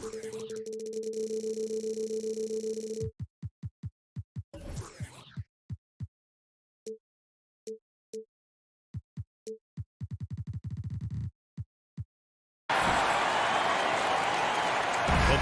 Well,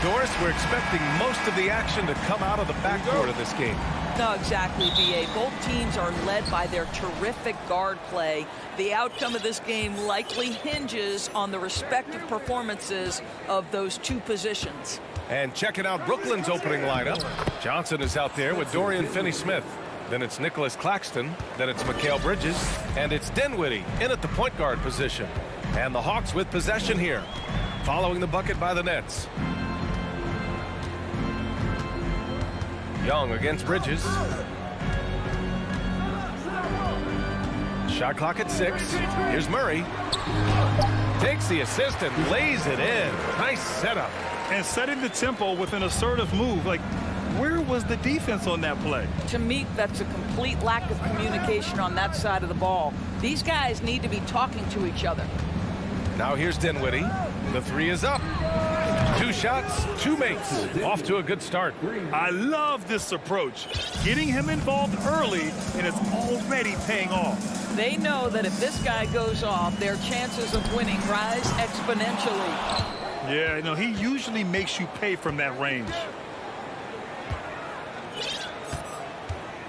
Doris, we're expecting most of the action to come out of the backcourt of this game. No, exactly, B.A. Both teams are led by their terrific guard play. The outcome of this game likely hinges on the respective performances of those two positions. And checking out Brooklyn's opening lineup. Johnson is out there with Dorian Finney-Smith. Then it's Nicholas Claxton. Then it's Mikal Bridges. And it's Dinwiddie in at the point guard position. And the Hawks with possession here, following the bucket by the Nets. Young against Bridges. Shot clock at 6. Here's Murray. Takes the assist and lays it in. Nice setup. And setting the tempo with an assertive move. Like, where was the defense on that play? To me, that's a complete lack of communication on that side of the ball. These guys need to be talking to each other. Now here's Dinwiddie. The 3 is up. 2 shots, 2 makes. Off to a good start. I love this approach. Getting him involved early, and it's already paying off. They know that if this guy goes off, their chances of winning rise exponentially. Yeah, you know, he usually makes you pay from that range.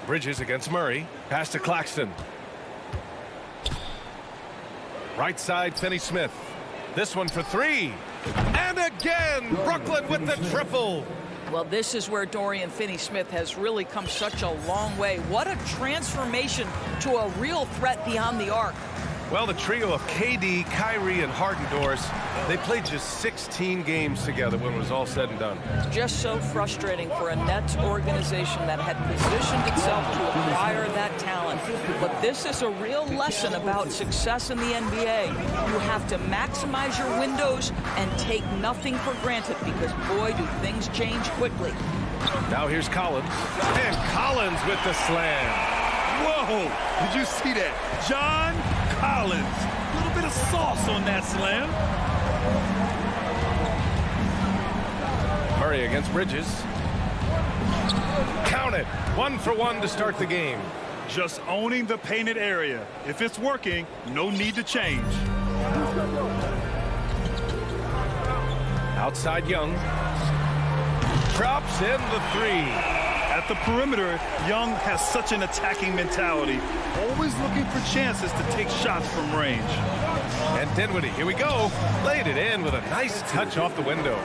Bridges against Murray. Pass to Claxton. Right side, Finney-Smith. This one for 3. And again, Brooklyn with the triple. Well, this is where Dorian Finney-Smith has really come such a long way. What a transformation to a real threat beyond the arc. Well, the trio of KD, Kyrie, and Harden, Doris, they played just 16 games together when it was all said and done. Just so frustrating for a Nets organization that had positioned itself to acquire that talent. But this is a real lesson about success in the NBA. You have to maximize your windows and take nothing for granted because, boy, do things change quickly. Now here's Collins. And Collins with the slam. Whoa, did you see that? John Collins. A little bit of sauce on that slam. Murray against Bridges. Count it. 1 for 1 to start the game. Just owning the painted area. If it's working, no need to change. Outside Young. Drops in the 3. At the perimeter, Young has such an attacking mentality, always looking for chances to take shots from range. And Dinwiddie, here we go. Laid it in with a nice touch off the window.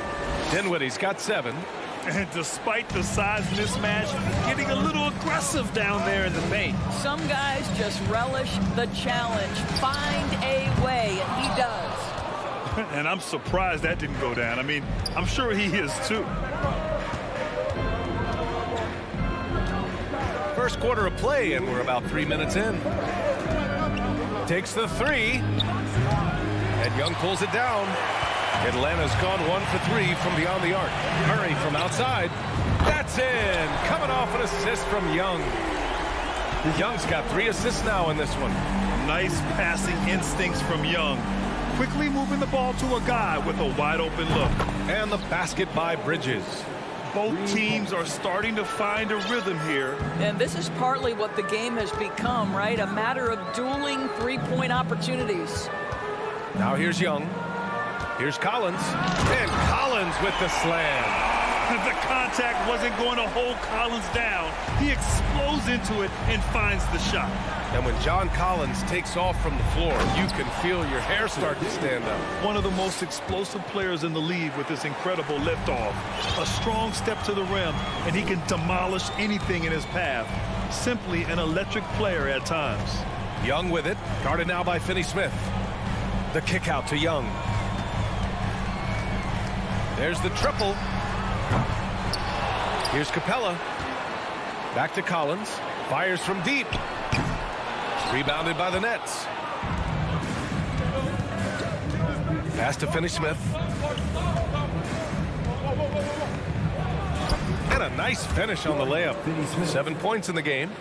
Dinwiddie's got 7. And despite the size mismatch, getting a little aggressive down there in the paint. Some guys just relish the challenge. Find a way, and he does. And I'm surprised that didn't go down. I mean, I'm sure he is too. First quarter of play, and we're about 3 minutes in. Takes the 3. And Young pulls it down. Atlanta's gone 1 for 3 from beyond the arc. Murray from outside. That's in. Coming off an assist from Young. Young's got 3 assists now in this one. Nice passing instincts from Young. Quickly moving the ball to a guy with a wide open look. And the basket by Bridges. Both teams are starting to find a rhythm here. And this is partly what the game has become, right? A matter of dueling three-point opportunities. Now here's Young. Here's Collins. And Collins with the slam. The contact wasn't going to hold Collins down. He explodes into it and finds the shot. And when John Collins takes off from the floor, you can feel your hair start to stand up. One of the most explosive players in the league with this incredible liftoff. A strong step to the rim, and he can demolish anything in his path. Simply an electric player at times. Young with it, guarded now by Finney-Smith. The kick out to Young. There's the triple. Here's Capella. Back to Collins. Fires from deep. Rebounded by the Nets. Pass to Finney-Smith. And a nice finish on the layup. 7 points in the game.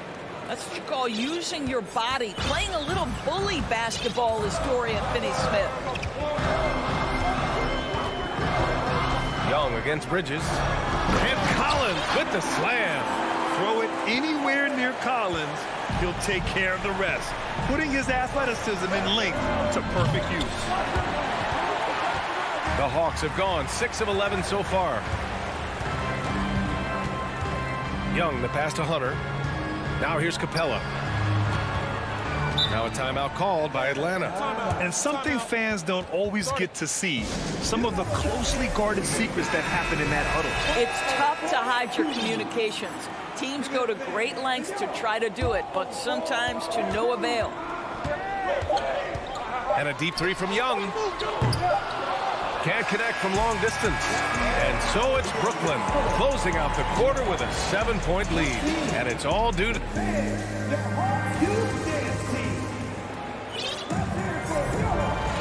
That's what you call using your body. Playing a little bully basketball is Dorian Finney-Smith. Young against Bridges. And Collins with the slam. Throw it anywhere near Collins, he'll take care of the rest, putting his athleticism and length to perfect use. The Hawks have gone 6 of 11 so far. Young, the pass to Hunter. Now here's Capella. Now a timeout called by Atlanta. And something fans don't always get to see, some of the closely guarded secrets that happen in that huddle. It's tough to hide your communications. Teams go to great lengths to try to do it, but sometimes to no avail. And a deep three from Young. Can't connect from long distance. And so it's Brooklyn closing out the quarter with a 7-point lead. And it's all due to...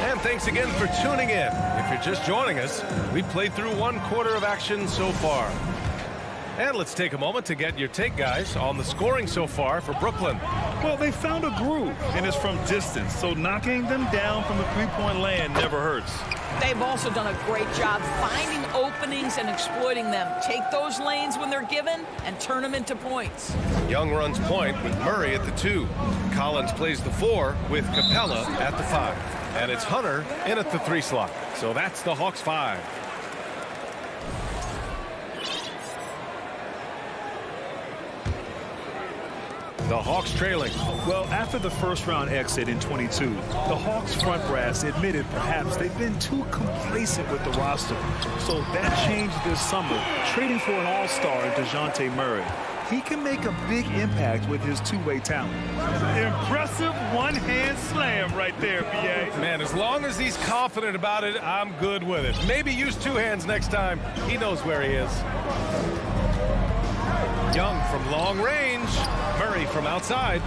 And thanks again for tuning in. If you're just joining us, we've played through 1 quarter of action so far. And let's take a moment to get your take, guys, on the scoring so far for Brooklyn. Well, they found a groove, and it's from distance, so knocking them down from the three-point land never hurts. They've also done a great job finding openings and exploiting them. Take those lanes when they're given and turn them into points. Young runs point with Murray at the 2. Collins plays the 4 with Capella at the 5. And it's Hunter in at the 3 slot. So that's the Hawks 5. The Hawks trailing. Well, after the first-round exit in 22, the Hawks front brass admitted perhaps they've been too complacent with the roster. So that changed this summer, trading for an all-star in DeJounte Murray. He can make a big impact with his two-way talent. Impressive one-hand slam right there, B.A. Man, as long as he's confident about it, I'm good with it. Maybe use 2 hands next time. He knows where he is. Young from long range. Murray from outside.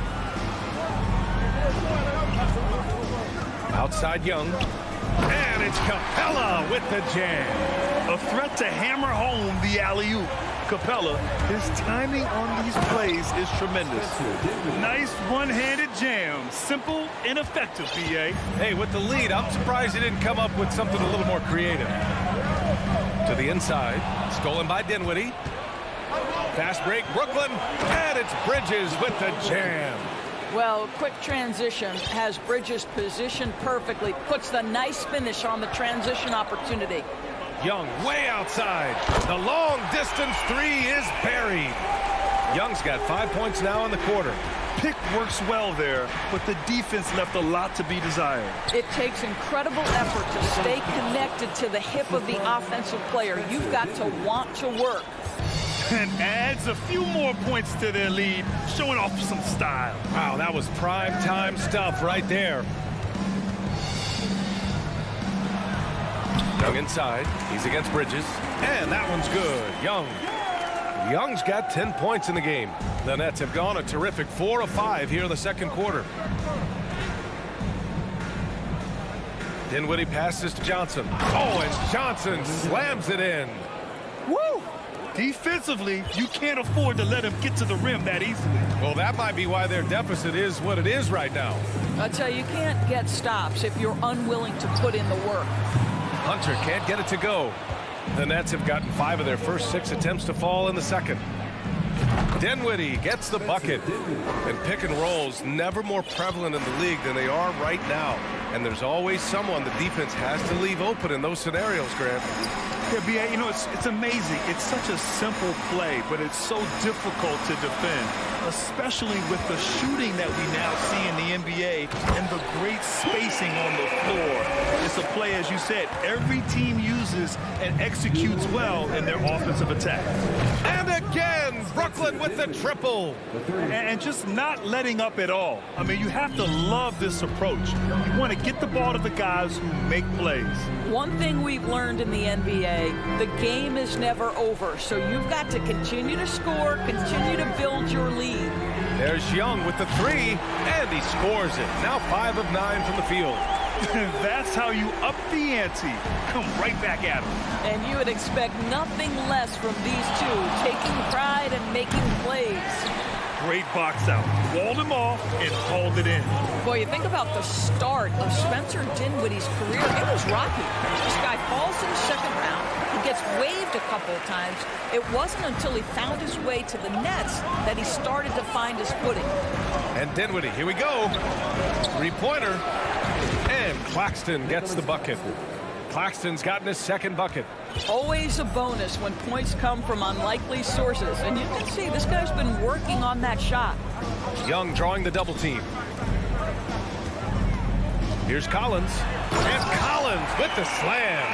Outside Young. And it's Capella with the jam. A threat to hammer home the alley-oop. Capella, his timing on these plays is tremendous. Nice one-handed jam. Simple and effective, B.A. Hey, with the lead, I'm surprised he didn't come up with something a little more creative. To the inside. Stolen by Dinwiddie. Fast break, Brooklyn, and it's Bridges with the jam. Well, quick transition has Bridges positioned perfectly, puts the nice finish on the transition opportunity. Young way outside. The long distance 3 is buried. Young's got 5 points now in the quarter. Pick works well there, but the defense left a lot to be desired. It takes incredible effort to stay connected to the hip of the offensive player. You've got to want to work. And adds a few more points to their lead, showing off some style. Wow, that was prime time stuff right there. Young inside. He's against Bridges. And that one's good. Young's got 10 points in the game. The Nets have gone a terrific 4 of 5 here in the second quarter. Dinwiddie passes to Johnson. Oh, and Johnson slams it in. Woo! Defensively, you can't afford to let him get to the rim that easily. Well, that might be why their deficit is what it is right now. I tell you, you can't get stops if you're unwilling to put in the work. Hunter can't get it to go. The Nets have gotten 5 of their first 6 attempts to fall in the second. Dinwiddie gets the bucket. And pick and rolls never more prevalent in the league than they are right now. And there's always someone the defense has to leave open in those scenarios, Grant. Yeah, B.A., you know, it's amazing. It's such a simple play, but it's so difficult to defend, especially with the shooting that we now see in the NBA and the great spacing on the floor. It's a play, as you said, every team uses and executes well in their offensive attack. And again, Brooklyn with the triple. And just not letting up at all. I mean, you have to love this approach. You want to get the ball to the guys who make plays. One thing we've learned in the NBA, the game is never over, so you've got to continue to score, continue to build your lead. There's Young with the 3, and he scores it. Now 5 of 9 from the field. That's how you up the ante. Come right back at him. And you would expect nothing less from these two, taking pride and making plays. Great box out. Walled him off and hauled it in. Boy, you think about the start of Spencer Dinwiddie's career. It was rocky. This guy falls in the second round. He gets waived a couple of times. It wasn't until he found his way to the Nets that he started to find his footing. And Dinwiddie, here we go. Three-pointer. And Claxton gets the bucket. Claxton's gotten his second bucket. Always a bonus when points come from unlikely sources. And you can see this guy's been working on that shot. Young drawing the double team. Here's Collins. And Collins with the slam.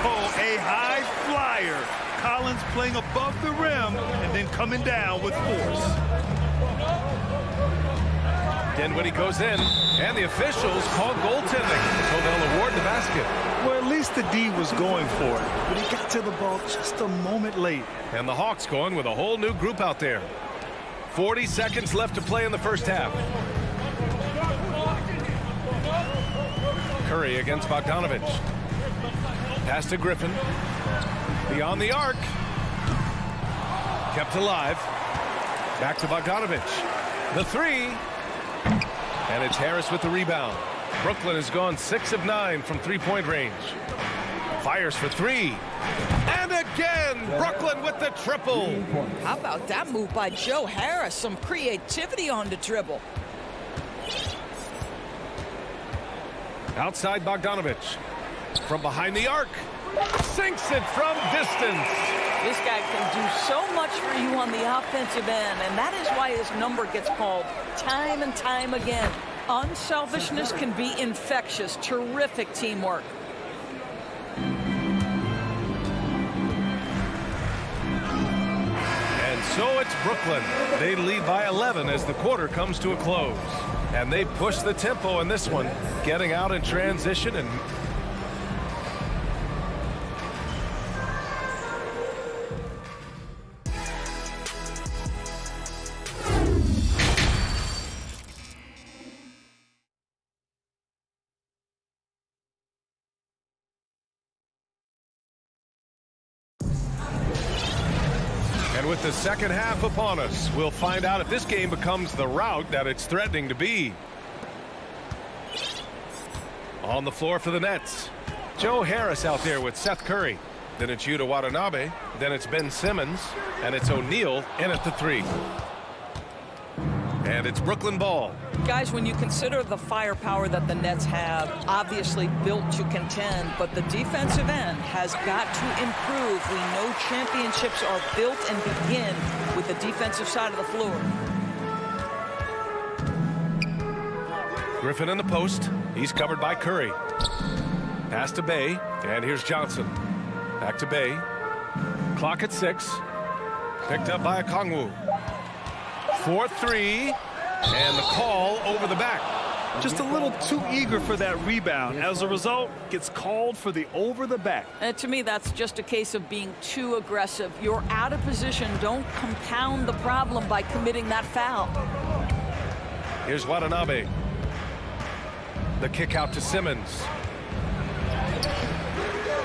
Oh, a high flyer. Collins playing above the rim and then coming down with force. Dinwiddie goes in, and the officials call goaltending, so they'll award the basket. Well, at least the D was going for it, but he got to the ball just a moment late. And the Hawks going with a whole new group out there. 40 seconds left to play in the first half. Curry against Bogdanovich. Pass to Griffin. Beyond the arc. Kept alive. Back to Bogdanovich. The three. And it's Harris with the rebound. Brooklyn has gone 6 of 9 from three-point range. Fires for three. And again, Brooklyn with the triple. How about that move by Joe Harris? Some creativity on the dribble. Outside Bogdanovich. From behind the arc. Sinks it from distance. This guy can do so much for you on the offensive end, and that is why his number gets called time and time again. Unselfishness can be infectious. Terrific teamwork. And so it's Brooklyn. They lead by 11 as the quarter comes to a close. And they push the tempo in this one, getting out in transition and with the second half upon us, we'll find out if this game becomes the rout that it's threatening to be. On the floor for the Nets, Joe Harris out there with Seth Curry. Then it's Yuta Watanabe. Then it's Ben Simmons. And it's O'Neal in at the three. And it's Brooklyn ball. Guys, when you consider the firepower that the Nets have, obviously built to contend, but the defensive end has got to improve. We know championships are built and begin with the defensive side of the floor. Griffin in the post. He's covered by Curry. Pass to Bay, and here's Johnson. Back to Bay. Clock at 6. Picked up by Okongwu. 4-3. And the call over the back. Just a little too eager for that rebound. As a result, gets called for the over the back. And to me, that's just a case of being too aggressive. You're out of position. Don't compound the problem by committing that foul. Here's Watanabe. The kick out to Simmons.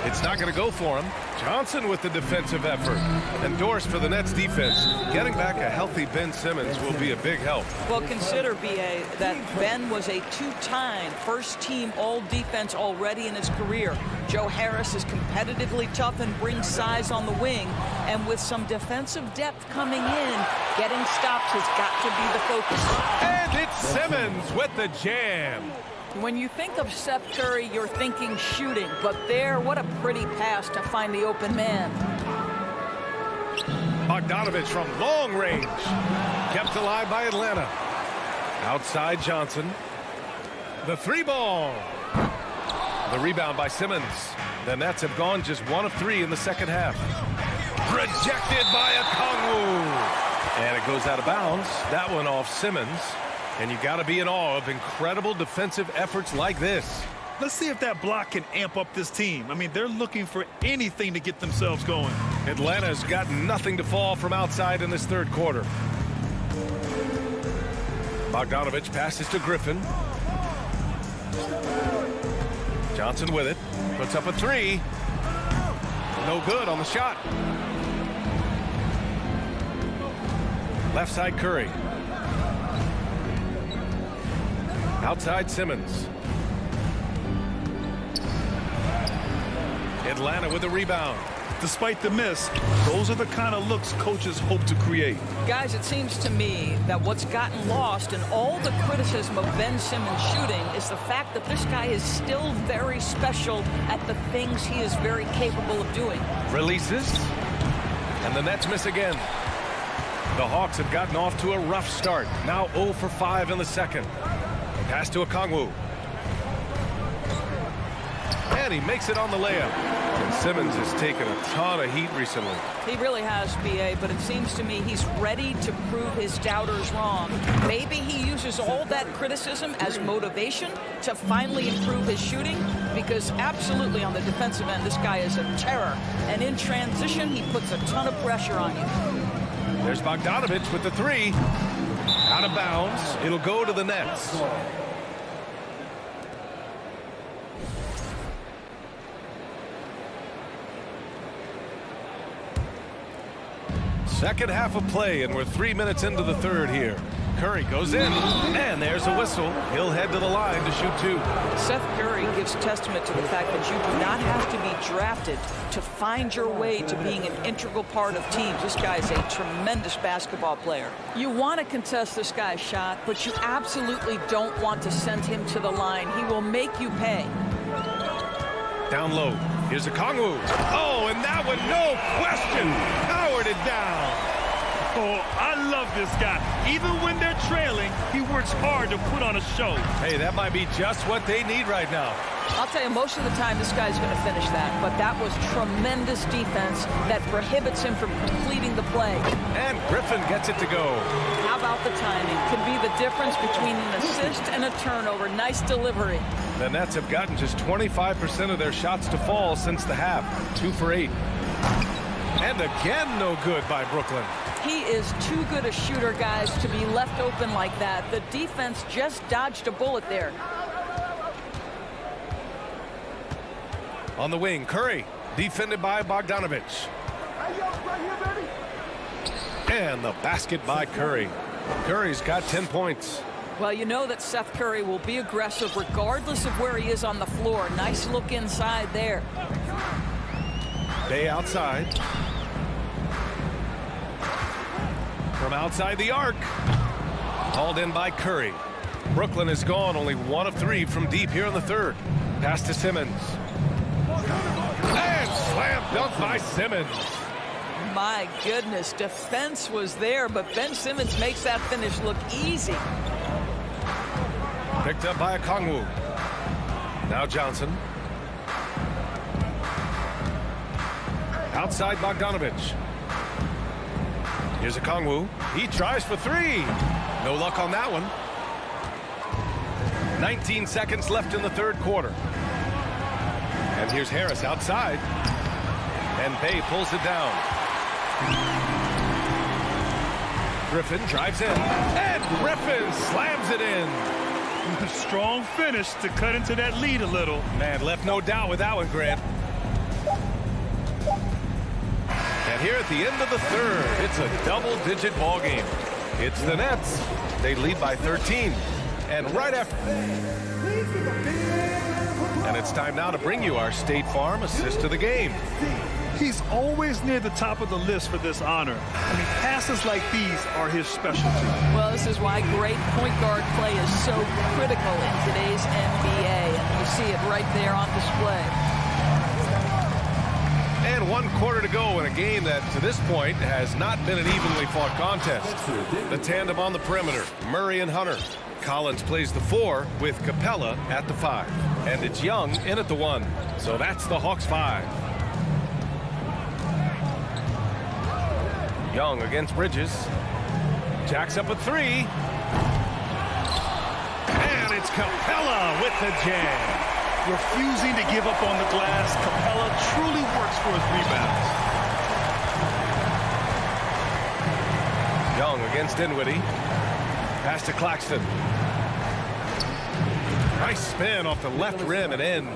It's not going to go for him. Johnson with the defensive effort. Endorsed for the Nets defense. Getting back a healthy Ben Simmons will be a big help. Well, consider, B.A., that Ben was a two-time first-team all-defense already in his career. Joe Harris is competitively tough and brings size on the wing. And with some defensive depth coming in, getting stops has got to be the focus. And it's Simmons with the jam. When you think of Seth Curry, you're thinking shooting, but there, what a pretty pass to find the open man. Bogdanovich from long range. Kept alive by Atlanta. Outside Johnson. The three ball. The rebound by Simmons. The Nets have gone just 1 of 3 in the second half. Rejected by Okongwu. And it goes out of bounds. That one off Simmons. And you got to be in awe of incredible defensive efforts like this. Let's see if that block can amp up this team. I mean, they're looking for anything to get themselves going. Atlanta's got nothing to fall from outside in this third quarter. Bogdanovich passes to Griffin. Johnson with it. Puts up a three. No good on the shot. Left side Curry. Outside Simmons. Atlanta with a rebound. Despite the miss, those are the kind of looks coaches hope to create. Guys, it seems to me that what's gotten lost in all the criticism of Ben Simmons shooting is the fact that this guy is still very special at the things he is very capable of doing. Releases. And the Nets miss again. The Hawks have gotten off to a rough start. Now 0 for 5 in the second. Pass to Okongwu. And he makes it on the layup. And Simmons has taken a ton of heat recently. He really has, B.A., but it seems to me he's ready to prove his doubters wrong. Maybe he uses all that criticism as motivation to finally improve his shooting, because absolutely on the defensive end, this guy is a terror. And in transition, he puts a ton of pressure on you. There's Bogdanovich with the three. Out of bounds. It'll go to the Nets. Second half of play, and we're 3 minutes into the third here. Curry goes in, and there's a whistle. He'll head to the line to shoot two. Seth Curry gives testament to the fact that you do not have to be drafted to find your way to being an integral part of teams. This guy is a tremendous basketball player. You want to contest this guy's shot, but you absolutely don't want to send him to the line. He will make you pay. Down low. Here's Okongwu. Oh, and that one, no question, powered it down. Oh, I love this guy. Even when they're trailing, he works hard to put on a show. Hey, that might be just what they need right now. I'll tell you, most of the time this guy's going to finish that, but that was tremendous defense that prohibits him from completing the play. And Griffin gets it to go. How about the timing? Could be the difference between an assist and a turnover. Nice delivery. The Nets have gotten just 25% of their shots to fall since the half. 2 for 8. And again, no good by Brooklyn. He is too good a shooter, guys, to be left open like that. The defense just dodged a bullet there. On the wing, Curry, defended by Bogdanovich. And the basket by Curry. Curry's got 10 points. Well, you know that Seth Curry will be aggressive regardless of where he is on the floor. Nice look inside there. Bay outside. From outside the arc. Hauled in by Curry. Brooklyn is gone, only 1 of 3 from deep here in the third. Pass to Simmons. And slam dunk by Simmons. My goodness, defense was there, but Ben Simmons makes that finish look easy. Picked up by Okongwu. Now Johnson. Outside Bogdanovich. Here's Okongwu. He tries for 3. No luck on that one. 19 seconds left in the third quarter. And here's Harris outside. And Bay pulls it down. Griffin drives in. And Griffin slams it in. Strong finish to cut into that lead a little. Man, left no doubt with that one, Grant. And here at the end of the third, it's a double-digit ball game. It's the Nets. They lead by 13. And right after... And it's time now to bring you our State Farm assist of the game. He's always near the top of the list for this honor. I mean, passes like these are his specialty. Well, this is why great point guard play is so critical in today's NBA. And you see it right there on display. And 1 quarter to go in a game that, to this point, has not been an evenly fought contest. The tandem on the perimeter, Murray and Hunter. Collins plays the 4 with Capella at the 5. And it's Young in at the 1. So that's the Hawks 5. Young against Bridges. Jacks up a 3. And it's Capella with the jam. Refusing to give up on the glass, Capella truly works for his rebounds. Young against Dinwiddie. Pass to Claxton. Nice spin off the left rim and in.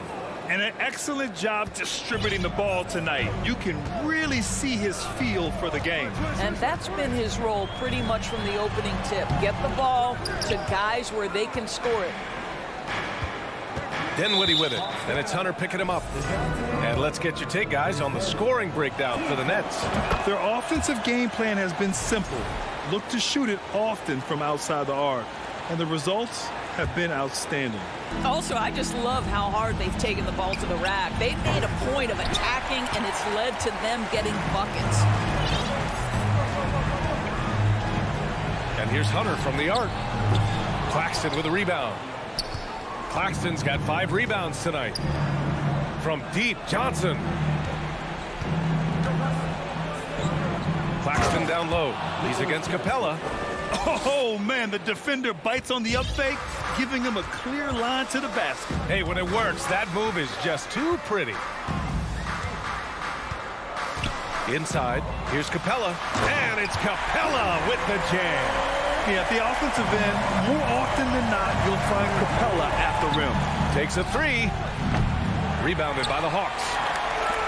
And an excellent job distributing the ball tonight. You can really see his feel for the game. And that's been his role pretty much from the opening tip. Get the ball to guys where they can score it. Dinwiddie with it, and it's Hunter picking him up. And let's get your take, guys, on the scoring breakdown for the Nets. Their offensive game plan has been simple. Look to shoot it often from outside the arc. And the results have been outstanding. Also, I just love how hard they've taken the ball to the rack. They've made a point of attacking, and it's led to them getting buckets. And here's Hunter from the arc. Claxton with a rebound. Claxton's got 5 rebounds tonight. From deep, Johnson. Claxton down low. He's against Capella. Oh, man, the defender bites on the up fake, giving him a clear line to the basket. Hey, when it works, that move is just too pretty. Inside, here's Capella. And it's Capella with the jam. Yeah, at the offensive end, more often than not, you'll find Capella at the rim. Takes a 3. Rebounded by the Hawks.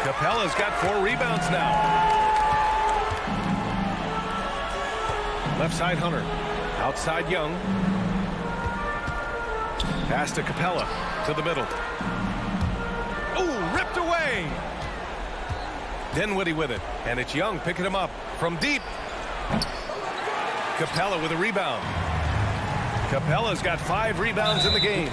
Capella's got 4 rebounds now. Left side, Hunter. Outside, Young. Pass to Capella. To the middle. Ooh, ripped away. Dinwiddie with it. And it's Young picking him up from deep. Capella with a rebound. Capella's got 5 rebounds in the game.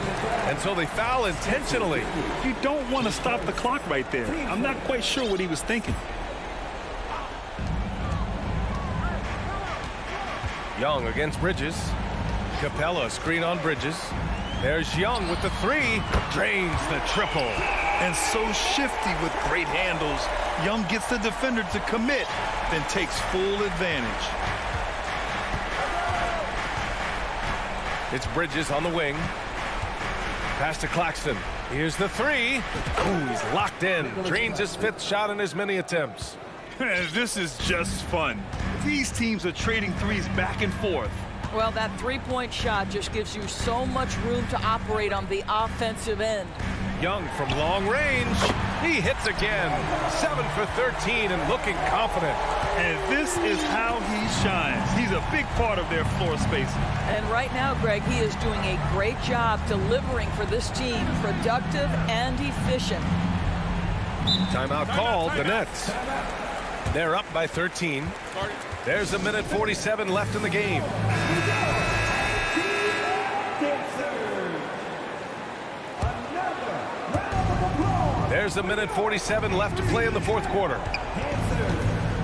And so they foul intentionally. You don't want to stop the clock right there. I'm not quite sure what he was thinking. Young against Bridges. Capella screen on Bridges. There's Young with the 3. Drains the triple. And so shifty with great handles. Young gets the defender to commit, then takes full advantage. It's Bridges on the wing. Pass to Claxton. Here's the 3. Ooh, he's locked in. Drains his 5th shot in as many attempts. This is just fun. These teams are trading threes back and forth. Well, that three-point shot just gives you so much room to operate on the offensive end. Young from long range. He hits again. 7 for 13 and looking confident. And this is how he shines. He's a big part of their floor spacing. And right now, Greg, he is doing a great job delivering for this team. Productive and efficient. Timeout called, the Nets. They're up by 13. There's a minute 47 left in the game. There's a minute 47 left to play in the 4th quarter.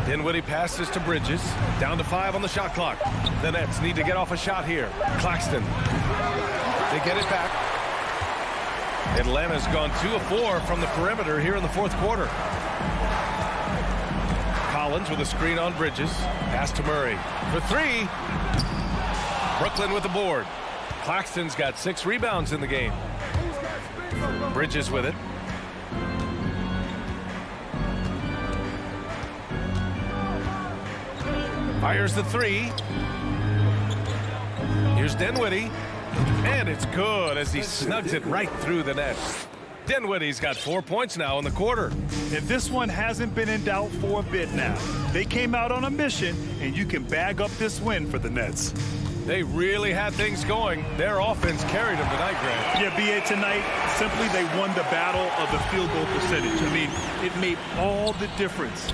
Dinwiddie passes to Bridges. Down to 5 on the shot clock. The Nets need to get off a shot here. Claxton. They get it back. Atlanta's gone 2 of 4 from the perimeter here in the 4th quarter. Collins with a screen on Bridges. Pass to Murray for 3. Brooklyn with the board. Claxton's got 6 rebounds in the game. Bridges with it. Fires the 3. Here's Dinwiddie. And it's good as he snugs it right through the net. Dinwiddie's got 4 points now in the quarter. And this one hasn't been in doubt for a bit now. They came out on a mission, and you can bag up this win for the Nets. They really had things going. Their offense carried them tonight, Greg. Yeah, B.A., tonight, simply they won the battle of the field goal percentage. I mean, it made all the difference.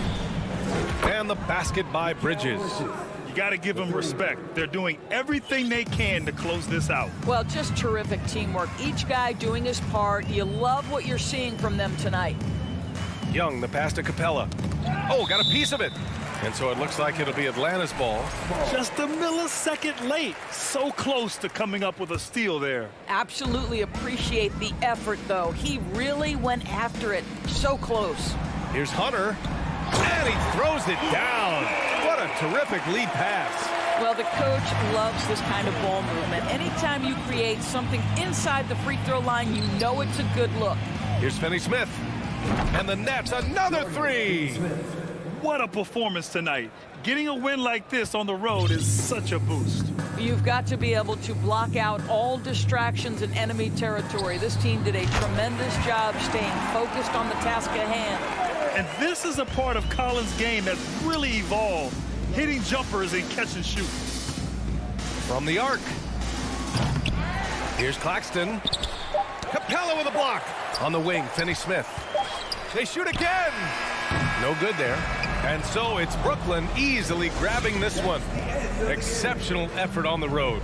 And the basket by Bridges. You got to give them respect. They're doing everything they can to close this out. Well, just terrific teamwork. Each guy doing his part. You love what you're seeing from them tonight. Young, the pass to Capella. Oh, got a piece of it. And so it looks like it'll be Atlanta's ball. Just a millisecond late. So close to coming up with a steal there. Absolutely appreciate the effort, though. He really went after it. So close. Here's Hunter. And he throws it down. What a terrific lead pass. Well, the coach loves this kind of ball movement. Anytime you create something inside the free throw line, you know it's a good look. Here's Finney-Smith. And the Nets, another 3. What a performance tonight. Getting a win like this on the road is such a boost. You've got to be able to block out all distractions in enemy territory. This team did a tremendous job staying focused on the task at hand. And this is a part of Collins' game that's really evolved, hitting jumpers and catch and shoot. From the arc. Here's Claxton. Capella with a block. On the wing, Finney-Smith. They shoot again. No good there. And so it's Brooklyn easily grabbing this one. Exceptional effort on the road.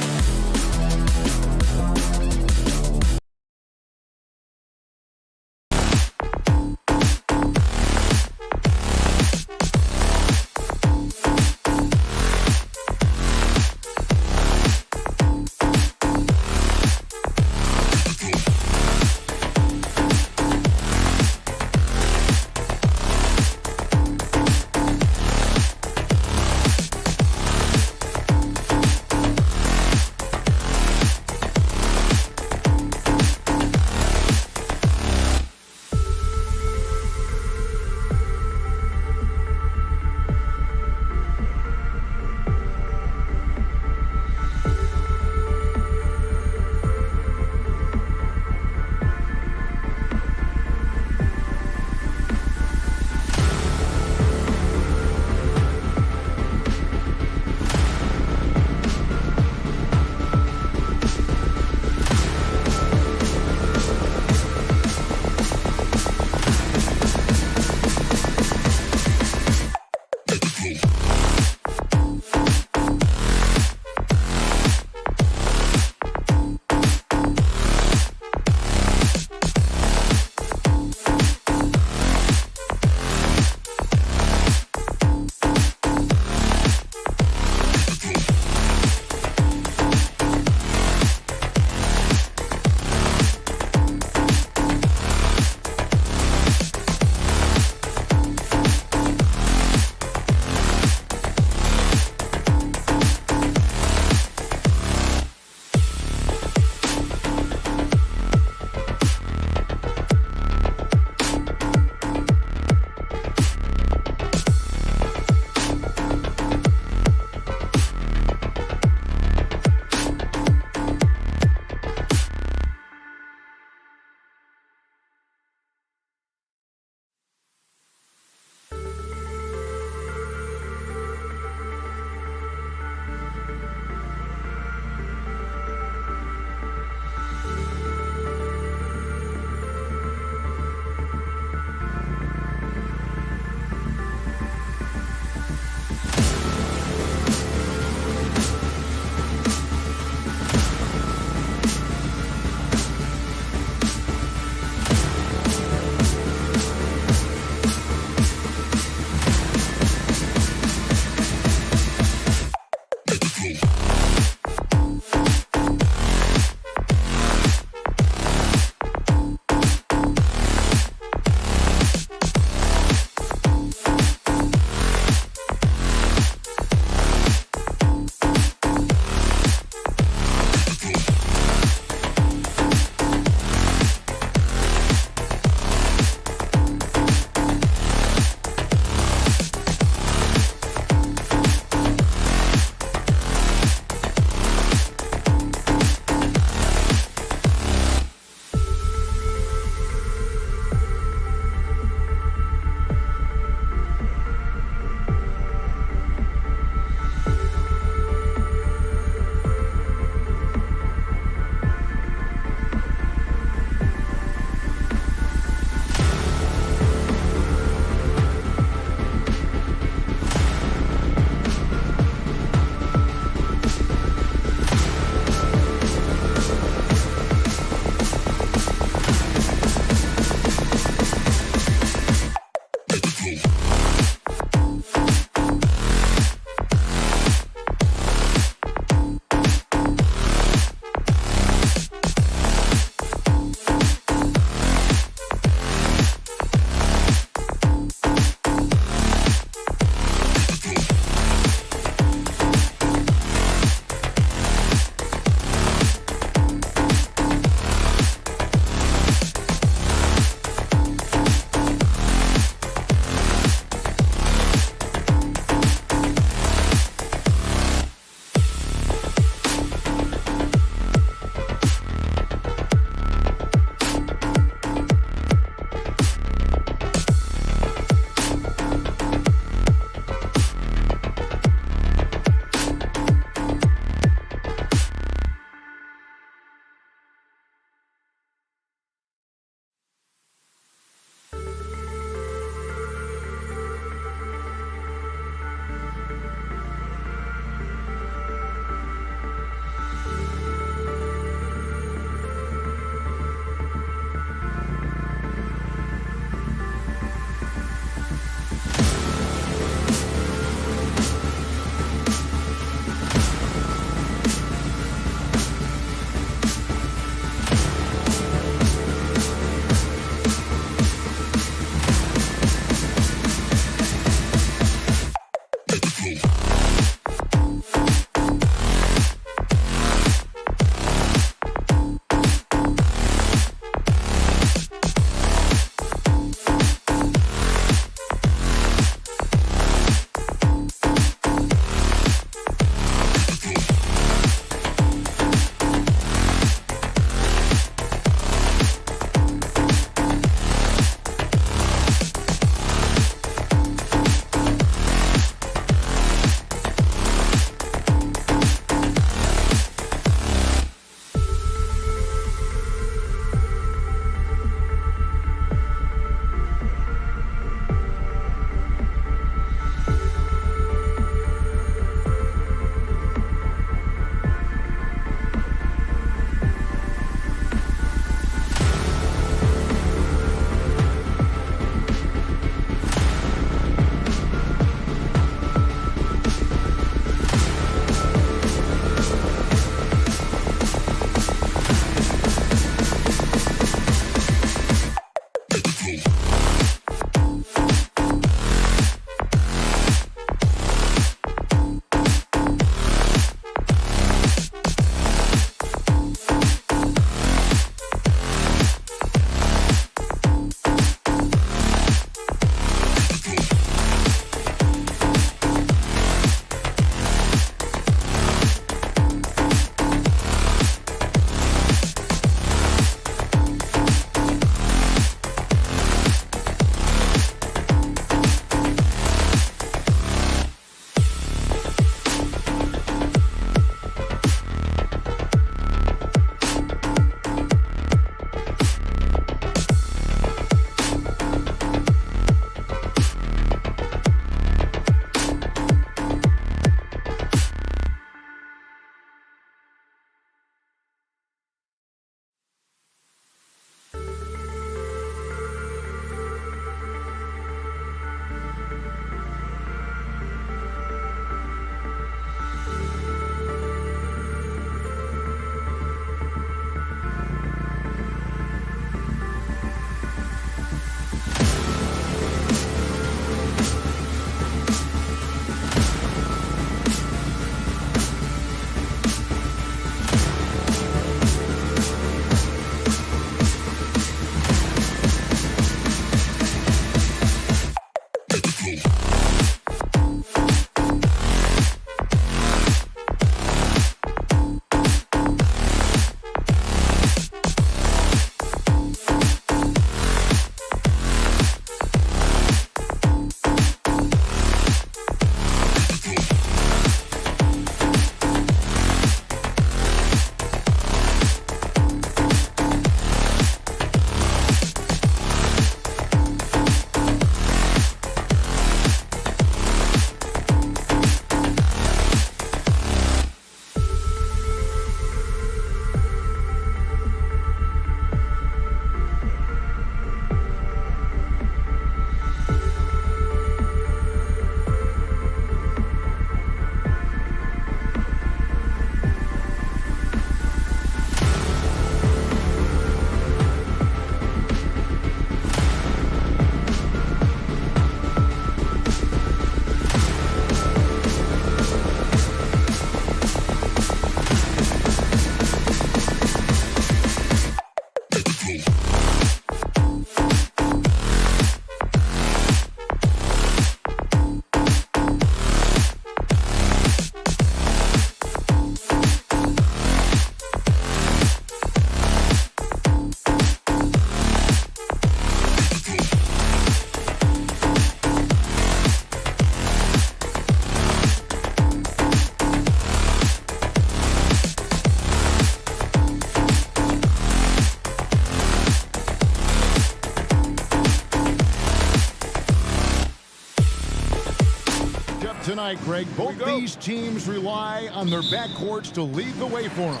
Tonight, Greg, both these teams rely on their backcourts to lead the way for them.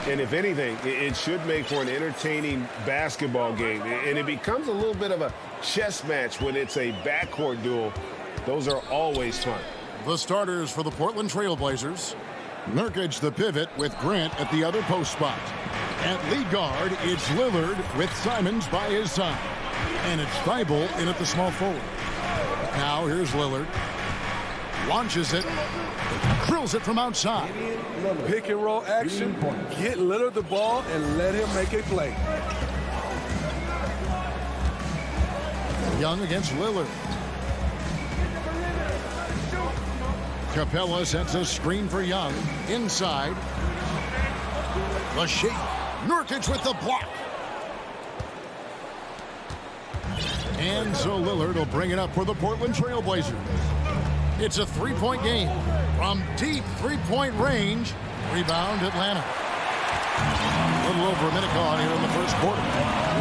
And if anything, it should make for an entertaining basketball game. And it becomes a little bit of a chess match when it's a backcourt duel. Those are always fun. The starters for the Portland Trail Blazers. Nurkic the pivot with Grant at the other post spot. At lead guard, it's Lillard with Simons by his side. And it's Thibault in at the small forward. Now here's Lillard. Launches it. Drills it from outside. Pick and roll action. Get Lillard the ball and let him make a play. Young against Lillard. Capella sets a screen for Young. Inside. The shake. Nurkic with the block. And so Lillard will bring it up for the Portland Trail Blazers. It's a three-point game from deep three-point range. Rebound, Atlanta. A little over a minute gone here in the first quarter.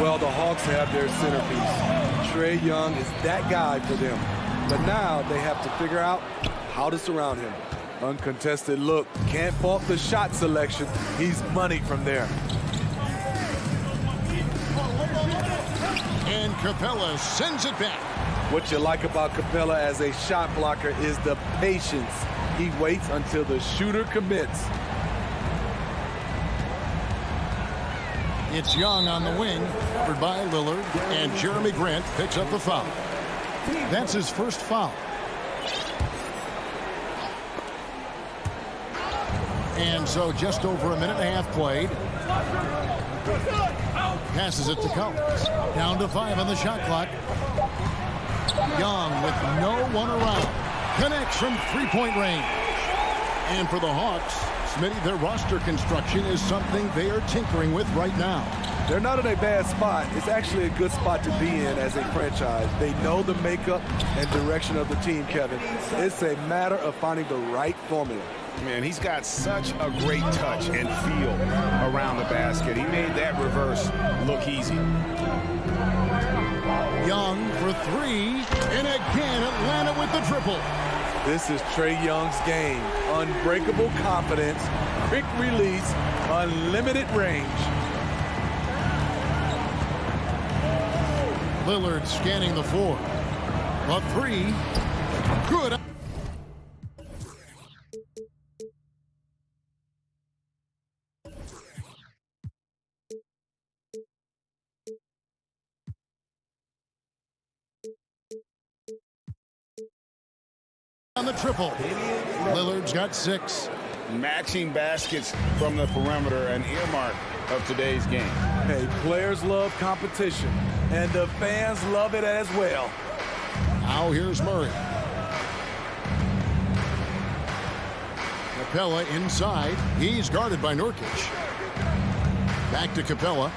Well, the Hawks have their centerpiece. Trae Young is that guy for them. But now they have to figure out how to surround him. Uncontested look. Can't fault the shot selection. He's money from there. And Capella sends it back. What you like about Capella as a shot blocker is the patience. He waits until the shooter commits. It's Young on the wing, covered by Lillard, and Jeremy Grant picks up the foul. That's his first foul. And so just over a minute and a half played. Passes it to Collins. Down to 5 on the shot clock. Young with no one around. Connects from three-point range. And for the Hawks, Smitty, their roster construction is something they are tinkering with right now. They're not in a bad spot. It's actually a good spot to be in as a franchise. They know the makeup and direction of the team, Kevin. It's a matter of finding the right formula. Man, he's got such a great touch and feel around the basket. He made that reverse look easy. Young for 3, and again Atlanta with the triple. This is Trae Young's game. Unbreakable confidence, quick release, unlimited range. Lillard scanning the floor. A 3. Good. On the triple. Lillard's got 6. Matching baskets from the perimeter, an earmark of today's game. Hey, players love competition, and the fans love it as well. Now here's Murray. Capella inside. He's guarded by Nurkic. Back to Capella.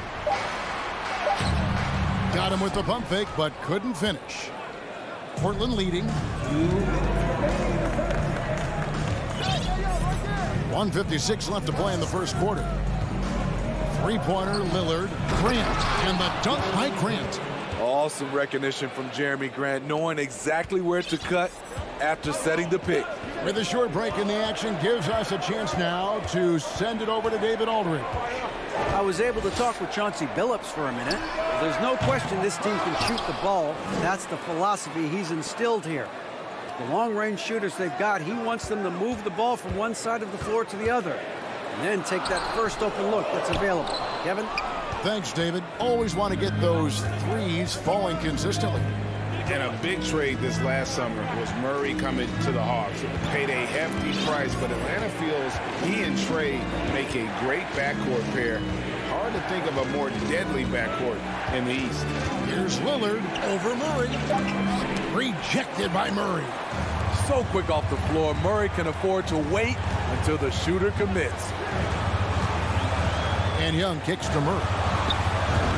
Got him with the pump fake, but couldn't finish. Portland leading. 1:56 left to play in the first quarter. Three-pointer, Lillard, Grant, and the dunk by Grant. Awesome recognition from Jeremy Grant, knowing exactly where to cut after setting the pick. With a short break in the action, gives us a chance now to send it over to David Aldridge. I was able to talk with Chauncey Billups for a minute. There's no question this team can shoot the ball. That's the philosophy he's instilled here. The long-range shooters they've got, he wants them to move the ball from one side of the floor to the other, and then take that first open look that's available. Kevin? Thanks, David. Always want to get those threes falling consistently. And a big trade this last summer was Murray coming to the Hawks. It paid a hefty price, but Atlanta feels he and Trey make a great backcourt pair. Hard to think of a more deadly backcourt in the East. Here's Lillard over Murray. Rejected by Murray. So quick off the floor, Murray can afford to wait until the shooter commits. And Young kicks to Murray.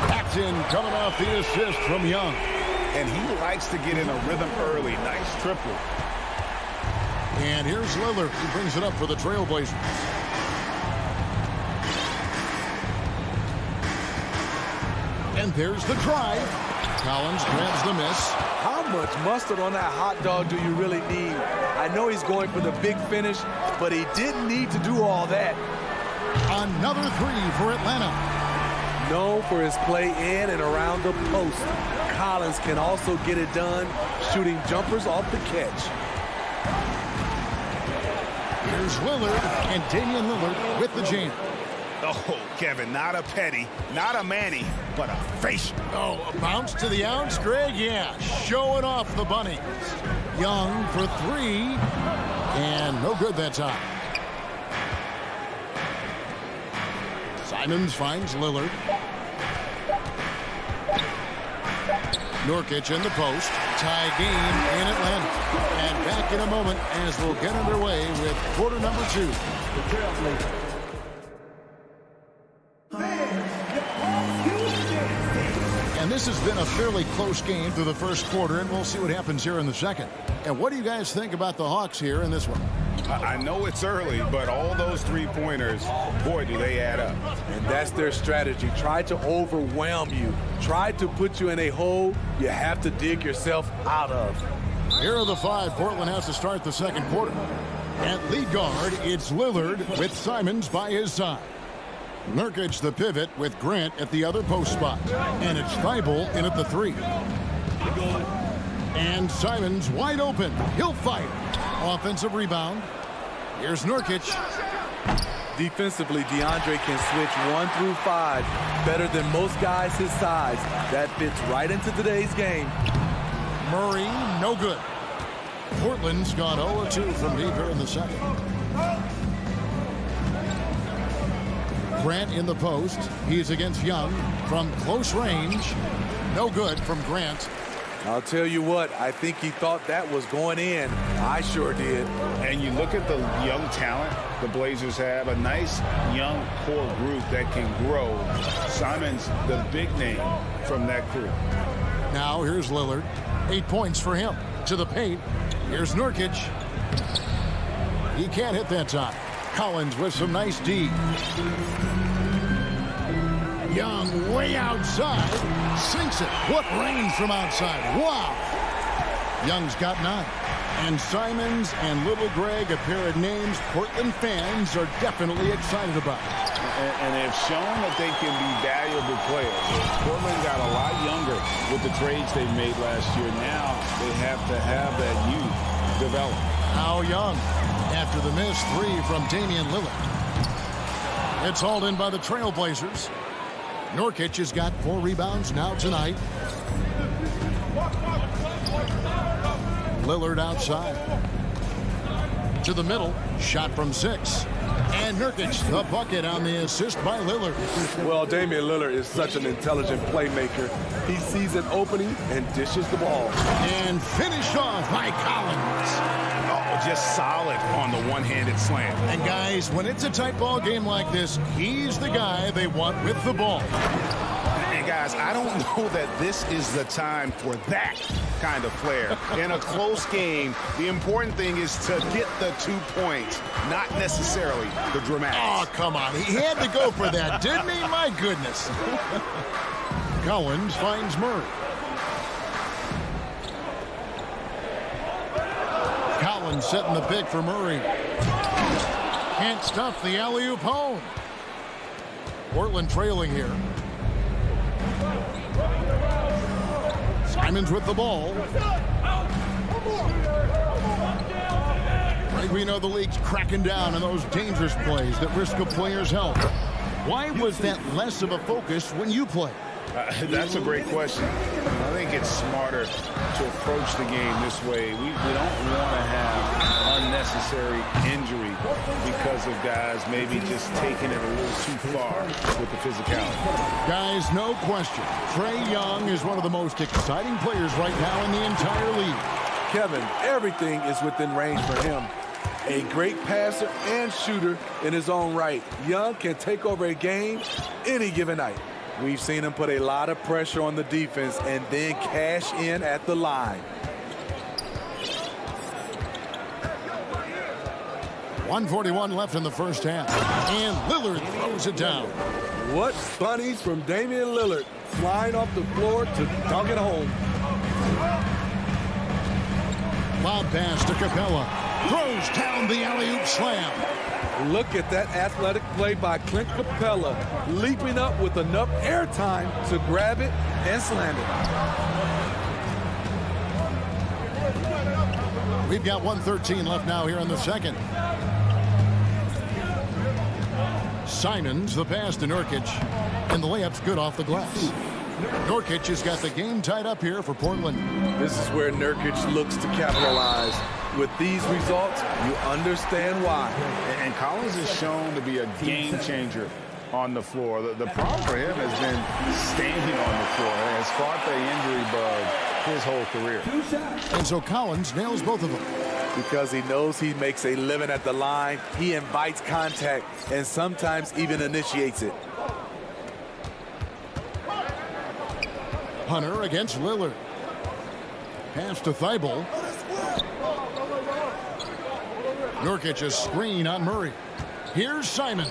Paxton coming off the assist from Young. And he likes to get in a rhythm early. Nice triple. And here's Lillard. He brings it up for the Trailblazers. And there's the drive. Collins grabs the miss. How much mustard on that hot dog do you really need? I know he's going for the big finish, but he didn't need to do all that. Another three for Atlanta. Known for his play in and around the post, Collins can also get it done shooting jumpers off the catch. Here's Lillard, and Damian Lillard with the jam. Oh, Kevin, not a petty, not a Manny, but a facial. Oh, a bounce to the ounce, Greg? Yeah, showing off the bunny. Young for three, and no good that time. Simons finds Lillard. Nurkic in the post. Tie game in Atlanta. And back in a moment as we'll get underway with quarter number 2. And this has been a fairly close game through the first quarter, and we'll see what happens here in the second. And what do you guys think about the Hawks here in this one? I know it's early, but all those three-pointers, boy, do they add up. And that's their strategy. Try to overwhelm you. Try to put you in a hole you have to dig yourself out of. Here are the 5 Portland has to start the second quarter. At lead guard, it's Lillard with Simons by his side. Nurkic the pivot with Grant at the other post spot. And it's Thibault in at the 3. And Simons wide open. He'll fire. Offensive rebound. Here's Nurkic. Defensively, DeAndre can switch 1 through 5 better than most guys his size. That fits right into today's game. Murray, no good. Portland's gone 0-2 from deep here in the second. Grant in the post. He's against Young from close range. No good from Grant. I'll tell you what, I think he thought that was going in. I sure did. And you look at the young talent the Blazers have, a nice young core group that can grow. Simons, the big name from that crew. Now here's Lillard. 8 points for him. To the paint. Here's Nurkic. He can't hit that time. Collins with some nice D. Young way outside. Sinks it. What range from outside. Wow. Young's got 9. And Simons and Little Greg, a pair of names Portland fans are definitely excited about. And they've shown that they can be valuable players. Portland got a lot younger with the trades they made last year. Now they have to have that youth develop. Now Young, after the missed 3 from Damian Lillard. It's hauled in by the Trailblazers. Nurkic has got 4 rebounds now tonight. Lillard outside. To the middle. Shot from 6. And Nurkic, the bucket on the assist by Lillard. Well, Damian Lillard is such an intelligent playmaker. He sees an opening and dishes the ball. And finished off by Collins. Oh, just solid on the one-handed slam. And guys, when it's a tight ball game like this, he's the guy they want with the ball. And guys, I don't know that this is the time for that kind of flair. In a close game, the important thing is to get the 2 points, not necessarily the dramatics. Oh, come on. He had to go for that, didn't he? My goodness. Collins finds Murray. Collins setting the pick for Murray. Can't stuff the alley-oop home. Portland trailing here. Simons with the ball. Right, we know the league's cracking down on those dangerous plays that risk a player's health. Why was that less of a focus when you play? That's a great question. I think it's smarter to approach the game this way. We don't want to have unnecessary injury because of guys maybe just taking it a little too far with the physicality. Guys, no question. Trae Young is one of the most exciting players right now in the entire league. Kevin, everything is within range for him. A great passer and shooter in his own right. Young can take over a game any given night. We've seen him put a lot of pressure on the defense and then cash in at the line. 1:41 left in the first half. And Lillard throws it down. What bunnies from Damian Lillard, flying off the floor to dunk it home. Lob pass to Capella. Throws down the alley-oop slam. Look at that athletic play by Clint Capella, leaping up with enough airtime to grab it and slam it. We've got 1:13 left now here in the second. Simons, the pass to Nurkic, and the layup's good off the glass. Nurkic has got the game tied up here for Portland. This is where Nurkic looks to capitalize. With these results, you understand why. And Collins is shown to be a game changer on the floor. The problem for him has been standing on the floor. He has fought the injury bug his whole career. And so Collins nails both of them. Because he knows he makes a living at the line, he invites contact and sometimes even initiates it. Hunter against Lillard. Pass to Thibault. Nurkic a screen on Murray. Here's Simons.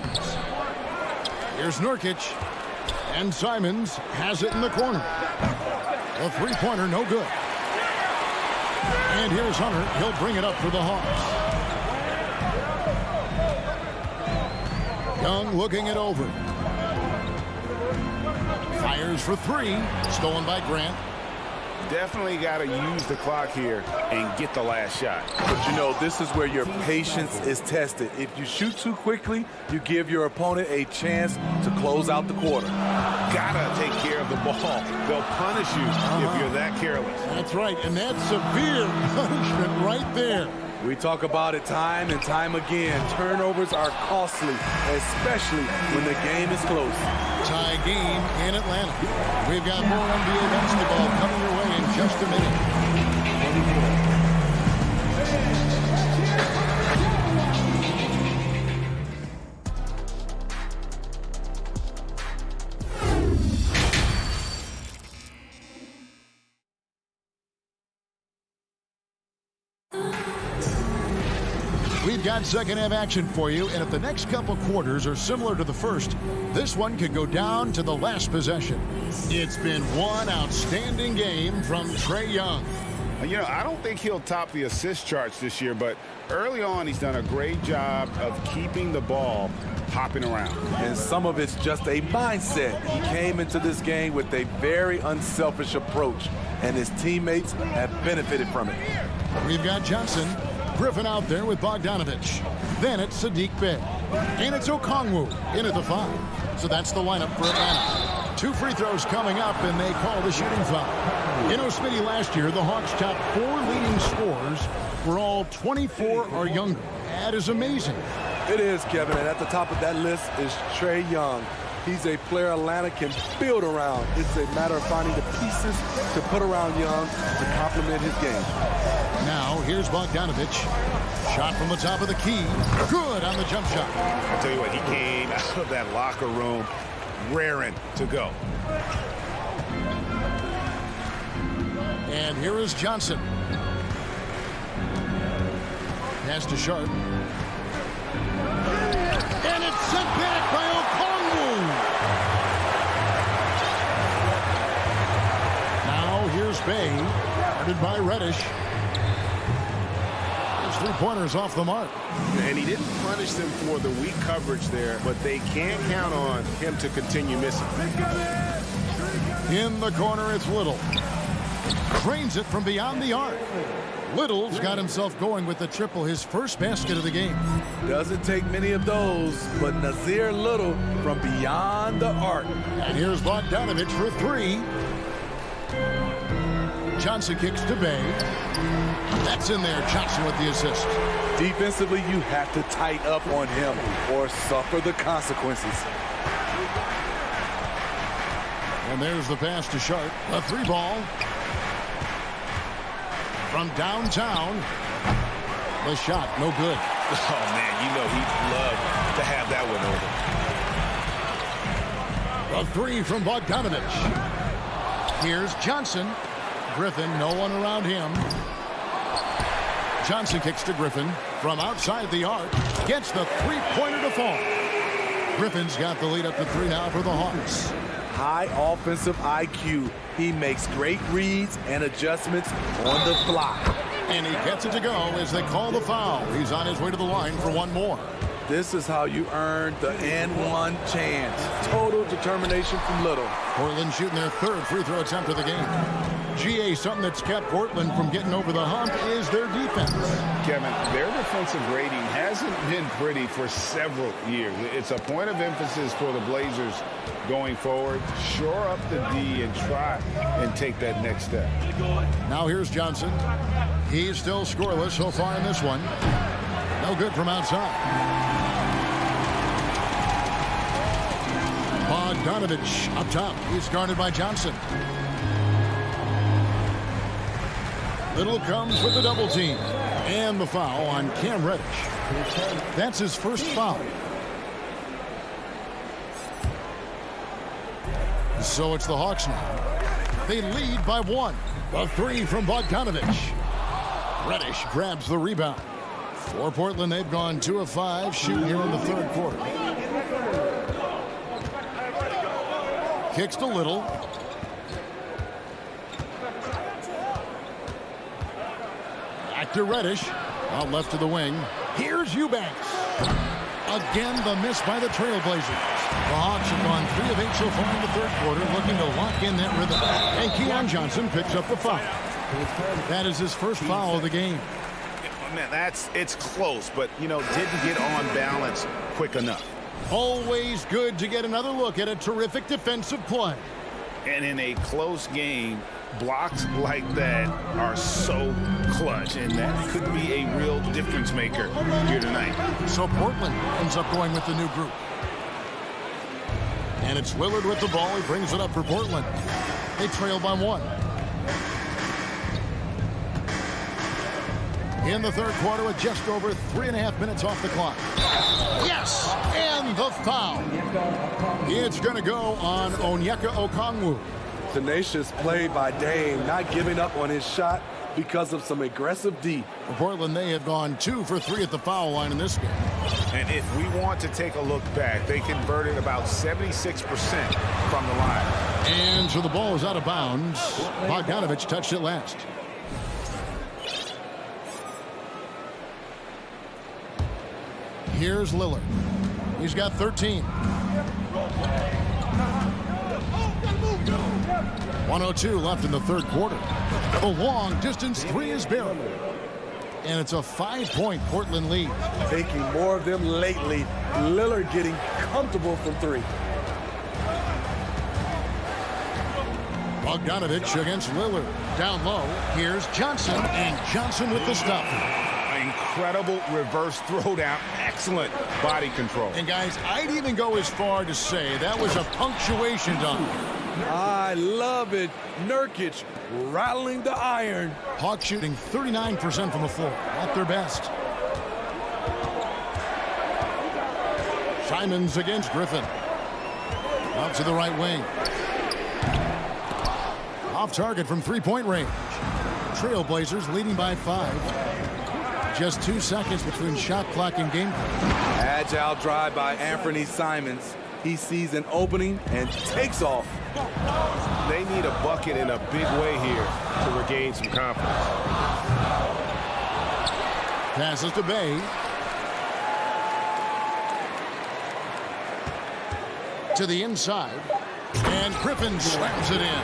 Here's Nurkic. And Simons has it in the corner. A three-pointer, no good. And here's Hunter. He'll bring it up for the Hawks. Young looking it over. Fires for three. Stolen by Grant. Definitely got to use the clock here and get the last shot. But you know, this is where your patience is tested. If you shoot too quickly, you give your opponent a chance to close out the quarter. Gotta take care of the ball. They'll punish you if you're that careless. That's right, and that's severe punishment right there. We talk about it time and time again. Turnovers are costly, especially when the game is close. Tie game in Atlanta. We've got more NBA basketball coming your way in just a minute. We've got second half action for you, and if the next couple quarters are similar to the first, this one could go down to the last possession. It's been one outstanding game from Trae Young. You know, I don't think he'll top the assist charts this year, but early on he's done a great job of keeping the ball hopping around. And some of it's just a mindset. He came into this game with a very unselfish approach, and his teammates have benefited from it. We've got Johnson. Griffin out there with Bogdanovich. Then it's Sadiq Bey. And it's Okongwu in at the 5. So that's the lineup for Atlanta. 2 free throws coming up, and they call the shooting foul. You know, Smitty, last year, the Hawks' top 4 leading scorers were all 24 or younger. That is amazing. It is, Kevin, and at the top of that list is Trae Young. He's a player Atlanta can build around. It's a matter of finding the pieces to put around Young to complement his game. Now here's Bogdanovich. Shot from the top of the key. Good on the jump shot. I tell you what, he came out of that locker room raring to go. And here is Johnson. Pass to Sharp. And it's sent back by Okongwu. Now here's Bay. Guarded by Reddish. His three-pointers off the mark. And he didn't punish them for the weak coverage there, but they can't count on him to continue missing. In the corner, it's Little. Drains it from beyond the arc. Little's got himself going with the triple, his first basket of the game. Doesn't take many of those, but Nazir Little from beyond the arc. And here's Bogdanovich for three. Johnson kicks to Bay. That's in there. Johnson with the assist. Defensively, you have to tighten up on him or suffer the consequences. And there's the pass to Sharp. A three ball. From downtown. The shot, no good. Oh, man, you know he'd love to have that one over. A three from Bogdanovich. Here's Johnson. Griffin, no one around him. Johnson kicks to Griffin from outside the arc. Gets the three-pointer to fall. Griffin's got the lead up to three now for the Hawks. High offensive IQ. He makes great reads and adjustments on the fly. And he gets it to go as they call the foul. He's on his way to the line for one more. This is how you earn the N1 chance. Total determination from Little. Portland shooting their third free throw attempt of the game. GA, something that's kept Portland from getting over the hump is their defense. Kevin, their defensive rating hasn't been pretty for several years. It's a point of emphasis for the Blazers going forward. Shore up the D and try and take that next step. Now here's Johnson. He's still scoreless so far in this one. No good from outside. Bogdanovich up top. He's guarded by Johnson. Little comes with the double team. And the foul on Cam Reddish. That's his first foul. So it's the Hawks now. They lead by one. A three from Bogdanovich. Reddish grabs the rebound. For Portland, they've gone 2 of 5 shooting here in the third quarter. Kicks to Little. Back to Reddish. Out left to the wing. Here's Eubanks. Again, the miss by the Trailblazers. The Hawks have gone 3 of 8 so far in the third quarter, looking to lock in that rhythm. And Keon Johnson picks up the foul. That is his first foul of the game. Man, it's close, but, you know, didn't get on balance quick enough. Always good to get another look at a terrific defensive play. And in a close game, blocks like that are so clutch, and that could be a real difference maker here tonight. So Portland ends up going with the new group. And it's Lillard with the ball. He brings it up for Portland. They trail by 1. In the third quarter with just over 3.5 minutes off the clock. Yes! And the foul. It's going to go on Onyeka Okongwu. Tenacious play by Dame, not giving up on his shot because of some aggressive D. For Portland, they have gone 2 for 3 at the foul line in this game. And if we want to take a look back, they converted about 76% from the line. And so the ball is out of bounds. Bogdanovich touched it last. Here's Lillard. He's got 13. 1:02 left in the third quarter. The long distance three is buried. And it's a 5-point Portland lead. Taking more of them lately. Lillard getting comfortable from 3. Bogdanovich against Lillard. Down low. Here's Johnson. And Johnson with the stop. Incredible reverse throwdown. Excellent body control. And guys, I'd even go as far to say that was a punctuation dunk. I love it. Nurkic rattling the iron. Hawks shooting 39% from the floor, at their best. Simons against Griffin. Out to the right wing. Off target from three-point range. Trailblazers leading by 5. Just 2 seconds between shot clock and game clock. Agile drive by Anthony Simons. He sees an opening and takes off. They need a bucket in a big way here to regain some confidence. Passes to Bay. To the inside. And Griffin slams it in.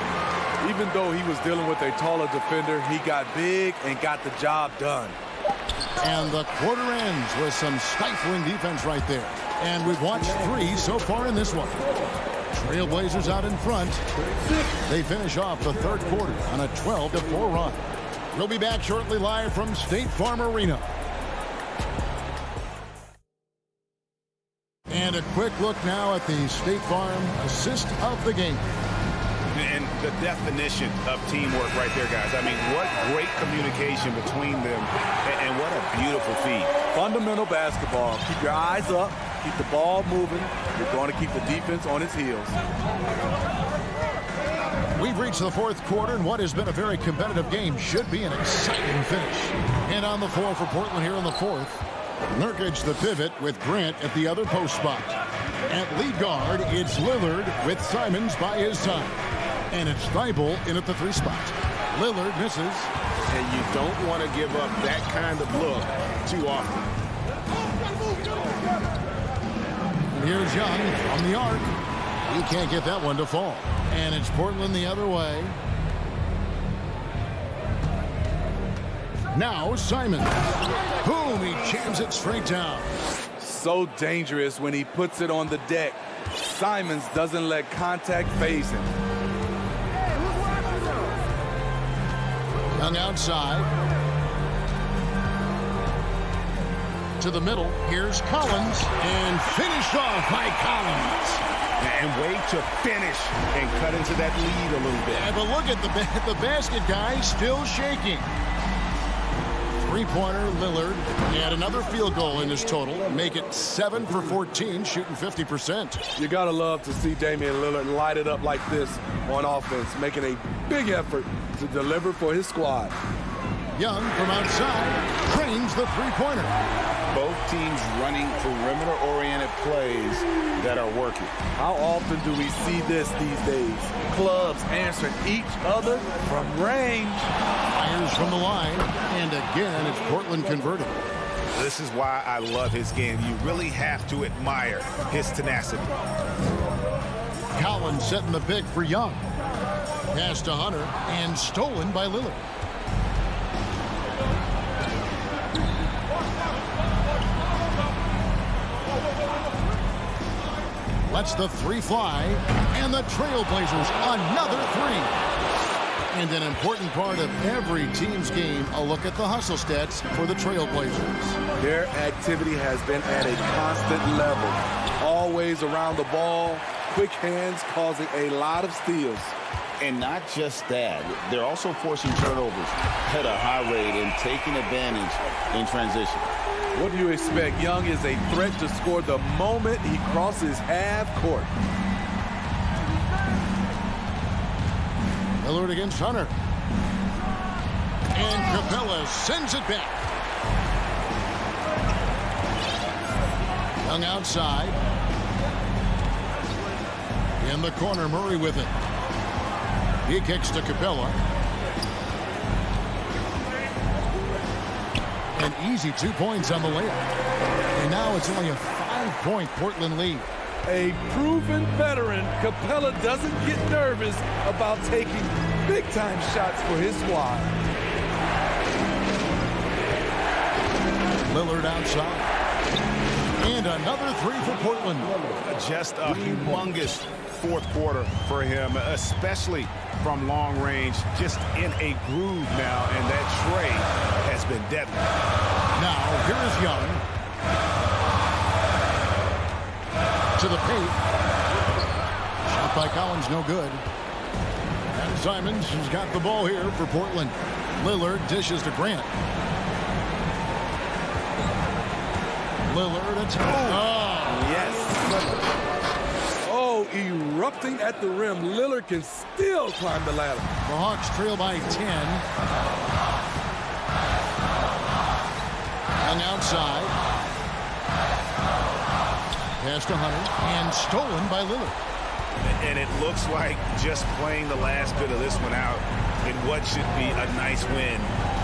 Even though he was dealing with a taller defender, he got big and got the job done. And the quarter ends with some stifling defense right there. And we've watched 3 so far in this one. Trailblazers out in front. They finish off the third quarter on a 12-4 run. We'll be back shortly live from State Farm Arena. And a quick look now at the State Farm assist of the game. And the definition of teamwork right there, guys. I mean, what great communication between them, and what a beautiful feed. Fundamental basketball. Keep your eyes up. Keep the ball moving. You're going to keep the defense on its heels. We've reached the fourth quarter, and what has been a very competitive game should be an exciting finish. And on the floor for Portland here in the fourth, Nurkic the pivot with Grant at the other post spot. At lead guard, it's Lillard with Simons by his side. And it's Thibault in at the 3 spot. Lillard misses. And you don't want to give up that kind of look too often. And here's Young from the arc. He can't get that one to fall. And it's Portland the other way. Now Simons. Boom, he jams it straight down. So dangerous when he puts it on the deck. Simons doesn't let contact faze him. Young outside. To the middle. Here's Collins. And finished off by Collins. And way to finish and cut into that lead a little bit. Yeah, but look at the basket guy still shaking. Three-pointer, Lillard. And another field goal in his total. Make it 7 for 14, shooting 50%. You got to love to see Damian Lillard light it up like this on offense, making a big effort to deliver for his squad. Young from outside trains the three-pointer. Both teams running perimeter-oriented plays that are working. How often do we see this these days? Clubs answering each other from range. Fires from the line. And again, it's Portland converting. This is why I love his game. You really have to admire his tenacity. Collins setting the pick for Young. Pass to Hunter and stolen by Lillard. Lets the 3 fly, and the Trailblazers another 3. And an important part of every team's game, a look at the hustle stats for the Trailblazers. Their activity has been at a constant level. Always around the ball, quick hands causing a lot of steals. And not just that, they're also forcing turnovers at a high rate and taking advantage in transition. What do you expect? Young is a threat to score the moment he crosses half court. Lillard against Hunter. And Capella sends it back. Young outside. In the corner, Murray with it. He kicks to Capella. An easy 2 points on the layup. And now it's only a 5-point Portland lead. A proven veteran, Capella doesn't get nervous about taking big-time shots for his squad. Lillard outside. And another 3 for Portland. Just a humongous fourth quarter for him, especially from long range, just in a groove now, and that trade has been deadly. Now, here is Young. To the paint. Shot by Collins, no good. Simons has got the ball here for Portland. Lillard dishes to Grant. Lillard, it's Yes. Oh, erupting at the rim. Lillard can still climb the ladder. The Hawks trail by 10. And outside. Pass to Hunter. And stolen by Lillard. And it looks like just playing the last bit of this one out in what should be a nice win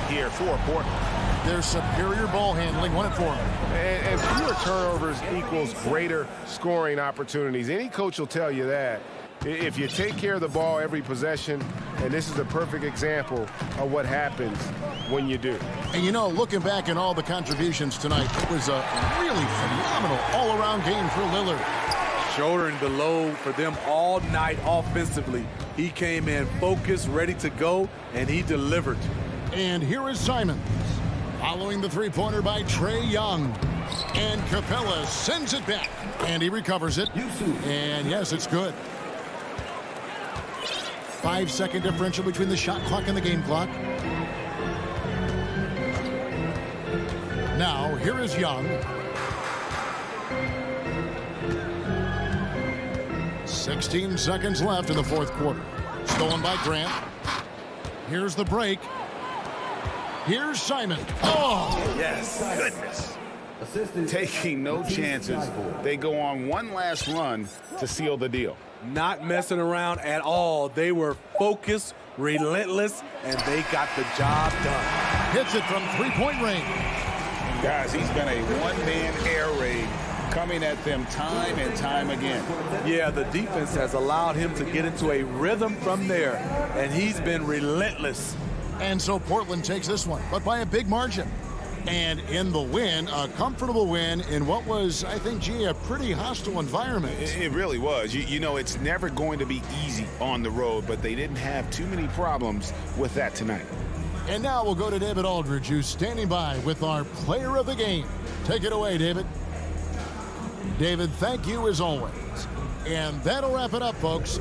here for Portland. Their superior ball handling won it for them. And fewer turnovers equals greater scoring opportunities. Any coach will tell you that. If you take care of the ball every possession, and this is a perfect example of what happens when you do. And you know, looking back in all the contributions tonight, it was a really phenomenal all-around game for Lillard. Shouldering the load for them all night offensively. He came in focused, ready to go, and he delivered. And here is Simons. Following the three-pointer by Trae Young. And Capella sends it back. And he recovers it. And yes, it's good. 5-second differential between the shot clock and the game clock. Now, here is Young. 16 seconds left in the fourth quarter. Stolen by Grant. Here's the break. Here's Simon. Oh! Yes. Goodness. Taking no chances. They go on one last run to seal the deal. Not messing around at all. They were focused, relentless, and they got the job done. Hits it from three-point range. Guys, he's been a one-man air raid coming at them time and time again. Yeah, the defense has allowed him to get into a rhythm from there, and he's been relentless. And so Portland takes this one, but by a big margin. And in the win, a comfortable win in what was, I think, gee, a pretty hostile environment. It really was. You know, it's never going to be easy on the road, but they didn't have too many problems with that tonight. And now we'll go to David Aldridge, who's standing by with our player of the game. Take it away, David. David, thank you as always. And that'll wrap it up, folks.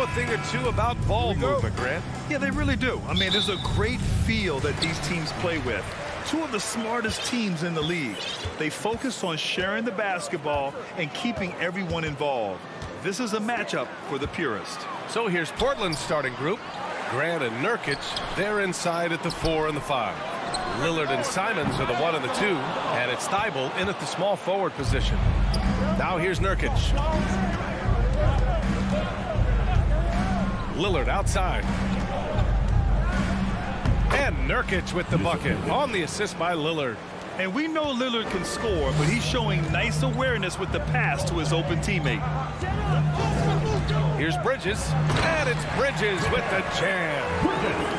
thing or two about ball movement, Grant. Yeah, they really do. I mean, there's a great feel that these teams play with. Two of the smartest teams in the league. They focus on sharing the basketball and keeping everyone involved. This is a matchup for the purist. So here's Portland's starting group. Grant and Nurkic, they're inside at the 4 and the 5. Lillard and Simons are the 1 and the 2, and it's Thibault in at the small forward position. Now here's Nurkic. Lillard outside. And Nurkic with the bucket on the assist by Lillard. And we know Lillard can score, but he's showing nice awareness with the pass to his open teammate. Here's Bridges, and it's Bridges with the jam.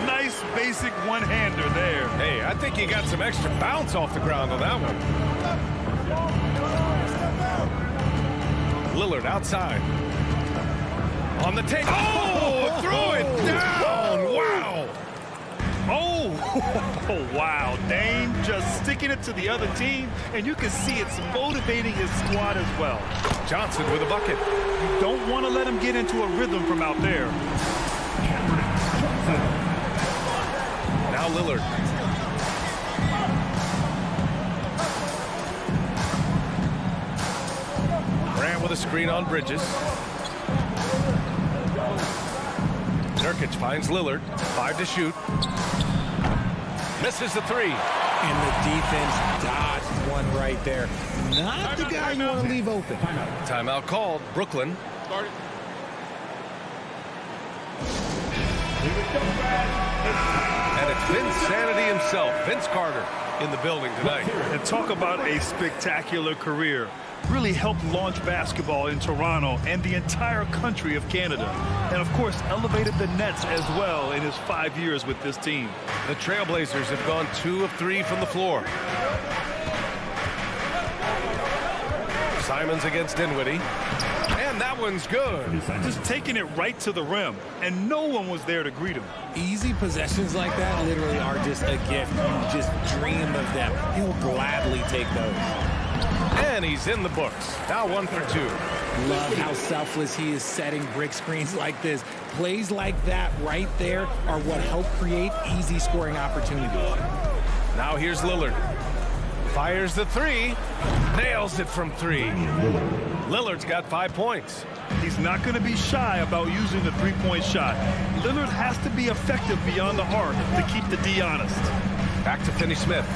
Nice basic one-hander there. Hey, I think he got some extra bounce off the ground on that one. Lillard outside. On the take. Oh, throw it down. Wow. Oh, wow. Dame just sticking it to the other team, and you can see it's motivating his squad as well. Johnson with a bucket. You don't want to let him get into a rhythm from out there. Now Lillard. Grant with a screen on Bridges. Nurkic finds Lillard. 5 to shoot. Misses the 3. And the defense dodged one right there. Not the guy you want to leave open. Timeout called. Brooklyn. And it's Vinsanity himself, Vince Carter, in the building tonight. And talk about a spectacular career. Really helped launch basketball in Toronto and the entire country of Canada. And, of course, elevated the Nets as well in his 5 years with this team. The Trailblazers have gone 2 of 3 from the floor. Simons against Dinwiddie. And that one's good. Just taking it right to the rim. And no one was there to greet him. Easy possessions like that literally are just a gift. You just dream of them. He'll gladly take those. And he's in the books. Now 1 for 2. Love how selfless he is setting brick screens like this. Plays like that right there are what help create easy scoring opportunities. Now here's Lillard. Fires the 3. Nails it from 3. Lillard's got 5 points. He's not going to be shy about using the three-point shot. Lillard has to be effective beyond the arc to keep the D honest. Back to Finney-Smith.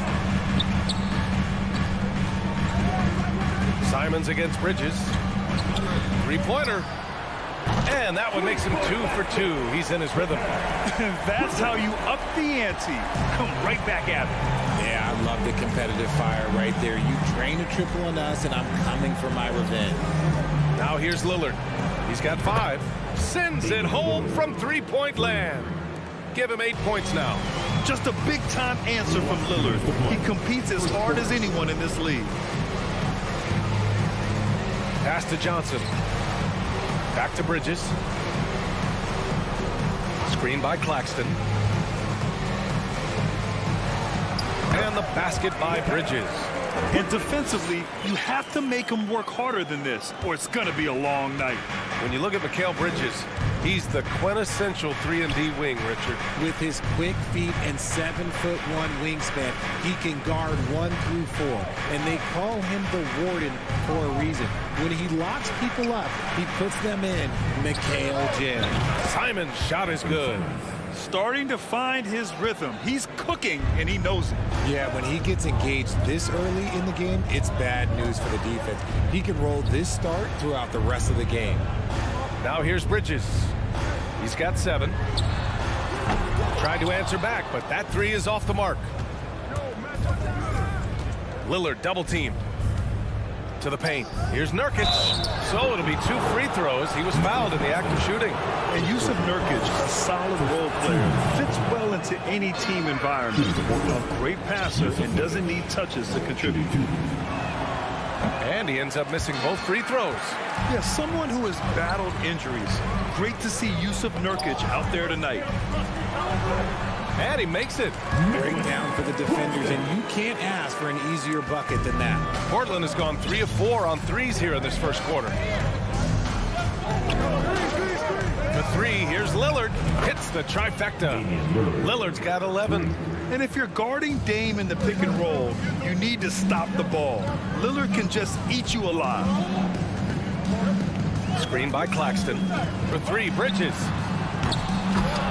Simons against Bridges. 3-pointer. And that one makes him 2 for 2. He's in his rhythm. That's how you up the ante. Come right back at him. Yeah, I love the competitive fire right there. You drain a triple on us, and I'm coming for my revenge. Now here's Lillard. He's got 5. Sends it home from 3-point land. Give him 8 points now. Just a big-time answer from Lillard. He competes as hard as anyone in this league. Pass to Johnson. Back to Bridges. Screen by Claxton. And the basket by Bridges. And defensively, you have to make him work harder than this, or it's going to be a long night. When you look at Mikal Bridges, he's the quintessential 3-and-D wing, Richard. With his quick feet and 7'1" wingspan, he can guard 1 through 4. And they call him the Warden for a reason. When he locks people up, he puts them in Mikal Jim. Simon's shot is good. Starting to find his rhythm. He's cooking, and he knows it. Yeah, when he gets engaged this early in the game, it's bad news for the defense. He can roll this start throughout the rest of the game. Now here's Bridges. He's got 7. Tried to answer back, but that 3 is off the mark. Lillard double teamed. To the paint. Here's Nurkic. So it'll be 2 free throws. He was fouled in the act of shooting. And Yusuf Nurkic, a solid role player, fits well into any team environment. A great passer and doesn't need touches to contribute. And he ends up missing both free throws. Yeah, someone who has battled injuries. Great to see Yusuf Nurkic out there tonight. And he makes it. Breakdown for the defenders, and you can't ask for an easier bucket than that. Portland has gone 3 of 4 on threes here in this first quarter. For three. Here's Lillard. Hits the trifecta. Lillard's got 11. And if you're guarding Dame in the pick and roll, you need to stop the ball. Lillard can just eat you alive. Screen by Claxton. For three, Bridges.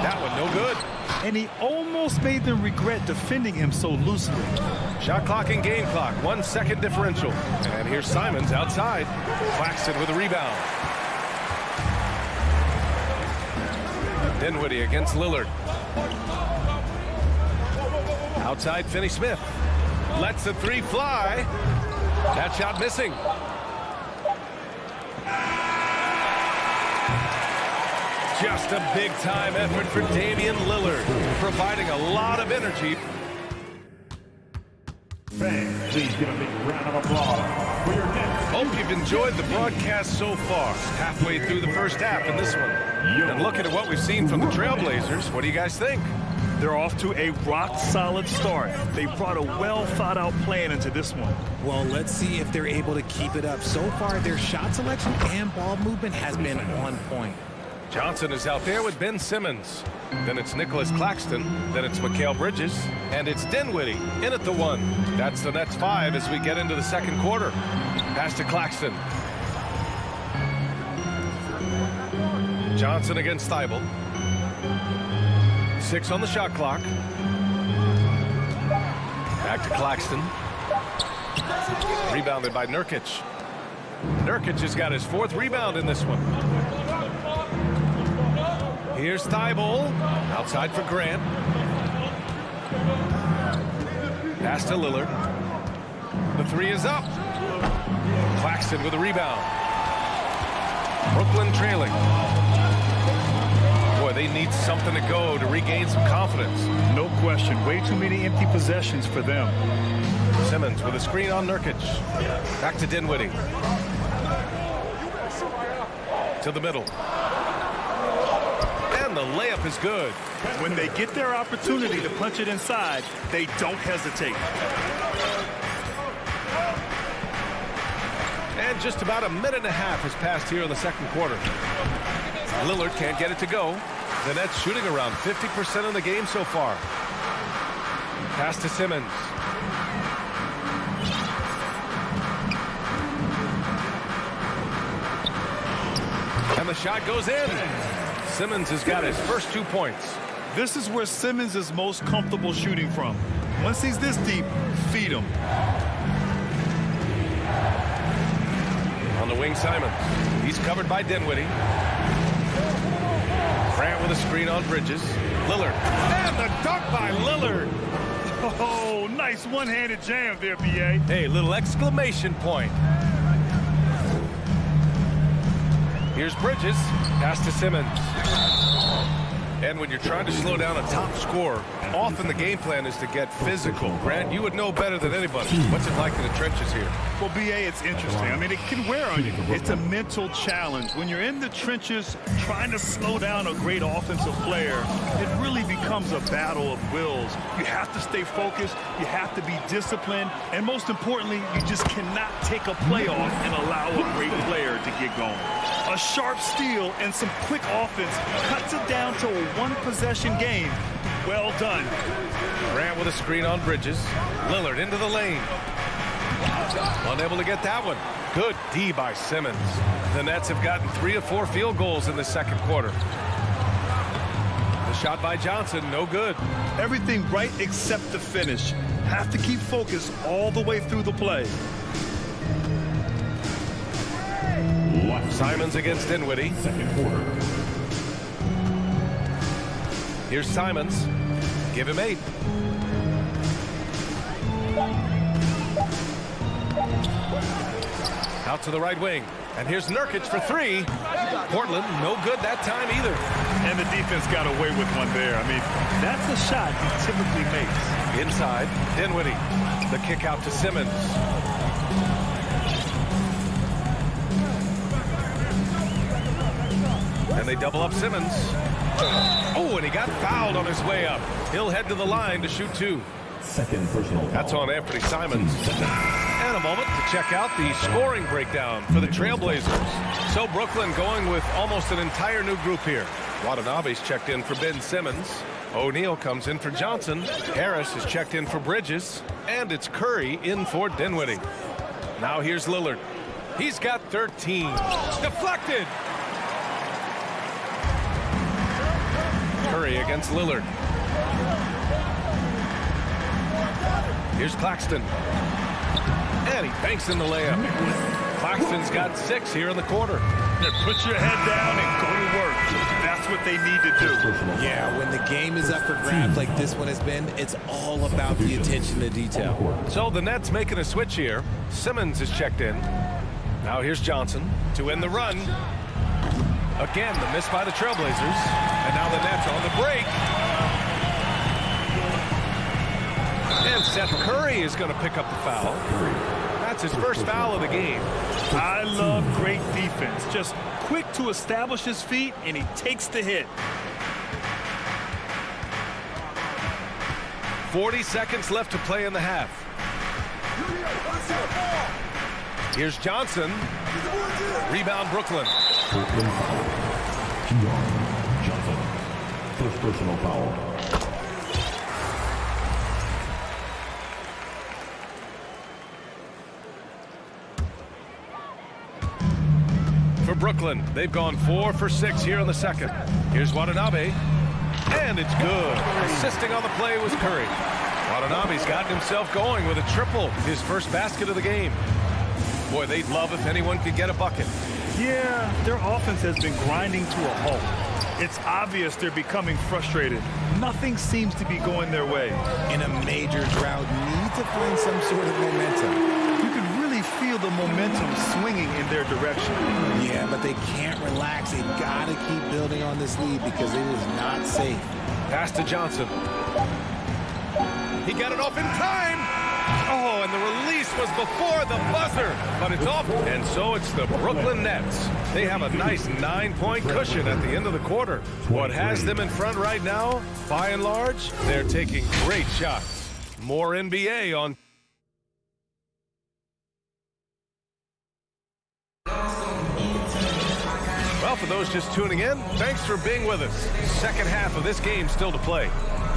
That one no good. And he almost made them regret defending him so loosely. Shot clock and game clock, 1 second differential. And here's Simons outside. Claxton with a rebound. Dinwiddie against Lillard. Outside Finney-Smith. Lets the three fly. That shot missing. Just a big-time effort for Damian Lillard, providing a lot of energy. Fans, please give a big round of applause for your next. Hope you've enjoyed the broadcast so far. Halfway through the first half in this one. And looking at what we've seen from the Trailblazers, what do you guys think? They're off to a rock-solid start. They brought a well-thought-out plan into this one. Well, let's see if they're able to keep it up. So far, their shot selection and ball movement has been on point. Johnson is out there with Ben Simmons. Then it's Nicholas Claxton. Then it's Mikal Bridges. And it's Dinwiddie in at the one. That's the Nets 5 as we get into the second quarter. Pass to Claxton. Johnson against Thibault. 6 on the shot clock. Back to Claxton. Rebounded by Nurkic. Nurkic has got his 4th rebound in this one. Here's Thibault. Outside for Grant. Pass to Lillard. The three is up. Claxton with a rebound. Brooklyn trailing. Boy, they need something to go to regain some confidence. No question. Way too many empty possessions for them. Simmons with a screen on Nurkic. Back to Dinwiddie. To the middle. And the layup is good. When they get their opportunity to punch it inside, they don't hesitate. And just about a minute and a half has passed here in the second quarter. Lillard can't get it to go. The Nets shooting around 50% in the game so far. Pass to Simmons. And the shot goes in. Simmons has got his first 2 points. This is where Simmons is most comfortable shooting from. Once he's this deep, feed him. On the wing, Simons. He's covered by Dinwiddie. Grant with a screen on Bridges. Lillard. And the dunk by Lillard. Oh, nice one-handed jam there, B.A. Hey, little exclamation point. Here's Bridges. Pass to Simmons. And when you're trying to slow down a top scorer, often the game plan is to get physical. Grant, you would know better than anybody. What's it like in the trenches here? Well, B.A., it's interesting. I mean, it can wear on you. It's a mental challenge. When you're in the trenches trying to slow down a great offensive player, it really becomes a battle of wills. You have to stay focused. You have to be disciplined. And most importantly, you just cannot take a play off and allow a great player to get going. A sharp steal and some quick offense cuts it down to a one-possession game. Well done. Grant with a screen on Bridges. Lillard into the lane. Unable to get that one. Good D by Simmons. The Nets have gotten 3 of 4 field goals in the second quarter. The shot by Johnson, no good. Everything right except the finish. Have to keep focused all the way through the play. Simons against Dinwiddie. Second quarter. Here's Simons. Give him 8. Out to the right wing. And here's Nurkic for 3. Portland, no good that time either. And the defense got away with one there. I mean, that's a shot he typically makes. Inside, Dinwiddie. The kick out to Simmons. And they double up Simmons. Oh, and he got fouled on his way up. He'll head to the line to shoot 2. Second personal foul. That's on Anthony Simons. And a moment to check out the scoring breakdown for the Trailblazers. So Brooklyn going with almost an entire new group here. Watanabe's checked in for Ben Simmons. O'Neal comes in for Johnson. Harris is checked in for Bridges. And it's Curry in for Dinwiddie. Now here's Lillard. He's got 13. Deflected. Curry against Lillard. Here's Claxton. And he banks in the layup. Claxton's got 6 here in the quarter. Put your head down and go to work. That's what they need to do. Yeah, when the game is up for grabs like this one has been, it's all about the attention to detail. So the Nets making a switch here. Simmons is checked in. Now here's Johnson to end the run. Again, the miss by the Trailblazers. And now the Nets on the break. And Seth Curry is going to pick up the foul. That's his first foul of the game. I love great defense. Just quick to establish his feet, and he takes the hit. 40 seconds left to play in the half. Here's Johnson. Rebound Brooklyn. Johnson. First personal foul. For Brooklyn, they've gone 4 for 6 here in the second. Here's Watanabe. And it's good. Assisting on the play was Curry. Watanabe's gotten himself going with a triple, his first basket of the game. Boy, they'd love if anyone could get a bucket. Yeah, their offense has been grinding to a halt. It's obvious they're becoming frustrated. Nothing seems to be going their way. In a major drought, need to find some sort of momentum. You can really feel the momentum swinging in their direction. Yeah, but they can't relax. They've got to keep building on this lead because it is not safe. Pass to Johnson. He got it off in time. Oh, and the release was before the buzzer, but it's off. And so it's the Brooklyn Nets. They have a nice 9-point cushion at the end of the quarter. What has them in front right now, by and large, they're taking great shots. More NBA on. Well, for those just tuning in, thanks for being with us. Second half of this game still to play.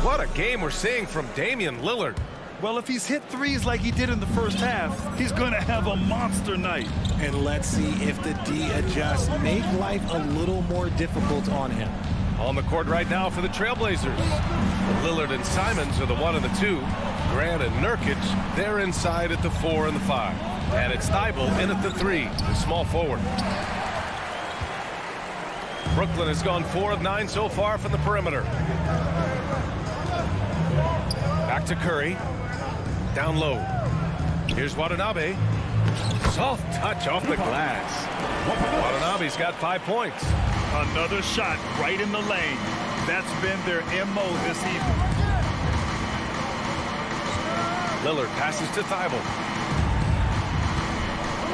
What a game we're seeing from Damian Lillard. Well, if he's hit threes like he did in the first half, he's going to have a monster night. And let's see if the D adjusts, make life a little more difficult on him. On the court right now for the Trailblazers. Lillard and Simons are the 1 and the 2. Grant and Nurkic, they're inside at the 4 and the 5. And it's Thibault in at the 3, the small forward. Brooklyn has gone 4 of 9 so far from the perimeter. Back to Curry. Down low. Here's Watanabe. Soft touch off the glass. Watanabe's got 5 points. Another shot right in the lane. That's been their MO this evening. Lillard passes to Thibault.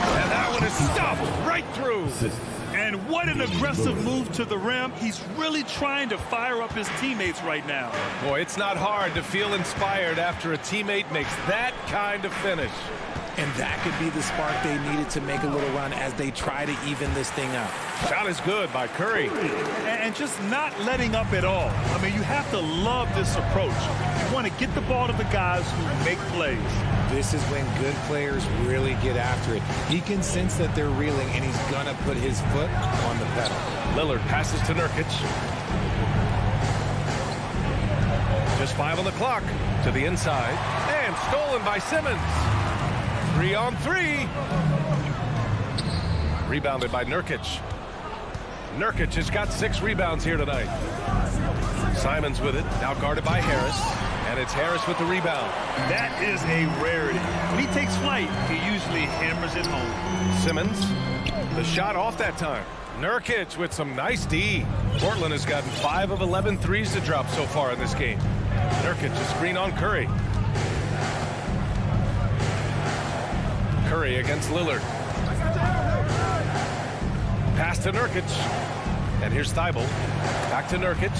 And that one is stopped right through. And what an aggressive move to the rim. He's really trying to fire up his teammates right now. Boy, it's not hard to feel inspired after a teammate makes that kind of finish. And that could be the spark they needed to make a little run as they try to even this thing up. Shot is good by Curry. And just not letting up at all. I mean, you have to love this approach. You want to get the ball to the guys who make plays. This is when good players really get after it. He can sense that they're reeling, and he's going to put his foot on the pedal. Lillard passes to Nurkic. Just 5 on the clock. To the inside. And stolen by Simmons. 3 on 3. Rebounded by Nurkic. Nurkic has got 6 rebounds here tonight. Simons with it. Now guarded by Harris. And it's Harris with the rebound. That is a rarity. When he takes flight, he usually hammers it home. Simmons, the shot off that time. Nurkic with some nice D. Portland has gotten 5 of 11 threes to drop so far in this game. Nurkic a screen on Curry. Curry against Lillard. Pass to Nurkic. And here's Thibault. Back to Nurkic.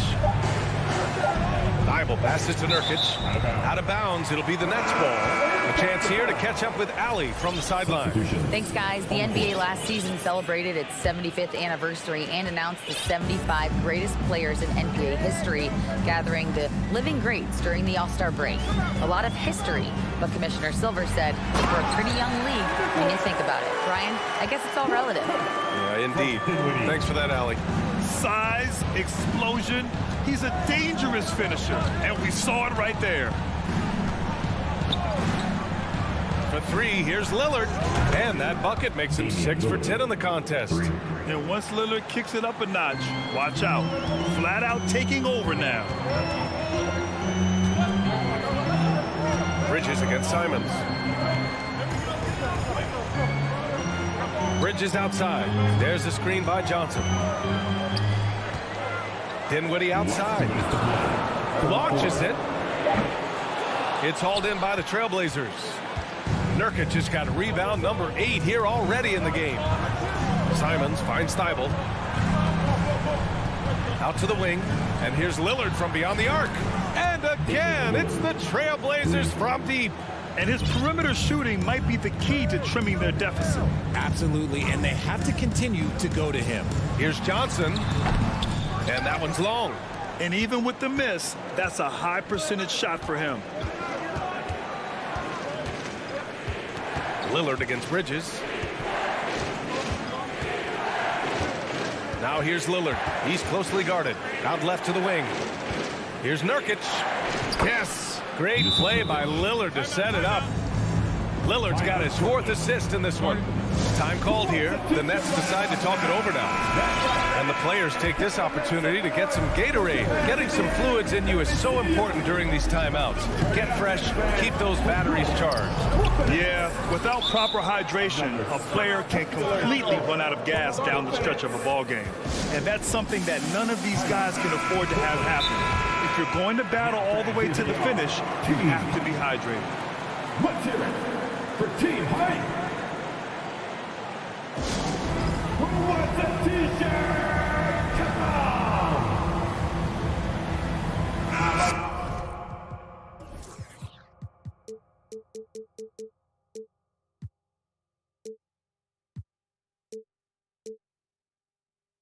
Steibel passes to Nurkic. Out of bounds. It'll be the Nets ball. A chance here to catch up with Allie from the sideline. Thanks, guys. The NBA last season celebrated its 75th anniversary and announced the 75 greatest players in NBA history, gathering the living greats during the All-Star break. A lot of history, but Commissioner Silver said, we're a pretty young league when you think about it. Brian, I guess it's all relative. Yeah, indeed. Thanks for that, Allie. Size, explosion. He's a dangerous finisher, and we saw it right there. For three, here's Lillard. And that bucket makes him 6 for 10 in the contest. And once Lillard kicks it up a notch, watch out. Flat out taking over now. Bridges against Simons. Bridges outside. There's the screen by Johnson. Dinwiddie outside. Launches it. It's hauled in by the Trailblazers. Nurkic just got rebound number 8 here already in the game. Simons finds Steibel. Out to the wing. And here's Lillard from beyond the arc. And again, it's the Trailblazers from deep. And his perimeter shooting might be the key to trimming their deficit. Absolutely, and they have to continue to go to him. Here's Johnson. And that one's long. And even with the miss, that's a high percentage shot for him. Lillard against Bridges. Now here's Lillard. He's closely guarded. Out left to the wing. Here's Nurkic. Yes. Great play by Lillard to set it up. Lillard's got his 4th assist in this one. Time called here. The Nets decide to talk it over now. And the players take this opportunity to get some Gatorade. Getting some fluids in you is so important during these timeouts. Get fresh, keep those batteries charged. Yeah, without proper hydration, a player can completely run out of gas down the stretch of a ball game. And that's something that none of these guys can afford to have happen. If you're going to battle all the way to the finish, you have to be hydrated. Let's hear it for Team Hype. Who wants a t-shirt? Come on!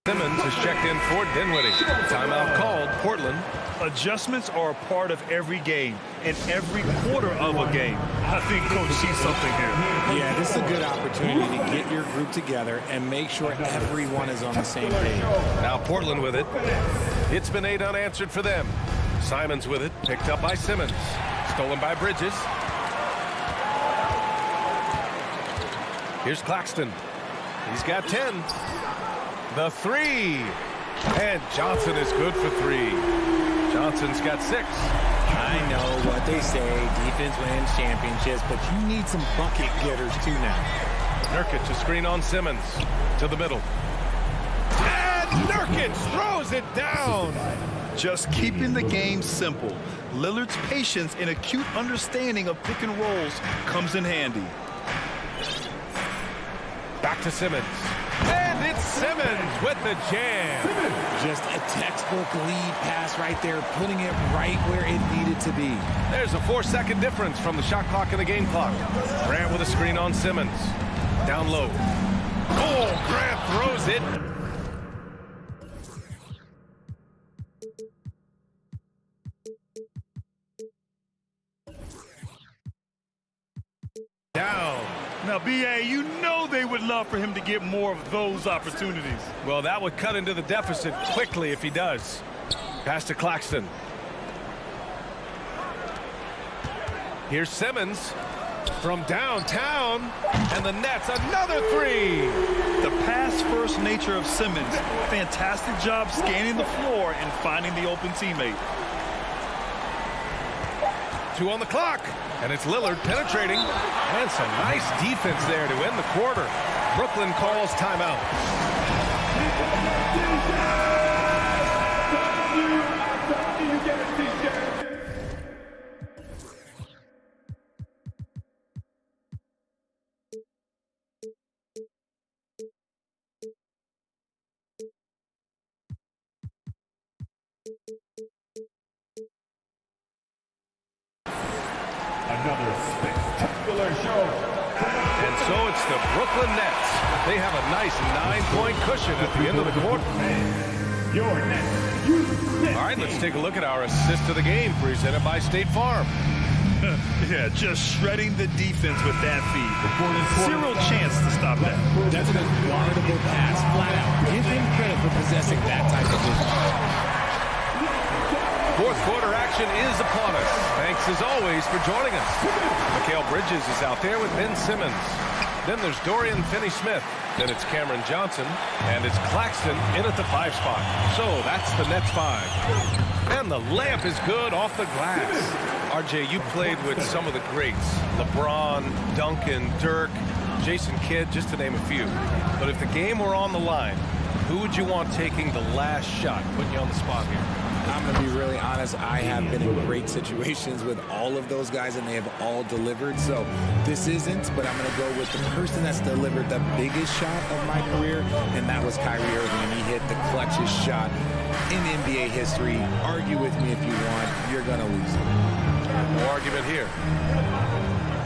Simmons is checked in for Dinwiddie. Timeout called. Portland. Adjustments are a part of every game and every quarter of a game. I think Coach sees something here. Yeah, this is a good opportunity to get your group together and make sure everyone is on the same page. Now Portland with it. It's been 8 unanswered for them. Simons with it. Picked up by Simmons. Stolen by Bridges. Here's Claxton. He's got 10. The 3. And Johnson is good for 3. Johnson's got 6. I know what they say, defense wins championships, but you need some bucket getters too now. Nurkic to screen on Simmons. To the middle. And Nurkic throws it down. Just keeping the game simple. Lillard's patience and acute understanding of pick and rolls comes in handy. Back to Simmons. And it's Simmons with the jam. Just a textbook lead pass right there, putting it right where it needed to be. There's a 4-second difference from the shot clock and the game clock. Grant with a screen on Simmons. Down low. Oh, Grant throws it. Down. Now, B.A., you know they would love for him to get more of those opportunities. Well, that would cut into the deficit quickly if he does. Pass to Claxton. Here's Simmons from downtown. And the Nets, another 3. The pass-first nature of Simmons. Fantastic job scanning the floor and finding the open teammate. 2 on the clock. And it's Lillard penetrating. And some nice defense there to end the quarter. Brooklyn calls timeout. They have a nice 9-point cushion at the end of the quarter. All right, let's take a look at our assist of the game presented by State Farm. Yeah, just shredding the defense with that feed. Zero chance to stop that. That's an unguardable pass, flat out. Give him credit for possessing that type of vision. Fourth quarter action is upon us. Thanks as always for joining us. Mikal Bridges is out there with Ben Simmons. Then there's Dorian Finney-Smith. Then it's Cameron Johnson. And it's Claxton in at the 5 spot. So that's the Nets 5. And the layup is good off the glass. RJ, you played with some of the greats. LeBron, Duncan, Dirk, Jason Kidd, just to name a few. But if the game were on the line, who would you want taking the last shot? Putting you on the spot here. I'm going to be really honest. I have been in great situations with all of those guys, and they have all delivered. So this isn't, but I'm going to go with the person that's delivered the biggest shot of my career, and that was Kyrie Irving. And he hit the clutchest shot in NBA history. Argue with me if you want. You're going to lose it. No argument here.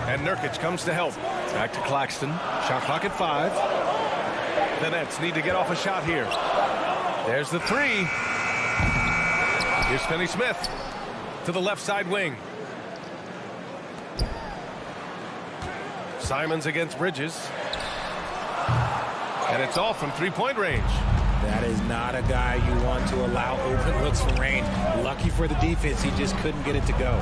And Nurkic comes to help. Back to Claxton. Shot clock at 5. The Nets need to get off a shot here. There's the 3. Here's Finney-Smith to the left side wing. Simons against Bridges. And it's all from 3-point range. That is not a guy you want to allow open looks from range. Lucky for the defense, he just couldn't get it to go.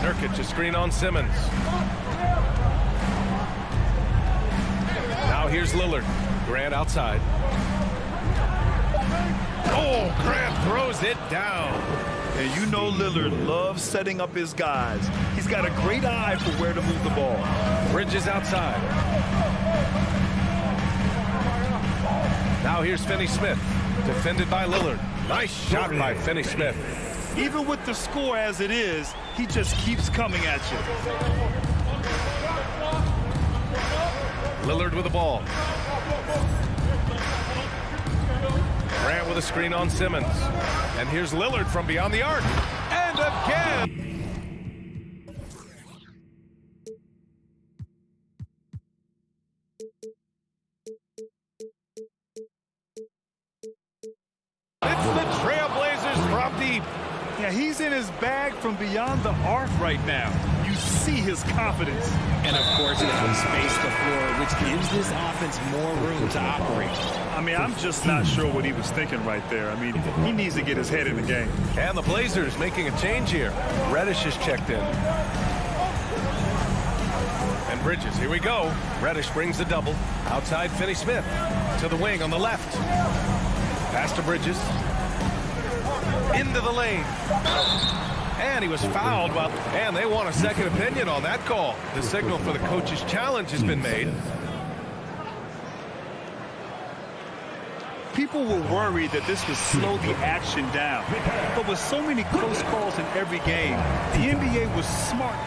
Nurkic, a screen on Simmons. Now here's Lillard. Grant outside. Oh, Grant throws it down. And you know Lillard loves setting up his guys. He's got a great eye for where to move the ball. Bridges outside. Now here's Finney-Smith, defended by Lillard. Nice shot by Finney-Smith. Even with the score as it is, he just keeps coming at you. Lillard with the ball. Grant with a screen on Simmons. And here's Lillard from beyond the arc. And again! It's the Trailblazers from deep. Yeah, he's in his bag from beyond the arc right now. You see his confidence. And of course, he has space the floor, which gives this offense more room to operate. I mean, I'm just not sure what he was thinking right there. I mean, he needs to get his head in the game. And the Blazers making a change here. Reddish is checked in. And Bridges, here we go. Reddish brings the double. Outside Finney-Smith to the wing on the left. Pass to Bridges. Into the lane. And he was fouled. And they want a second opinion on that call. The signal for the coach's challenge has been made. People were worried that this would slow the action down. But with so many close calls in every game, the NBA was smart.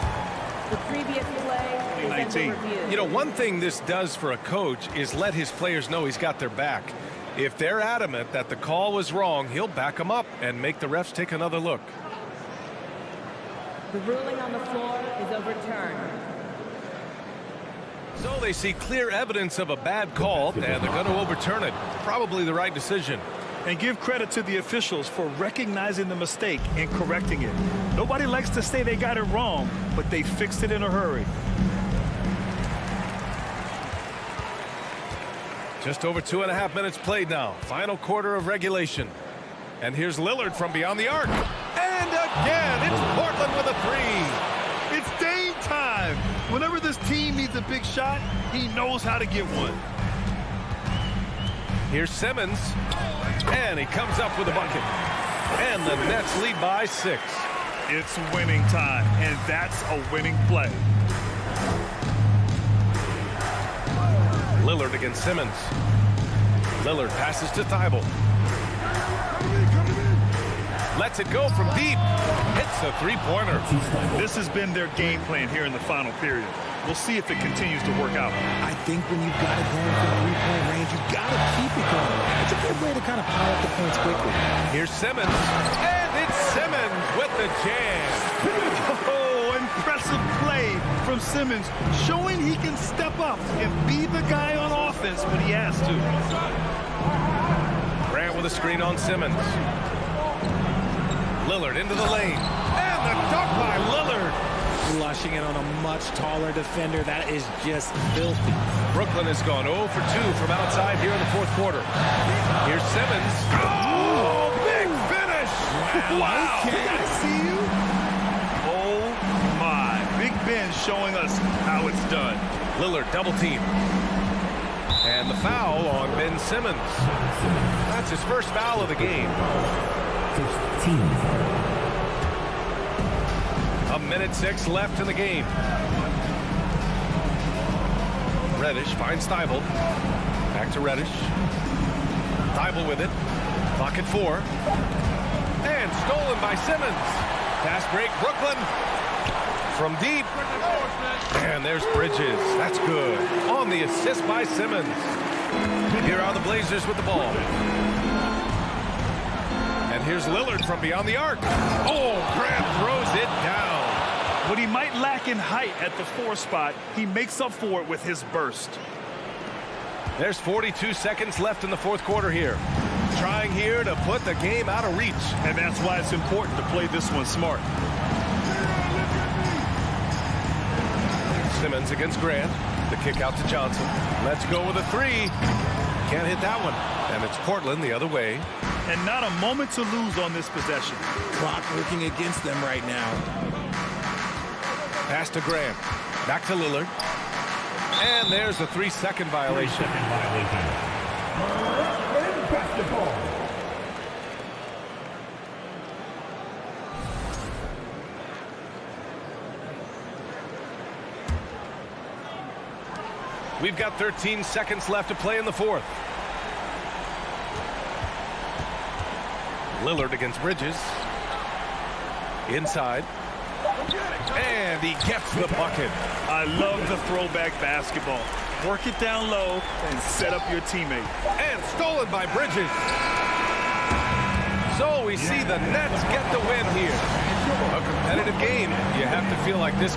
The previous play is under review. You know, one thing this does for a coach is let his players know he's got their back. If they're adamant that the call was wrong, he'll back them up and make the refs take another look. The ruling on the floor is overturned. So they see clear evidence of a bad call, and they're going to overturn it. Probably the right decision. And give credit to the officials for recognizing the mistake and correcting it. Nobody likes to say they got it wrong, but they fixed it in a hurry. Just over 2.5 minutes played now. Final quarter of regulation. And here's Lillard from beyond the arc. And again, it's Portland with a 3. It's Dame time. Whenever this team needs a big shot, he knows how to get one. Here's Simmons. And he comes up with a bucket. And the Nets lead by 6. It's winning time, and that's a winning play. Lillard against Simmons. Lillard passes to Thibault. Lets it go from deep. Hits a three-pointer. This has been their game plan here in the final period. We'll see if it continues to work out. I think when you've got it going from three-point range, you've got to keep it going. It's a good way to kind of pile up the points quickly. Here's Simmons. And it's Simmons with the jam. Oh, impressive impressive play from Simmons, showing he can step up and be the guy on offense when he has to. Grant with a screen on Simmons. Lillard into the lane. And the dunk by Lillard. Flushing it on a much taller defender. That is just filthy. Brooklyn has gone 0 for 2 from outside here in the fourth quarter. Here's Simmons. Oh, big finish. Wow. Okay, I see you. Oh, my. Big Ben showing us how it's done. Lillard double team. And the foul on Ben Simmons. That's his first foul of the game. 1:06 left in the game. Reddish finds Thibault. Back to Reddish. Thibault with it. Clock at 4. And stolen by Simmons. Fast break, Brooklyn. From deep. And there's Bridges. That's good. On the assist by Simmons. Here are the Blazers with the ball. And here's Lillard from beyond the arc. Oh, Grant throws it down. What he might lack in height at the 4 spot, he makes up for it with his burst. There's 42 seconds left in the fourth quarter here. Trying here to put the game out of reach. And that's why it's important to play this one smart. Simmons against Grant. The kick out to Johnson. Let's go with a 3. Can't hit that one. And it's Portland the other way. And not a moment to lose on this possession. Clock working against them right now. Pass to Grant. Back to Lillard. And there's a 3-second violation. Basketball. We've got 13 seconds left to play in the fourth. Lillard against Bridges. Inside. And he gets the bucket. I love the throwback basketball. Work it down low and set up your teammate. And stolen by Bridges. So we see the Nets get the win here. A competitive game. You have to feel like this.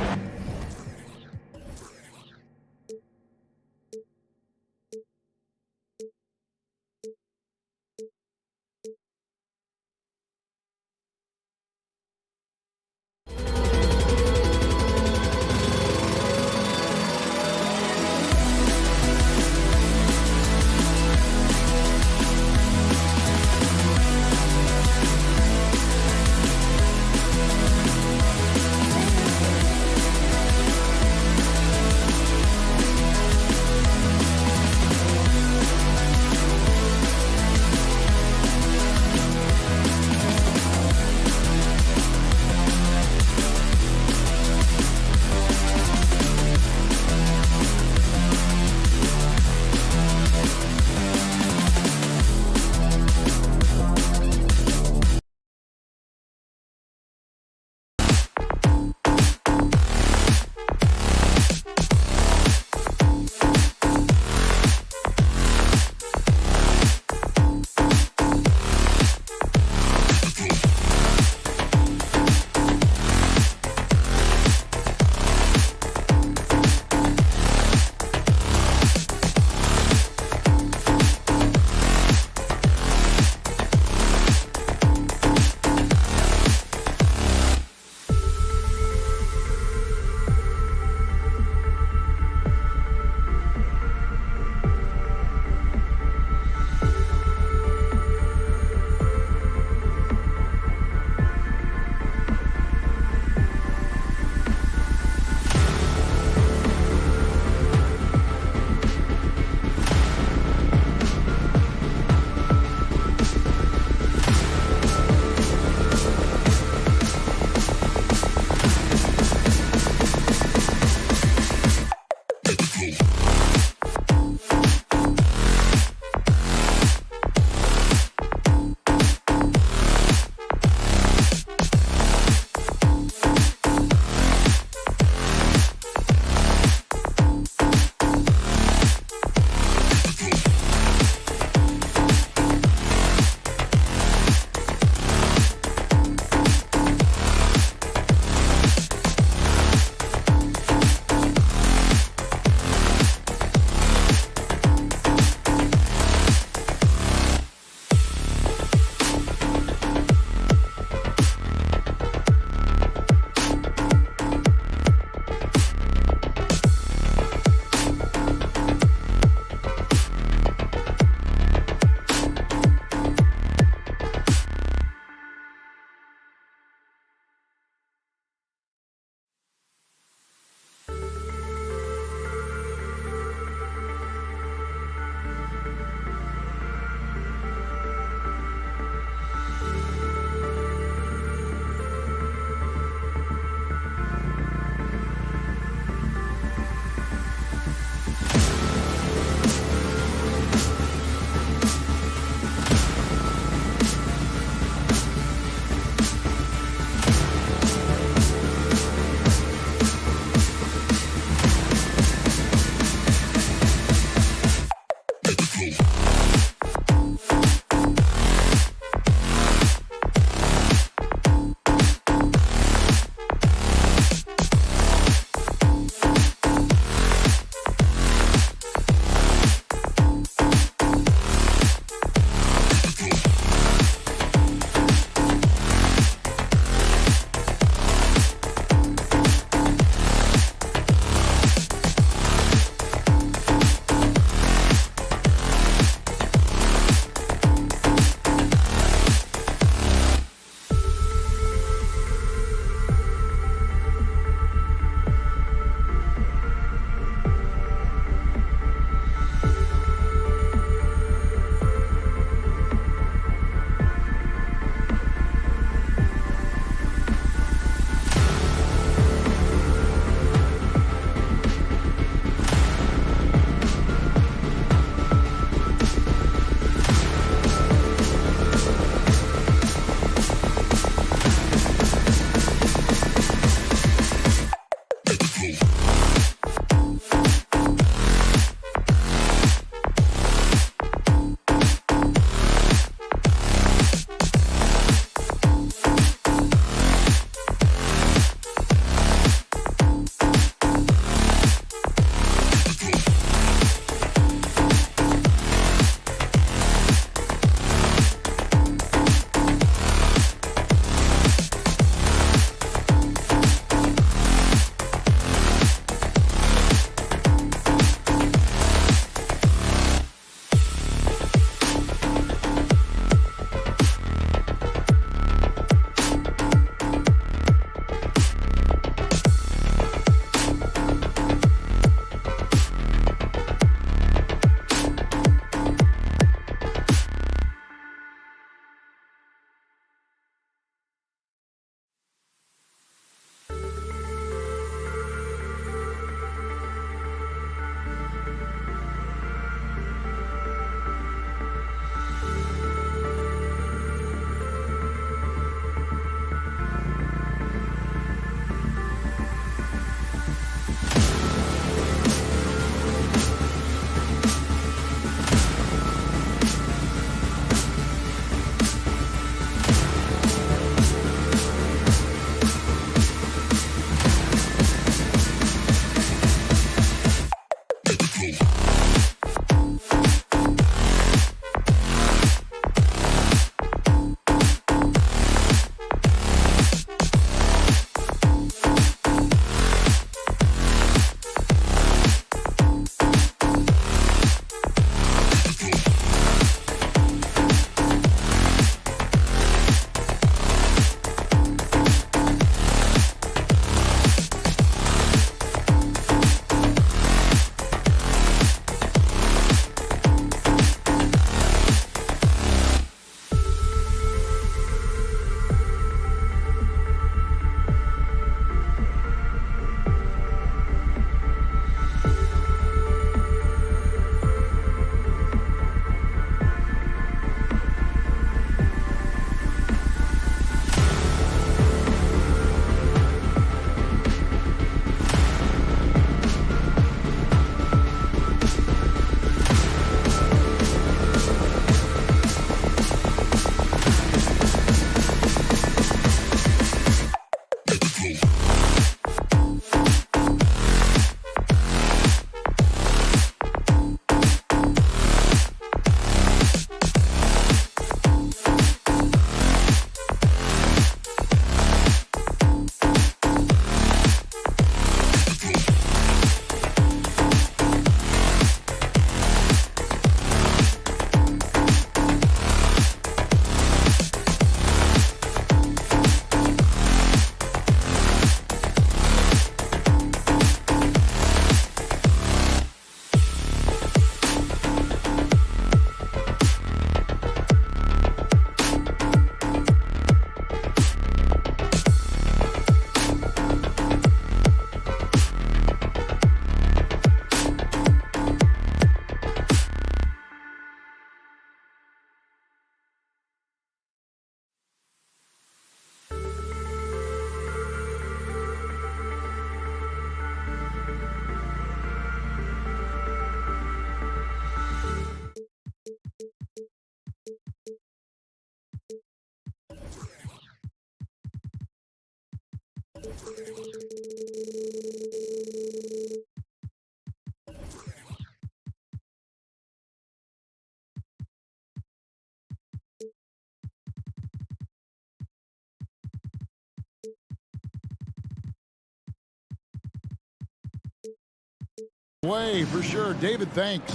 Way for sure. David, thanks.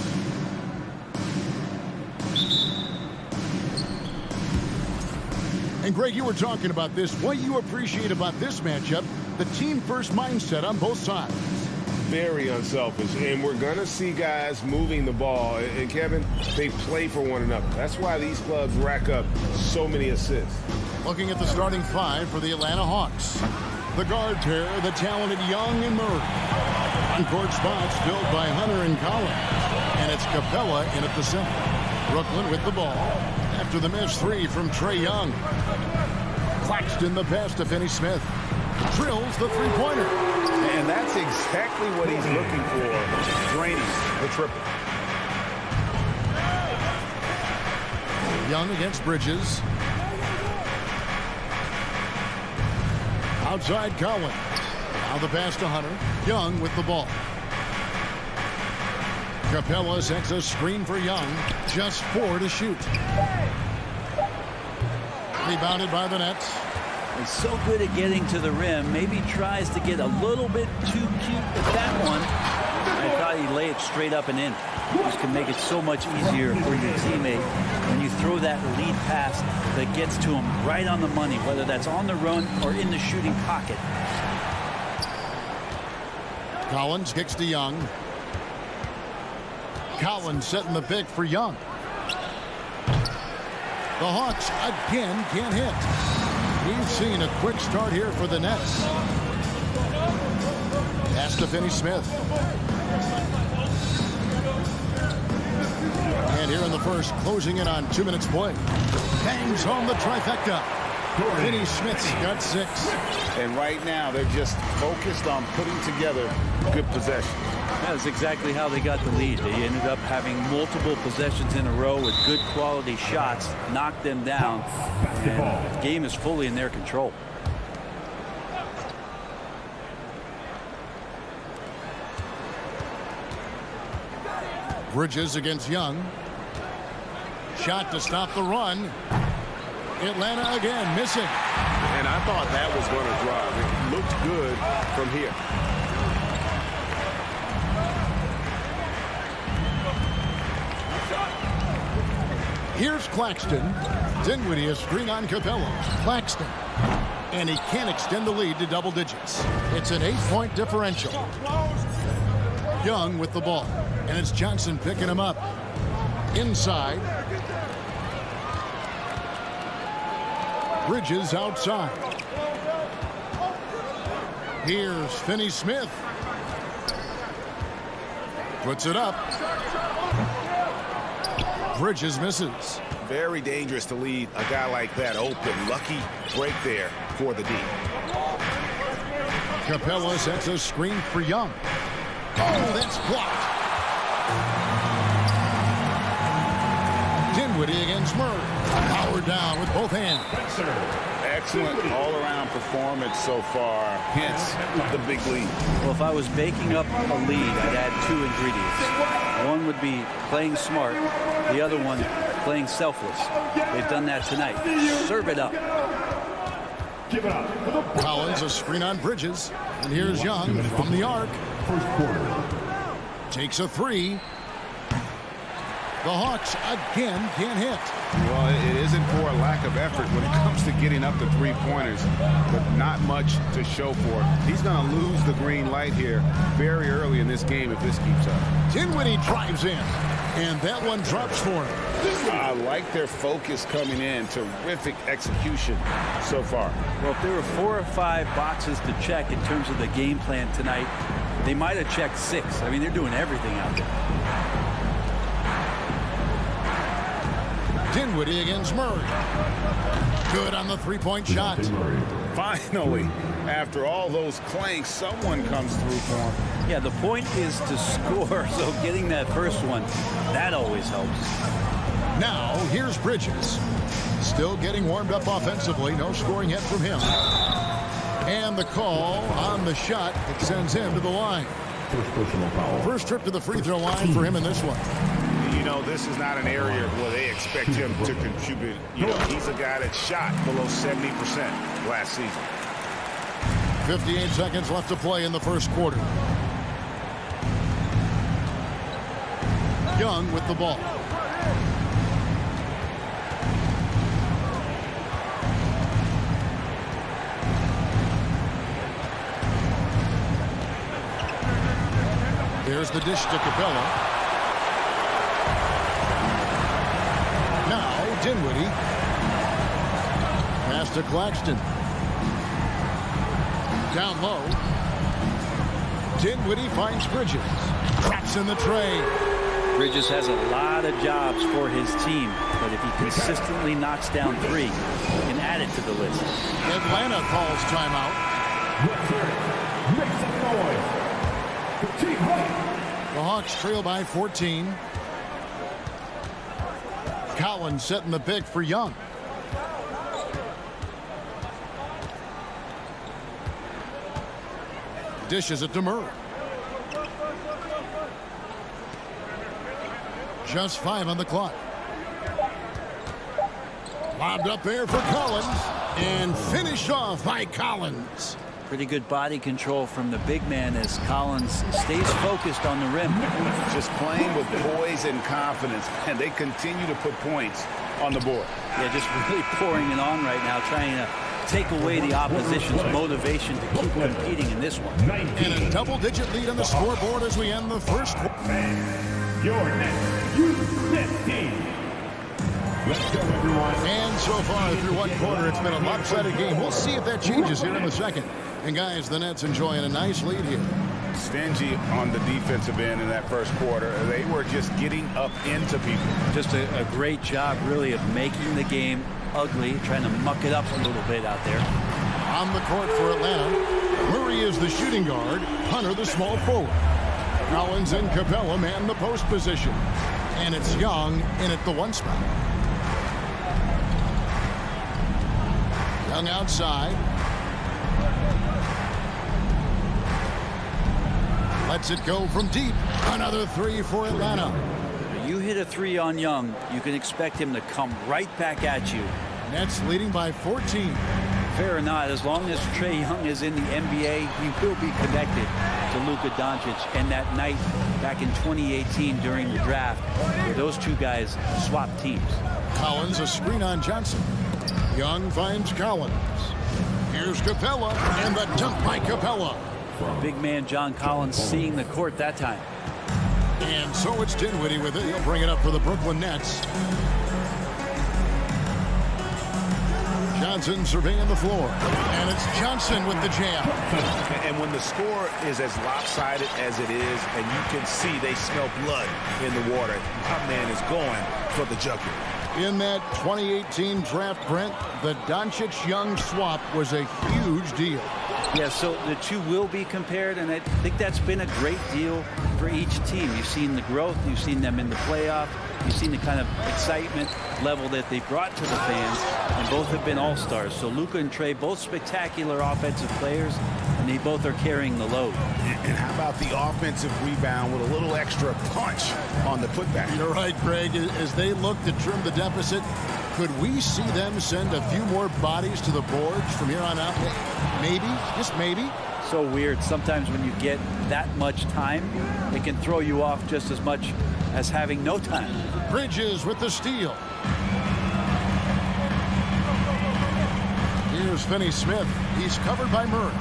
And Greg, you were talking about this. What you appreciate about this matchup, the team-first mindset on both sides. Very unselfish, and we're going to see guys moving the ball. And Kevin, they play for one another. That's why these clubs rack up so many assists. Looking at the starting five for the Atlanta Hawks. The guard pair, the talented Young and Murray. On-court spots filled by Hunter and Collins. And it's Capella in at the center. Brooklyn with the ball. After the missed three from Trae Young. Claxton the pass to Finney-Smith. Drills the three-pointer. And that's exactly what he's looking for. Draining the triple. Young against Bridges. Outside Collins. Now the pass to Hunter. Young with the ball. Capella sets a screen for Young. Just 4 to shoot. Rebounded by the Nets. He's so good at getting to the rim. Maybe tries to get a little bit too cute at that one. I thought he'd lay it straight up and in. This can make it so much easier for your teammate when you throw that lead pass that gets to him right on the money, whether that's on the run or in the shooting pocket. Collins kicks to Young. Collins setting the pick for Young. The Hawks again can't hit. We've seen a quick start here for the Nets. Pass to Finney-Smith. And here in the first, closing in on 2 minutes play. Bangs home the trifecta. Finney-Smith's got 6. And right now, they're just focused on putting together good possession. That's exactly how they got the lead. They ended up having multiple possessions in a row with good quality shots, knocked them down, and the game is fully in their control. Bridges against Young. Shot to stop the run. Atlanta again missing. And I thought that was going to drive. It looked good from here. Here's Claxton. Dinwiddie a screen on Capella. Claxton. And he can't extend the lead to double digits. It's an 8-point differential. Young with the ball. And it's Johnson picking him up. Inside. Bridges outside. Here's Finney-Smith. Puts it up. Bridges misses. Very dangerous to leave a guy like that open. Lucky break there for the D. Capella sets a screen for Young. Oh, that's blocked. Dinwiddie against Murray. Powered down with both hands. Excellent all-around performance so far, hence the big lead. Well, if I was baking up a lead, I'd add 2 ingredients. One would be playing smart. The other one, playing selfless. They've done that tonight. Serve it up. Give it up. Collins a screen on Bridges. And here's Young from the arc. First quarter. Takes a 3. The Hawks again can't hit. Well, it isn't for a lack of effort when it comes to getting up the three-pointers, but not much to show for it. He's going to lose the green light here very early in this game if this keeps up. Dinwiddie drives in, and that one drops for him. I like their focus coming in. Terrific execution so far. Well, if there were 4 or 5 boxes to check in terms of the game plan tonight, they might have checked 6. I mean, they're doing everything out there. Dinwiddie against Murray. Good on the three-point shot. Finally, after all those clanks, someone comes through for him. Yeah, the point is to score, so getting that first one, that always helps. Now, here's Bridges. Still getting warmed up offensively. No scoring yet from him. And the call on the shot, it sends him to the line. First trip to the free throw line for him in this one. You know, this is not an area where they expect him to contribute. You know, he's a guy that shot below 70% last season. 58 seconds left to play in the first quarter. Young with the ball. There's the dish to Capella. Now Dinwiddie. Pass to Claxton. Down low. Dinwiddie finds Bridges. Traps in the tray. Bridges has a lot of jobs for his team, but if he consistently knocks down three, he can add it to the list. Atlanta calls timeout. Make some noise. The Hawks trail by 14. Collins setting the pick for Young. Dishes it to Murray. Just 5 on the clock. Lobbed up there for Collins. And finished off by Collins. Pretty good body control from the big man as Collins stays focused on the rim. Just playing with poise and confidence, and they continue to put points on the board. Yeah, just really pouring it on right now, trying to take away the opposition's motivation to keep competing in this one. And a double-digit lead on the scoreboard as we end the first quarter. Your next team. Let's go, everyone. And so far through one quarter, it's been a lopsided game. We'll see if that changes here in the second. And guys, the Nets enjoying a nice lead here. Stingy on the defensive end in that first quarter. They were just getting up into people. Just a great job, really, of making the game ugly, trying to muck it up a little bit out there. On the court for Atlanta, Murray is the shooting guard, Hunter the small forward. Collins and Capella man the post position. And it's Young in at the 1 spot. Young outside. Lets it go from deep. Another 3 for Atlanta. You hit a 3 on Young, you can expect him to come right back at you. Nets leading by 14. Fair or not, as long as Trae Young is in the NBA, he will be connected to Luka Doncic. And that night back in 2018 during the draft, where those two guys swapped teams. Collins a screen on Johnson. Young finds Collins. Here's Capella, and the dunk by Capella. Big man John Collins seeing the court that time. And so it's Dinwiddie with it. He'll bring it up for the Brooklyn Nets. Johnson surveying the floor. And it's Johnson with the jam. And when the score is as lopsided as it is, and you can see they smell blood in the water, my man is going for the jugular. In that 2018 draft, Brent, the Doncic-Young swap was a huge deal. Yeah, so the two will be compared, and I think that's been a great deal for each team. You've seen the growth, you've seen them in the playoff, you've seen the kind of excitement level that they brought to the fans, and both have been all-stars. So Luka and Trae, both spectacular offensive players, and they both are carrying the load. And how about the offensive rebound with a little extra punch on the putback? You're right, Greg. As they look to trim the deficit, could we see them send a few more bodies to the boards from here on out? Maybe, just maybe. So weird. Sometimes when you get that much time, it can throw you off just as much as having no time. Bridges with the steal. Here's Finney-Smith. He's covered by Murray.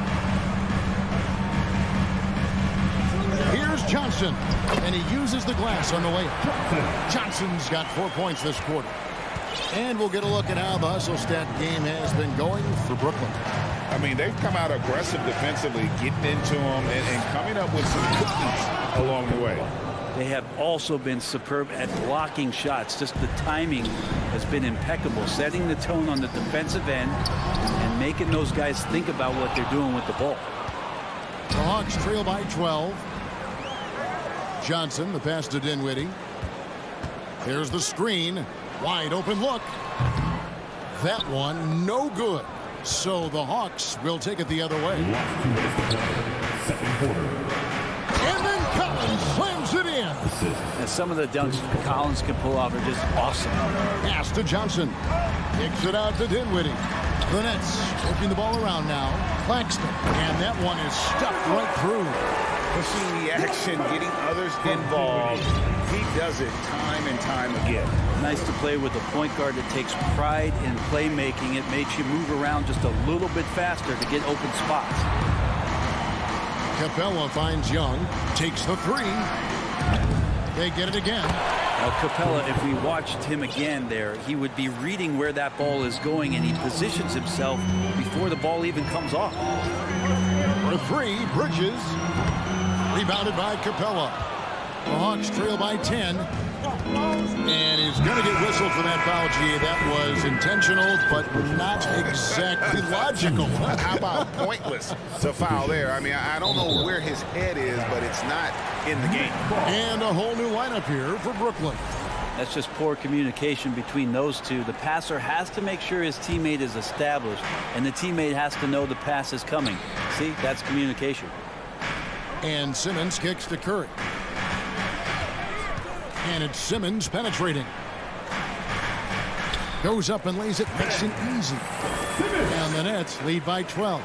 Here's Johnson, and he uses the glass on the layup. Johnson's got 4 points this quarter. And we'll get a look at how the hustle stat game has been going for Brooklyn. I mean, they've come out aggressive defensively, getting into them and coming up with some cookies along the way. They have also been superb at blocking shots. Just the timing has been impeccable, setting the tone on the defensive end and making those guys think about what they're doing with the ball. The Hawks trail by 12. Johnson, the pass to Dinwiddie. Here's the screen. Wide open look. That one, no good. So the Hawks will take it the other way. Second quarter. And then Collins slams it in. And some of the dunks Collins can pull off are just awesome. Pass to Johnson. Kicks it out to Dinwiddie. The Nets working the ball around now. Claxton. And that one is stuffed right through. Pushing the action, getting others involved. He does it time and time again. Nice to play with a point guard that takes pride in playmaking. It makes you move around just a little bit faster to get open spots. Capella finds Young. Takes the three. They get it again. Now Capella, if we watched him again there, he would be reading where that ball is going, and he positions himself before the ball even comes off. For three, Bridges. Rebounded by Capella. The Hawks trail by 10. And he's going to get whistled for that foul, G. That was intentional, but not exactly logical. How about pointless to foul there? I mean, I don't know where his head is, but it's not in the game. And a whole new lineup here for Brooklyn. That's just poor communication between those two. The passer has to make sure his teammate is established, and the teammate has to know the pass is coming. See, that's communication. And Simmons kicks to Curry. And it's Simmons penetrating. Goes up and lays it nice and easy. And the Nets lead by 12.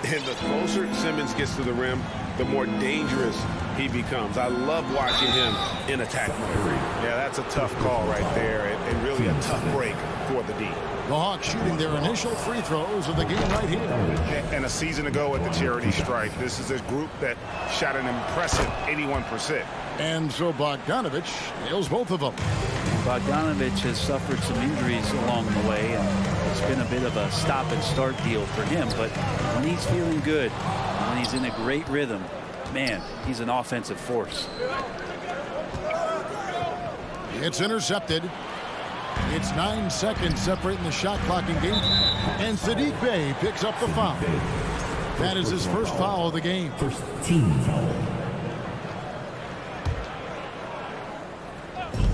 And the closer Simmons gets to the rim, the more dangerous he becomes. I love watching him in attack mode. Yeah, that's a tough call right there, and really a tough break for the D. The Hawks shooting their initial free throws of the game right here. And a season ago at the charity stripe, this is a group that shot an impressive 81%. And so Bogdanovich nails both of them. Bogdanovich has suffered some injuries along the way, and it's been a bit of a stop-and-start deal for him. But when he's feeling good, when he's in a great rhythm, man, he's an offensive force. It's intercepted. It's 9 seconds separating the shot clock in game. And Sadiq Bey picks up the foul. That is his first foul of the game. First team foul.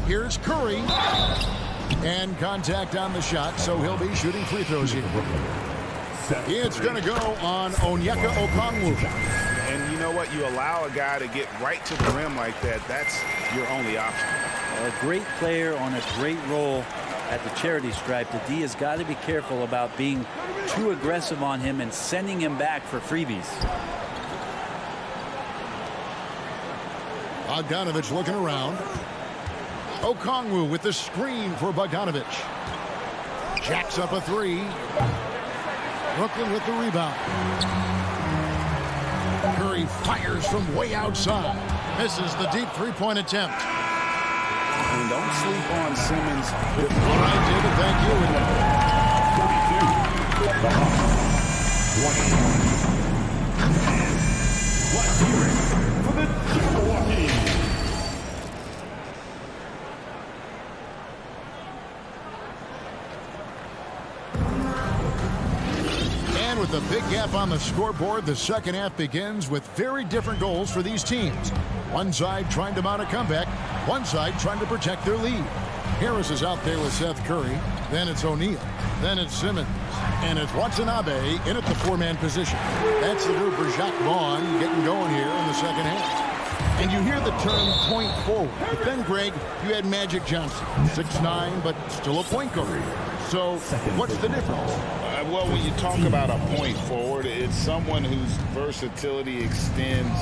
Here's Curry. And contact on the shot, so he'll be shooting free throws here. It's going to go on Onyeka Okongwu. And you know what? You allow a guy to get right to the rim like that. That's your only option. A great player on a great role at the charity stripe. The D has got to be careful about being too aggressive on him and sending him back for freebies. Bogdanovich looking around. Okongwu with the screen for Bogdanovich. Jacks up a three. Brooklyn with the rebound. Curry fires from way outside. Misses the deep three-point attempt. And don't sleep on Simmons. All right, David, thank you. 32. Let's hear it for the Jabberwocky. And with a big gap on the scoreboard, the second half begins with very different goals for these teams. One side trying to mount a comeback, one side trying to protect their lead. Harris is out there with Seth Curry. Then it's O'Neal. Then it's Simmons. And it's Watanabe in at the four-man position. That's the group for Jacques Vaughn getting going here in the second half. And you hear the term point forward. But then, Greg, you had Magic Johnson, 6'9", but still a point guard. So what's the difference? Well, when you talk about a point forward, it's someone whose versatility extends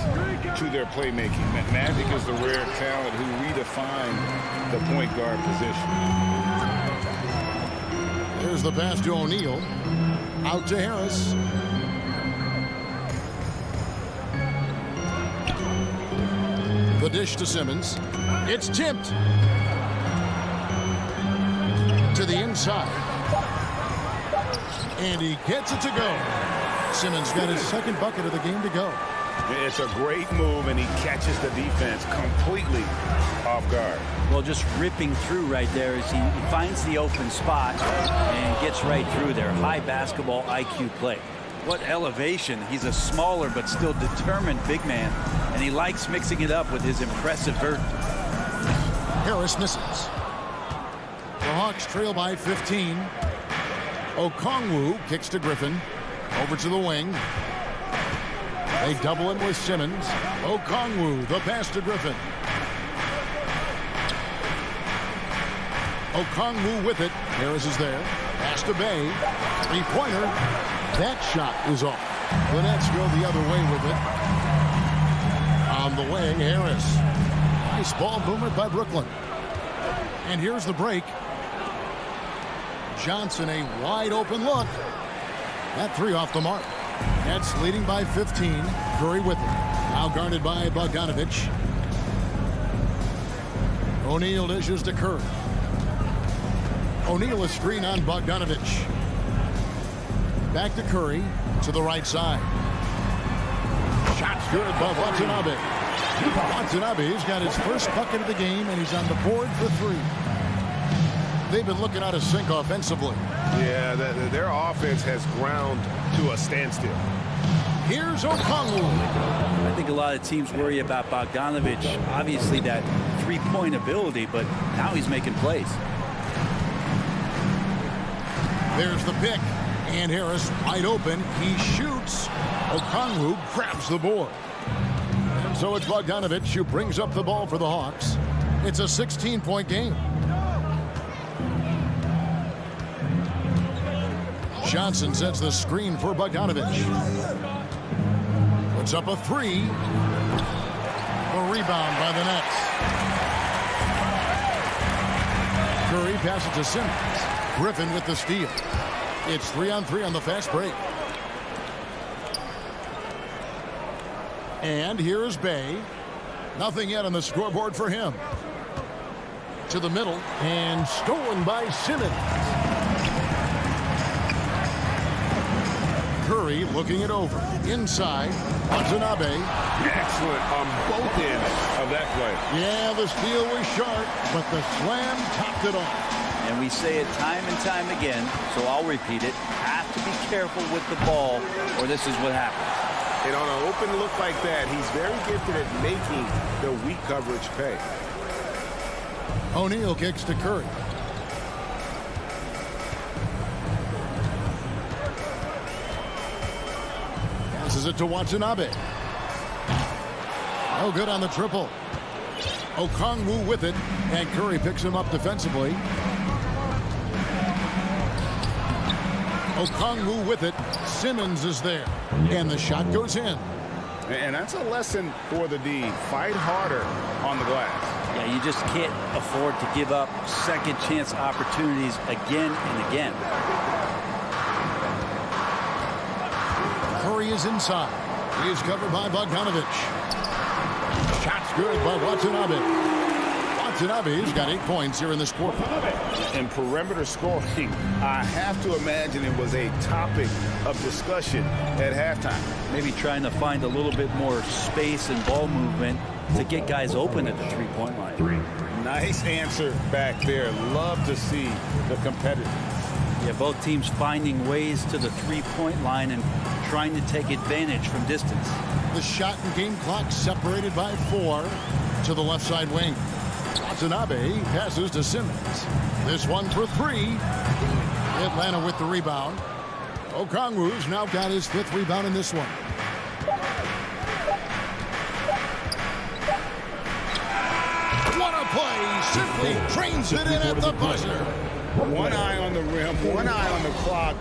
to their playmaking. Magic is the rare talent who redefined the point guard position. There's the pass to O'Neal. Out to Harris. The dish to Simmons. It's tipped. To the inside. And he gets it to go. Simmons got his second bucket of the game to go. It's a great move, and he catches the defense completely off guard. Well, just ripping through right there as he finds the open spot and gets right through there. High basketball IQ play. What elevation. He's a smaller but still determined big man, and he likes mixing it up with his impressive vert. Harris misses. The Hawks trail by 15. Okongwu kicks to Griffin. Over to the wing. They double him with Simmons. Okongwu, the pass to Griffin. Okongwu with it. Harris is there. Pass to Bay. Three-pointer. That shot is off. The Nets go the other way with it. On the wing, Harris. Nice ball movement by Brooklyn. And here's the break. Johnson, a wide open look. That three off the mark. Nets leading by 15. Curry with it. Now guarded by Bogdanovich. O'Neal dishes to Curry. O'Neal a screen on Bogdanovich. Back to Curry to the right side. Shots good by Watanabe. Watanabe's got his first bucket of the game, and he's on the board for three. They've been looking out of sync offensively. Yeah, their offense has ground to a standstill. Here's Okongwu. I think a lot of teams worry about Bogdanovich. Obviously that three-point ability, but now he's making plays. There's the pick. And Harris wide open. He shoots. Okongwu grabs the board. And so it's Bogdanovich who brings up the ball for the Hawks. It's a 16-point game. Johnson sets the screen for Bogdanovich. Puts up a three. A rebound by the Nets. Curry passes to Simmons. Griffin with the steal. It's 3-on-3 on the fast break. And here's Bay. Nothing yet on the scoreboard for him. To the middle and stolen by Simmons. Curry looking it over. Inside, Watanabe. Excellent on both ends of that play. Yeah, the steal was sharp, but the slam topped it off. And we say it time and time again, so I'll repeat it. Have to be careful with the ball, or this is what happens. And on an open look like that, he's very gifted at making the weak coverage pay. O'Neal kicks to Curry. Passes it to Watanabe. No good on the triple. Okongwu with it, and Curry picks him up defensively. Okongwu with it. Simmons is there. And the shot goes in. And that's a lesson for the D. Fight harder on the glass. Yeah, you just can't afford to give up second chance opportunities again and again. Curry is inside. He is covered by Bogdanovich. Shot's good by Watanabe. Watanabe's got 8 points here in this quarter. And perimeter scoring, I have to imagine it was a topic of discussion at halftime. Maybe trying to find a little bit more space and ball movement to get guys open at the three-point line. Nice answer back there. Love to see the competitors. Yeah, both teams finding ways to the three-point line and trying to take advantage from distance. The shot and game clock separated by 4 to the left side wing. Watanabe passes to Simmons. This one for 3. Atlanta with the rebound. Okongwu's now got his 5th rebound in this one. What a play! Simply trains it in at the buzzer. One eye on the rim, one eye on the clock.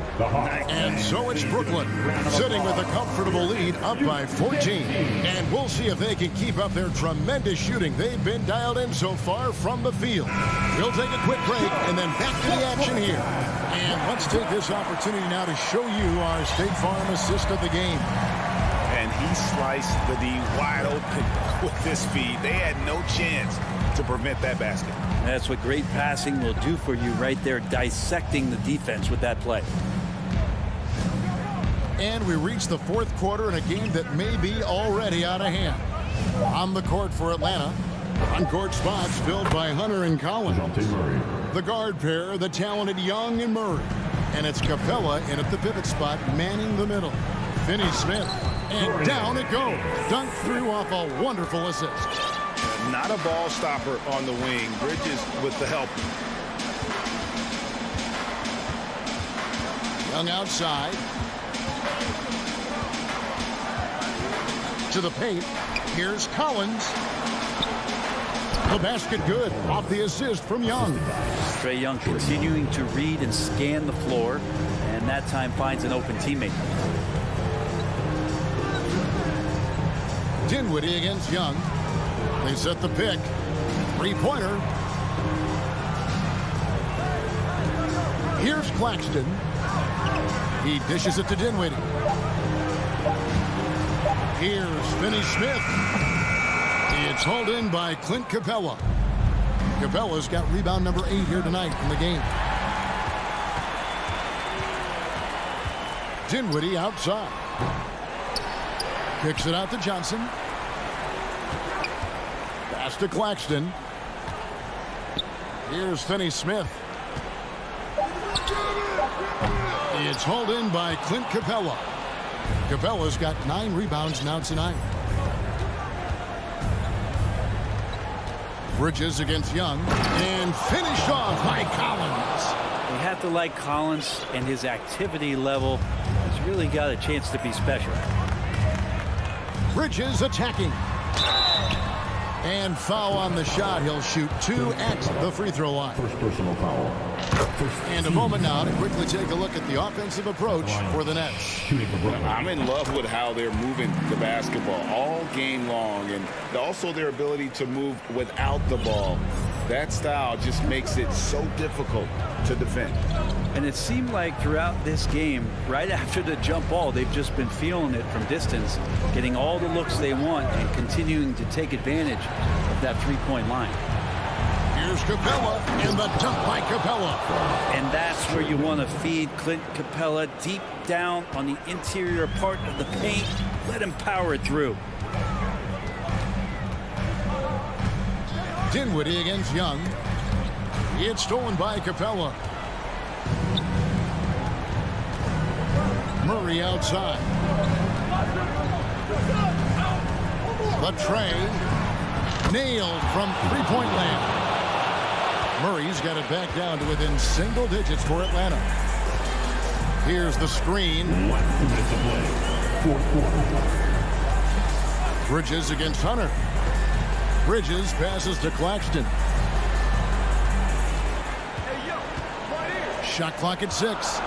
And so it's Brooklyn sitting with a comfortable lead up by 14. And we'll see if they can keep up their tremendous shooting. They've been dialed in so far from the field. We'll take a quick break and then back to the action here. And let's take this opportunity now to show you our State Farm assist of the game. And he sliced the D wide open with this feed. They had no chance to prevent that basket. That's what great passing will do for you right there, dissecting the defense with that play. And we reach the 4th quarter in a game that may be already out of hand. On the court for Atlanta, on-court spots filled by Hunter and Collins. The guard pair, the talented Young and Murray. And it's Capella in at the pivot spot, manning the middle. Finney-Smith, and down it goes. Dunked through off a wonderful assist. Not a ball stopper on the wing. Bridges with the help. Young outside. To the paint. Here's Collins. The basket good off the assist from Young. Trae Young continuing to read and scan the floor, and that time finds an open teammate. Dinwiddie against Young. They set the pick. Three-pointer. Here's Claxton. He dishes it to Dinwiddie. Here's Finney-Smith. It's hauled in by Clint Capella. Capella's got rebound number 8 here tonight in the game. Dinwiddie outside. Kicks it out to Johnson. Pass to Claxton. Here's Finney-Smith. It's hauled in by Clint Capella. Capella's got 9 rebounds now tonight. Bridges against Young, and finished off by Collins. You have to like Collins, and his activity level has really got a chance to be special. Bridges attacking. And foul on the shot. He'll shoot 2 at the free throw line. First personal foul. And a moment now to quickly take a look at the offensive approach for the Nets. I'm in love with how they're moving the basketball all game long, and also their ability to move without the ball. That style just makes it so difficult to defend. And it seemed like throughout this game, right after the jump ball, they've just been feeling it from distance, getting all the looks they want and continuing to take advantage of that three-point line. Here's Capella, and the dunk by Capella. And that's where you want to feed Clint Capella, deep down on the interior part of the paint. Let him power it through. Dinwiddie against Young. It's stolen by Capella. Murray outside. The tray nailed from three-point land. Murray's got it back down to within single digits for Atlanta. Here's the screen. Bridges against Hunter. Bridges passes to Claxton. Shot clock at 6.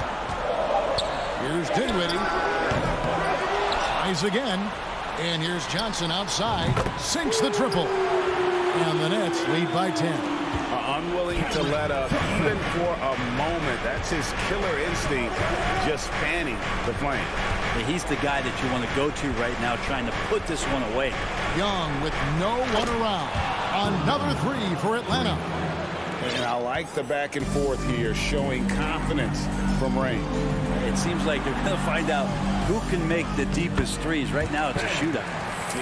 Here's Dinwiddie. Tries again. And here's Johnson outside. Sinks the triple. And the Nets lead by 10. Unwilling to let up even for a moment. That's his killer instinct, just fanning the flame. Yeah, he's the guy that you want to go to right now, trying to put this one away. Young with no one around. Another 3 for Atlanta. And I like the back and forth here, showing confidence from Rain. It seems like they're going to find out who can make the deepest threes. Right now, it's a shootout.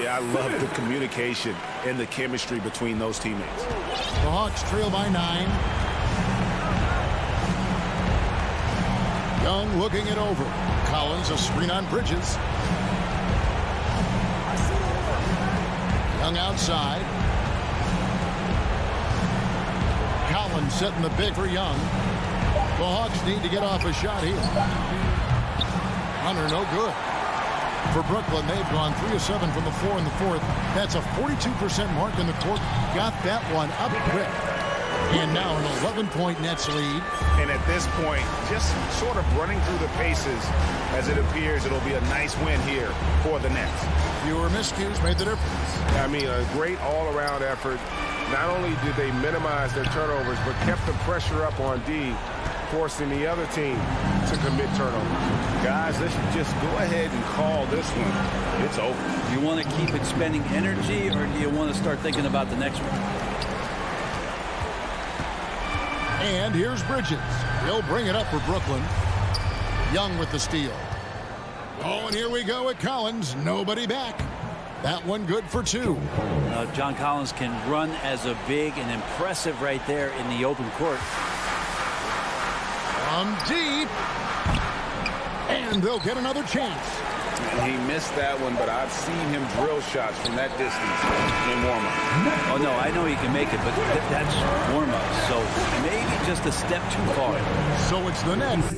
Yeah, I love the communication and the chemistry between those teammates. The Hawks trail by 9. Young looking it over. Collins a screen on Bridges. Young outside. Collins setting the big for Young. The Hawks need to get off a shot here. Hunter no good. For Brooklyn, they've gone 3 of 7 from the floor in the fourth. That's a 42% mark in the court. Got that one up quick. And now an 11-point Nets lead. And at this point, just sort of running through the paces as it appears it'll be a nice win here for the Nets. Fewer miscues made the difference. I mean, a great all-around effort. Not only did they minimize their turnovers, but kept the pressure up on D, forcing the other team to commit turnovers. Guys, let's just go ahead and call this one. It's over. Do you want to keep it spending energy, or do you want to start thinking about the next one? And here's Bridges. He'll bring it up for Brooklyn. Young with the steal. Oh, and here we go at Collins. Nobody back. That one good for 2. John Collins can run as a big and impressive right there in the open court. From deep. And they'll get another chance. He missed that one, but I've seen him drill shots from that distance in warm-up. Oh, no, I know he can make it, but that's warm-up. So maybe just a step too far. So it's the Nets.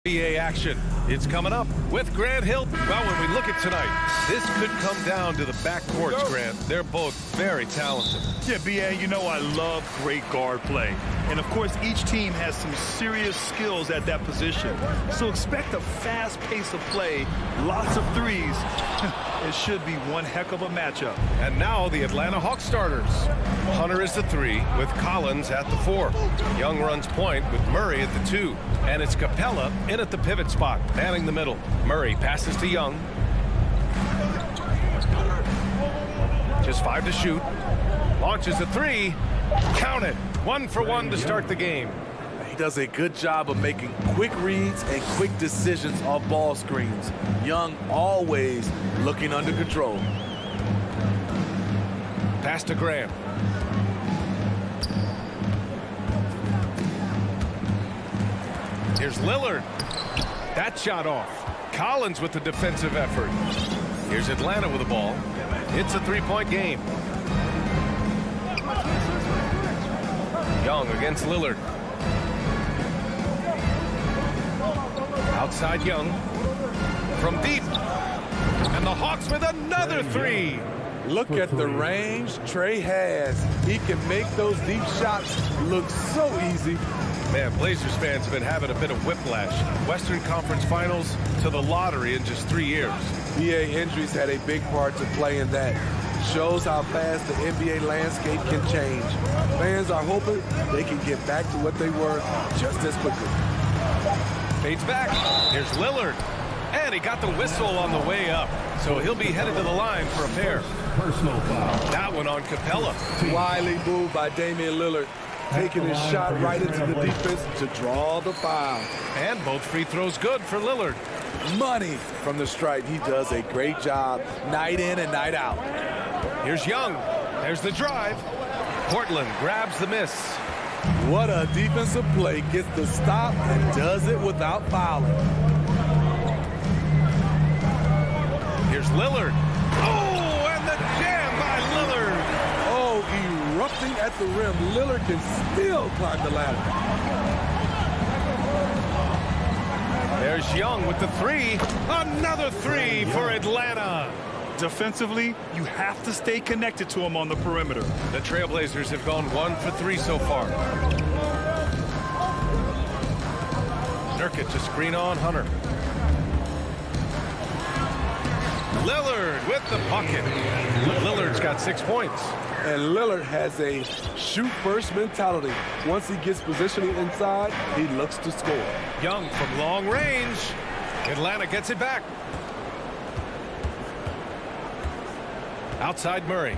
NBA action. It's coming up with Grant Hill. Well, when we look at tonight, this could come down to the backcourts, Grant. They're both very talented. Yeah, B.A., you know I love great guard play. And, of course, each team has some serious skills at that position. So expect a fast pace of play, lots of threes. It should be one heck of a matchup. And now the Atlanta Hawks starters. Hunter is the 3 with Collins at the 4. Young runs point with Murray at the 2. And it's Capella in at the pivot spot, manning the middle. Murray passes to Young. Just 5 to shoot. Launches a 3. Count it. 1 for 1 to start the game. He does a good job of making quick reads and quick decisions off ball screens. Young always looking under control. Pass to Graham. Here's Lillard. That shot off. Collins with the defensive effort. Here's Atlanta with the ball. It's a 3-point game. Young against Lillard. Outside Young. From deep. And the Hawks with another 3. Look at the range Trey has. He can make those deep shots look so easy. Man, Blazers fans have been having a bit of whiplash. Western Conference Finals to the lottery in just 3 years. NBA injuries had a big part to play in that. Shows how fast the NBA landscape can change. Fans are hoping they can get back to what they were just as quickly. Fades back. Here's Lillard. And he got the whistle on the way up. So he'll be headed to the line for a pair. Personal foul. That one on Capella. Wily move by Damian Lillard. Taking his shot right into the defense to draw the foul. And both free throws good for Lillard. Money from the stripe. He does a great job night in and night out. Here's Young. There's the drive. Portland grabs the miss. What a defensive play. Gets the stop and does it without fouling. Here's Lillard. Oh, and the jam by Lillard. Oh, erupting at the rim. Lillard can still climb the ladder. There's Young with the 3. Another 3 for Atlanta. Defensively, you have to stay connected to him on the perimeter. The Trailblazers have gone 1 for 3 so far. Nurkic to screen on Hunter. Lillard with the bucket. Lillard's got 6 points. And Lillard has a shoot-first mentality. Once he gets positioning inside, he looks to score. Young from long range. Atlanta gets it back. Outside Murray.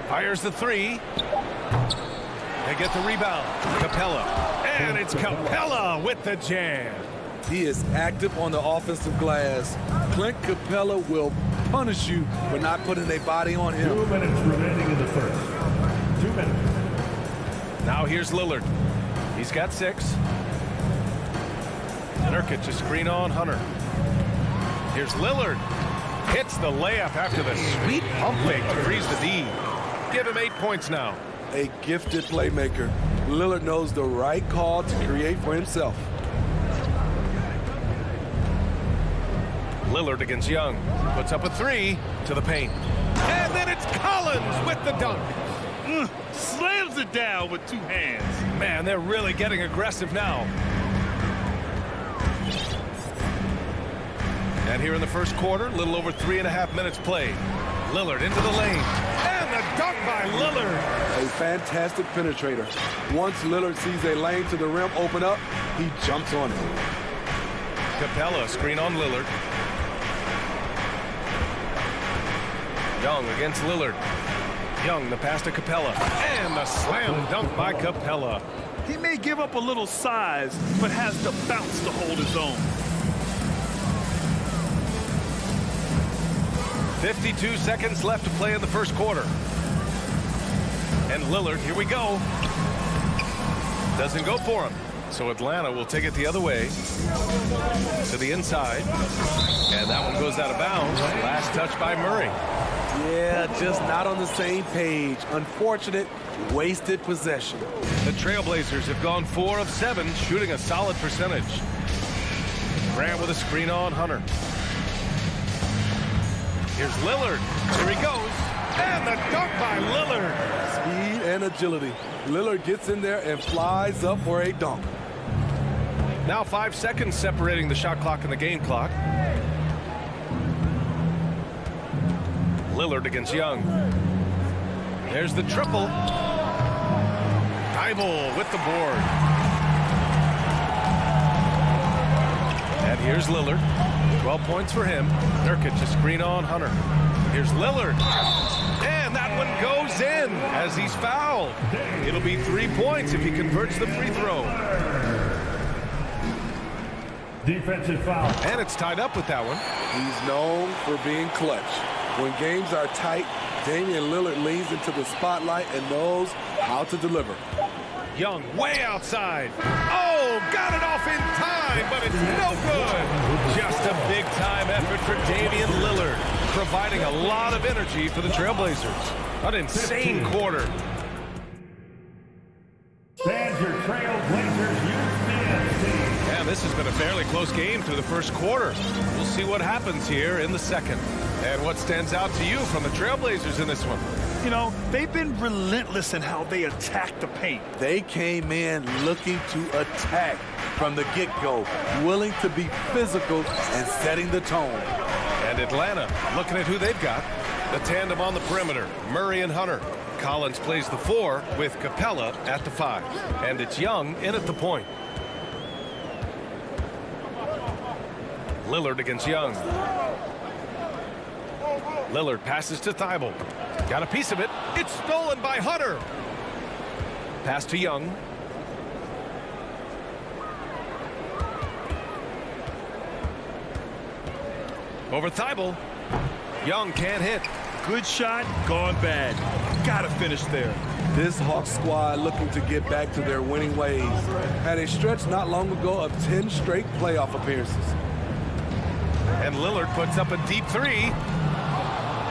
Fires the 3. They get the rebound. Capella. And it's Capella with the jam. He is active on the offensive glass. Clint Capella will punish you for not putting a body on him. 2 minutes remaining in the first. 2 minutes. Now here's Lillard. He's got 6. Nurkic to screen on Hunter. Here's Lillard. Hits the layup after the sweet pump fake to freeze the D. Give him 8 points now. A gifted playmaker. Lillard knows the right call to create for himself. Lillard against Young. Puts up a 3 to the paint. And then it's Collins with the dunk. Slams it down with 2 hands. Man, they're really getting aggressive now. And here in the first quarter, a little over 3.5 minutes played. Lillard into the lane. And the dunk by Lillard. A fantastic penetrator. Once Lillard sees a lane to the rim open up, he jumps on it. Capella screen on Lillard. Young against Lillard. Young, the pass to Capella. And the slam dunk by Capella. He may give up a little size, but has the bounce to hold his own. 52 seconds left to play in the first quarter. And Lillard, here we go. Doesn't go for him. So Atlanta will take it the other way to the inside. And that one goes out of bounds. Last touch by Murray. Yeah, just not on the same page. Unfortunate. wasted possession. The Trailblazers have gone 4 of 7, shooting a solid percentage. Grant with a screen on Hunter. Here's Lillard. Here he goes. And the dunk by Lillard. Speed and agility. Lillard gets in there and flies up for a dunk. Now 5 seconds separating the shot clock and the game clock. Lillard against Young. There's the triple. Thibault with the board. And here's Lillard. 12 points for him. Nurkic a screen on Hunter. Here's Lillard. And that one goes in as he's fouled. It'll be 3 points if he converts the free throw. Defensive foul. And it's tied up with that one. He's known for being clutch. When games are tight, Damian Lillard leans into the spotlight and knows how to deliver. Young way outside. Oh, got it off in time, but it's no good. Just a big-time effort for Damian Lillard, providing a lot of energy for the Trailblazers. An insane quarter. Fans, your Trailblazers use the And this has been a fairly close game through the first quarter. We'll see what happens here in the second. And what stands out to you from the Trailblazers in this one? You know, they've been relentless in how they attack the paint. They came in looking to attack from the get-go, willing to be physical and setting the tone. And Atlanta looking at who they've got. The tandem on the perimeter, Murray and Hunter. Collins plays the 4 with Capella at the 5. And it's Young in at the point. Lillard against Young. Lillard passes to Thibault. Got a piece of it. It's stolen by Hunter. Pass to Young. Over Thibault. Young can't hit. Good shot, gone bad. Gotta finish there. This Hawks squad looking to get back to their winning ways. Had a stretch not long ago of 10 straight playoff appearances. And Lillard puts up a deep 3.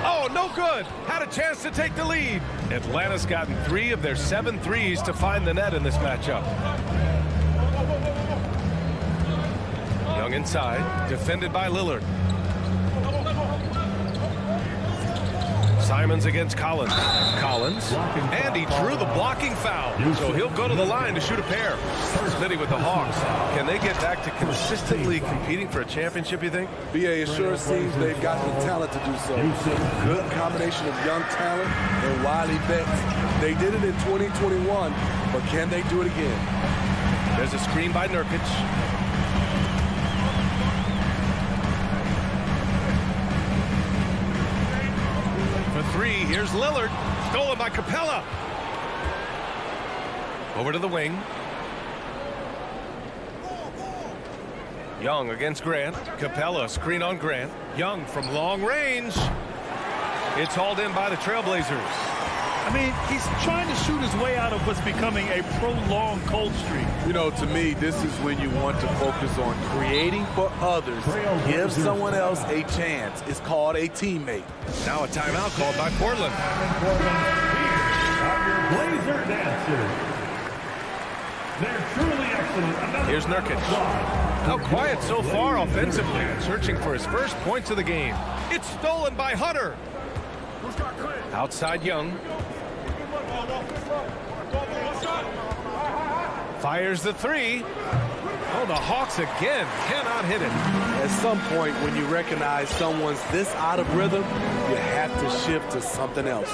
Oh, no good. Had a chance to take the lead. Atlanta's gotten 3 of their 7 threes to find the net in this matchup. Young inside, defended by Lillard. Simons against Collins. Collins, and he drew the blocking foul. So he'll go to the line to shoot a pair. Smitty with the Hawks. Can they get back to consistently competing for a championship, you think? BA, it sure seems they've got the talent to do so. Good combination of young talent and wily vets. They did it in 2021, but can they do it again? There's a screen by Nurkic. For 3, here's Lillard. Stolen by Capella. Over to the wing. Young against Grant. Capella, screen on Grant. Young from long range. It's hauled in by the Trailblazers. I mean, he's trying to shoot his way out of what's becoming a prolonged cold streak. You know, to me, this is when you want to focus on creating for others. Give someone else a chance. It's called a teammate. Now a timeout called by Portland. Blazer dancers. They're truly excellent. Here's Nurkic. How quiet so far offensively, searching for his first points of the game. It's stolen by Hunter. Outside Young. Fires the 3. Oh, the Hawks again cannot hit it. At some point, when you recognize someone's this out of rhythm, you have to shift to something else.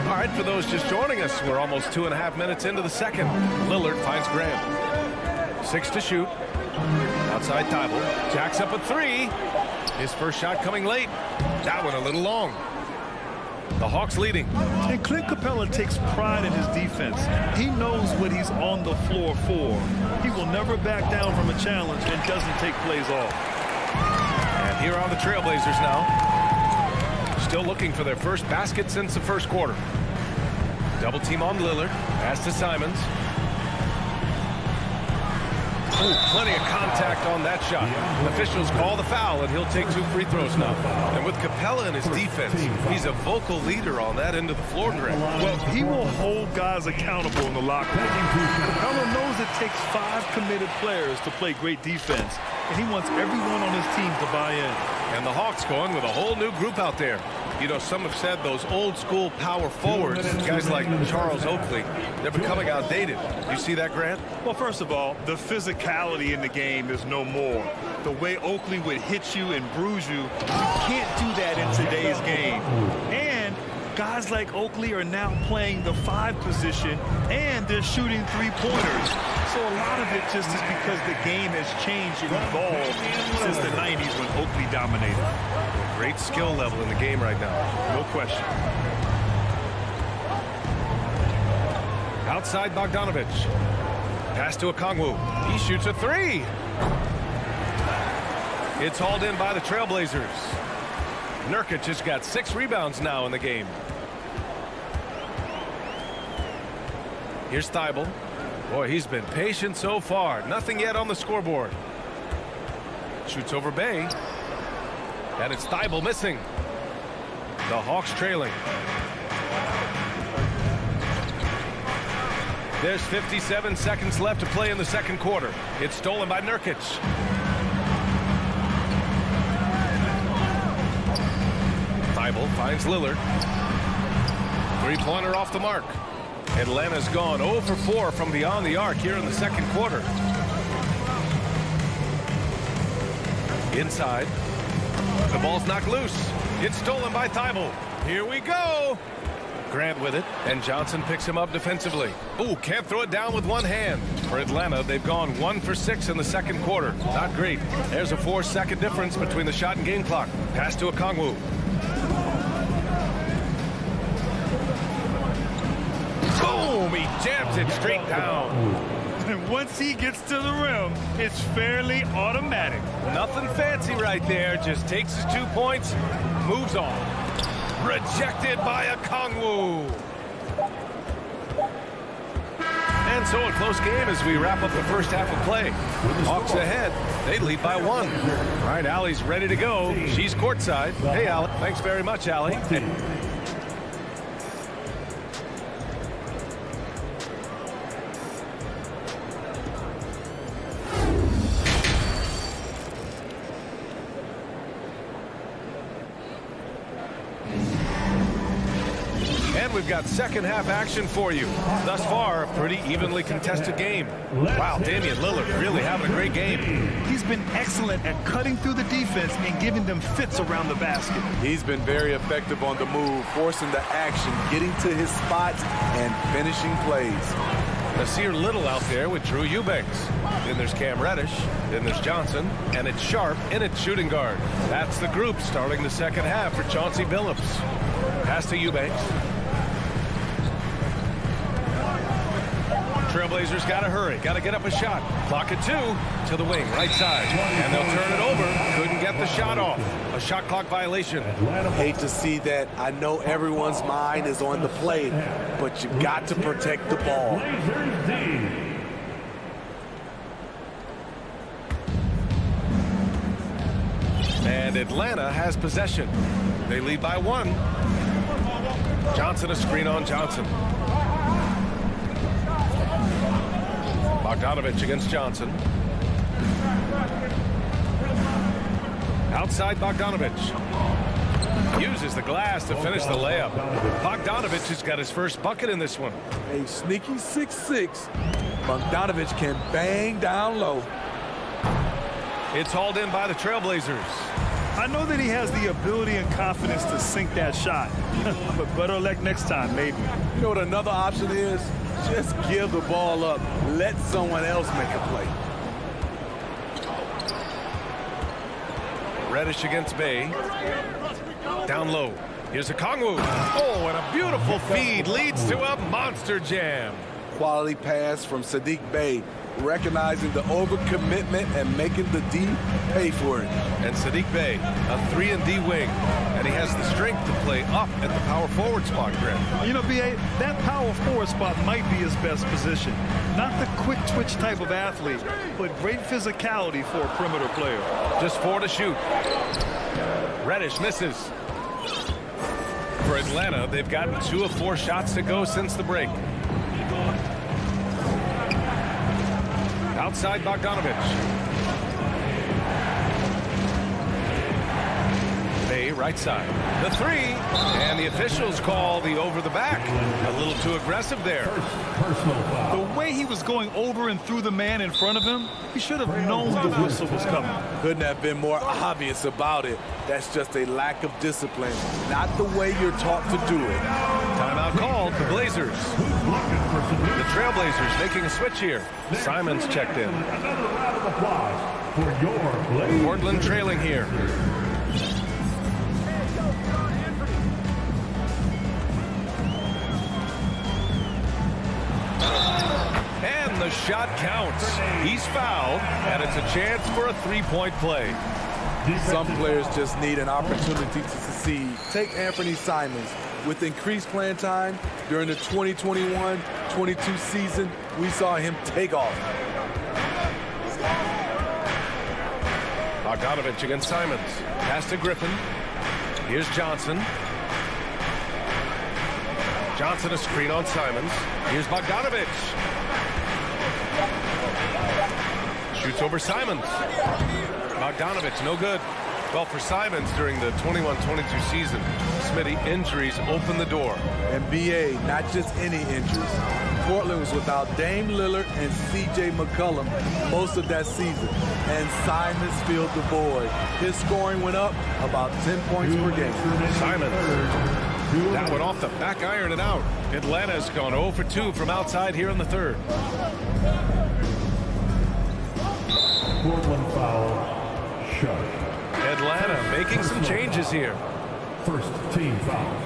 All right, for those just joining us, we're almost 2.5 minutes into the second. Lillard finds Grant. 6 to shoot. Outside Thibault. Jacks up a 3. His first shot coming late. That one a little long. The Hawks leading. And Clint Capella takes pride in his defense. He knows what he's on the floor for. He will never back down from a challenge and doesn't take plays off. And here are the Trailblazers now. Still looking for their first basket since the first quarter. Double team on Lillard. Pass to Simons. Oh, plenty of contact on that shot. Officials call the foul, and he'll take 2 free throws now. And with Capella in his defense, he's a vocal leader on that end of the floor, Grant. Well, he will hold guys accountable in the locker room. Capella knows it takes 5 committed players to play great defense, and he wants everyone on his team to buy in. And the Hawks going with a whole new group out there. You know, some have said those old-school power forwards, guys like Charles Oakley, they're becoming outdated. You see that, Grant? Well, first of all, the physicality in the game is no more. The way Oakley would hit you and bruise you, can't do that in today's game. And guys like Oakley are now playing the 5 position, and they're shooting 3-pointers. So a lot of it just is because the game has changed and evolved since the 90s when Oakley dominated. Great skill level in the game right now. No question. Outside Bogdanovich. Pass to Okongwu. He shoots a 3. It's hauled in by the Trailblazers. Nurkic has got 6 rebounds now in the game. Here's Thibault. Boy, he's been patient so far. Nothing yet on the scoreboard. Shoots over Bay. And it's Thibault missing. The Hawks trailing. There's 57 seconds left to play in the second quarter. It's stolen by Nurkic. Thibault finds Lillard. 3-pointer off the mark. Atlanta's gone 0 for 4 from beyond the arc here in the second quarter. Inside. The ball's knocked loose. It's stolen by Thibault. Here we go. Grant with it, and Johnson picks him up defensively. Ooh, can't throw it down with one hand. For Atlanta, they've gone 1 for 6 in the second quarter. Not great. There's a 4-second difference between the shot and game clock. Pass to Okongwu. Boom! He jams it straight down. And once he gets to the rim, it's fairly automatic. Nothing fancy right there. Just takes his 2 points, moves on. Rejected by Okongwu. And so a close game as we wrap up the first half of play. Hawks ahead. They lead by 1. All right, Allie's ready to go. She's courtside. Hey, Allie. Thanks very much, Allie. And we've got second half action for you. Thus far, a pretty evenly contested game. Wow, Damian Lillard really having a great game. He's been excellent at cutting through the defense and giving them fits around the basket. He's been very effective on the move, forcing the action, getting to his spots, and finishing plays. Nasir Little out there with Drew Eubanks. Then there's Cam Reddish. Then there's Johnson. And it's Sharp in at shooting guard. That's the group starting the second half for Chauncey Billups. Pass to Eubanks. Trailblazers got to hurry. Got to get up a shot. Clock at 2 to the wing, right side. And they'll turn it over. Couldn't get the shot off. A shot clock violation. Hate to see that. I know everyone's mind is on the play, but you got to protect the ball. And Atlanta has possession. They lead by 1. Johnson a screen on Johnson. Bogdanovich against Johnson. Outside Bogdanovich. Uses the glass to finish the layup. Bogdanovich has got his first bucket in this one. A sneaky 6'6". Bogdanovich can bang down low. It's hauled in by the Trailblazers. I know that he has the ability and confidence to sink that shot. But better luck next time, maybe. You know what another option is? Just give the ball up. Let someone else make a play. Reddish against Bay. Down low. Here's Okongwu. Oh, and a beautiful feed leads to a monster jam. Quality pass from Sadiq Bey. recognizing the overcommitment and making the D pay for it. And Sadiq Bey, a 3-and-D wing, and he has the strength to play up at the power forward spot, Grant. You know, B.A., that power forward spot might be his best position. Not the quick twitch type of athlete, but great physicality for a perimeter player. Just 4 to shoot. Reddish misses. For Atlanta, they've gotten 2 of 4 shots to go since the break. Outside Bogdanovich. Bay, right side. The 3, and the officials call the over the back. A little too aggressive there. The way he was going over and through the man in front of him, he should have known the whistle was coming. Couldn't have been more obvious about it. That's just a lack of discipline, not the way you're taught to do it. Timeout called, the Blazers. The Trailblazers making a switch here. Simons checked in. Another round of applause for your Blazers. Portland trailing here. And the shot counts. He's fouled, and it's a chance for a 3-point play. Some players just need an opportunity to succeed. Take Anthony Simons. With increased playing time during the 2021-22 season, we saw him take off. Bogdanovich against Simons. Pass to Griffin. Here's Johnson. Johnson a screen on Simons. Here's Bogdanovich. Shoots over Simons. Bogdanovich, no good. Well, for Simons during the 21-22 season, Smitty, injuries open the door. And B.A., not just any injuries. Portland was without Dame Lillard and C.J. McCollum most of that season, and Simons filled the void. His scoring went up about 10 points per game. Simons, that one off the back iron and out. Atlanta's gone 0 for 2 from outside here in the third. Portland foul, shot. Atlanta making some changes here. First team foul.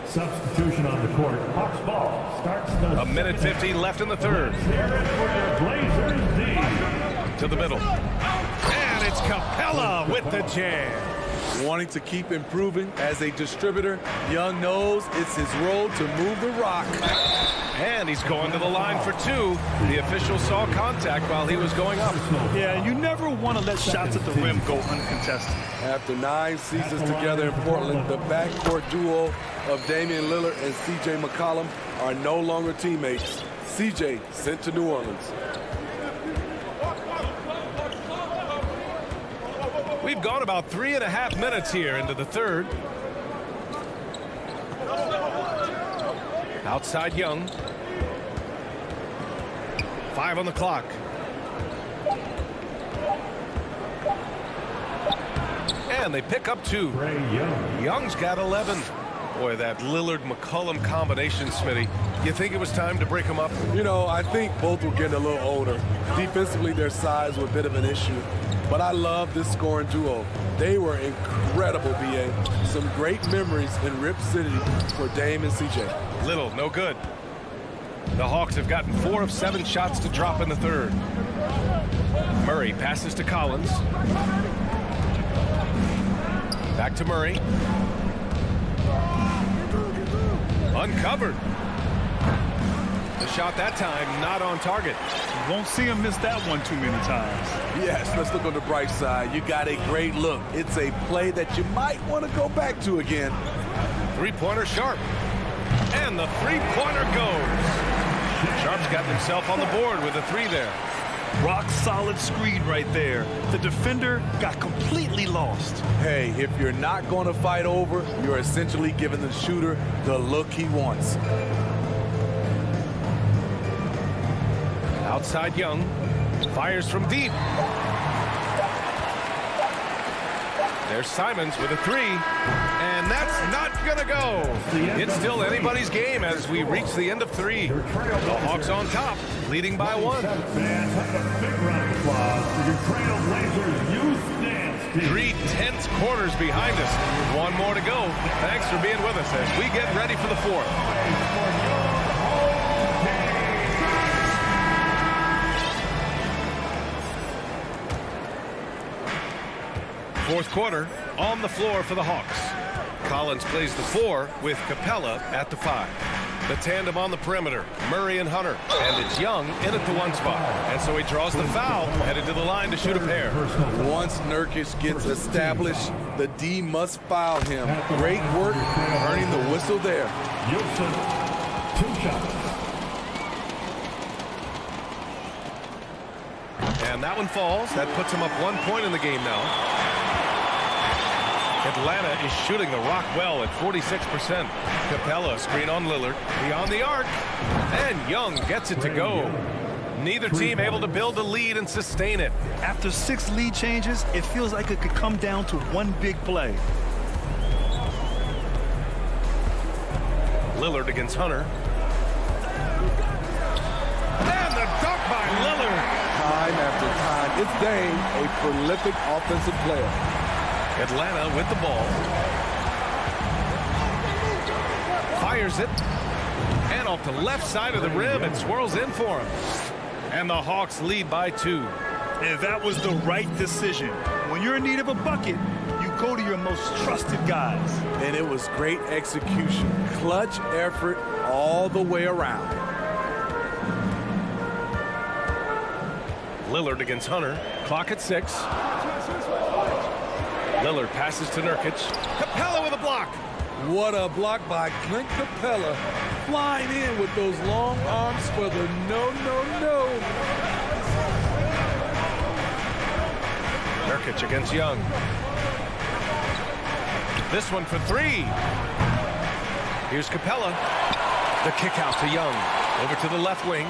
Substitution on the court. Hawks ball starts the 1:50 left in the third. To the middle. And it's Capella with the jam. Wanting to keep improving as a distributor, Young knows it's his role to move the rock. And he's going to the line for 2. The official saw contact while he was going up. Yeah, you never want to let shots at the rim go uncontested. After 9 seasons together in Portland, the backcourt duo of Damian Lillard and C.J. McCollum are no longer teammates. C.J. sent to New Orleans. We've gone about 3.5 minutes here into the third. Outside Young. 5 on the clock. And they pick up 2. Young's got 11. Boy, that Lillard-McCollum combination, Smitty. You think it was time to break them up? You know, I think both were getting a little older. Defensively, their size was a bit of an issue. But I love this scoring duo. They were incredible, B.A. Some great memories in Rip City for Dame and C.J. Little, no good. The Hawks have gotten 4 of 7 shots to drop in the third. Murray passes to Collins. Back to Murray. Uncovered. The shot that time not on target. You won't see him miss that one too many times. Yes, let's look on the bright side. You got a great look. It's a play that you might want to go back to again. Three-pointer Sharp. And the three-pointer goes. Sharp's got himself on the board with a 3 there. Rock solid screen right there. The defender got completely lost. Hey, if you're not going to fight over, you're essentially giving the shooter the look he wants. Outside Young. Fires from deep. There's Simons with a 3. And that's not going to go. It's still anybody's game as we reach the end of 3. The Hawks on top, leading by 1. Fans, have a big round of applause for your Trailblazers youth dance team. 3 tense quarters behind us. 1 more to go. Thanks for being with us as we get ready for the 4th. Fourth quarter, on the floor for the Hawks. Collins plays the 4 with Capella at the 5. The tandem on the perimeter, Murray and Hunter. And it's Young in at the 1 spot. And so he draws the foul, headed to the line to shoot a pair. Once Nurkic gets established, the D must foul him. Great work earning the whistle there. Houston, 2 shots. And that one falls. That puts him up 1 point in the game now. Atlanta is shooting the rock well at 46%. Capella, screen on Lillard. Beyond the arc. And Young gets it to go. Neither team able to build a lead and sustain it. After 6 lead changes, it feels like it could come down to one big play. Lillard against Hunter. And the dunk by Lillard. Time after time, it's Dame, a prolific offensive player. Atlanta with the ball. Fires it. And off the left side of the rim, it swirls in for him. And the Hawks lead by 2. And that was the right decision. When you're in need of a bucket, you go to your most trusted guys. And it was great execution. Clutch effort all the way around. Lillard against Hunter. Clock at 6. Lillard passes to Nurkic. Capella with a block. What a block by Clint Capella. Flying in with those long arms for the no. Nurkic against Young. This one for 3. Here's Capella. The kick out to Young. Over to the left wing.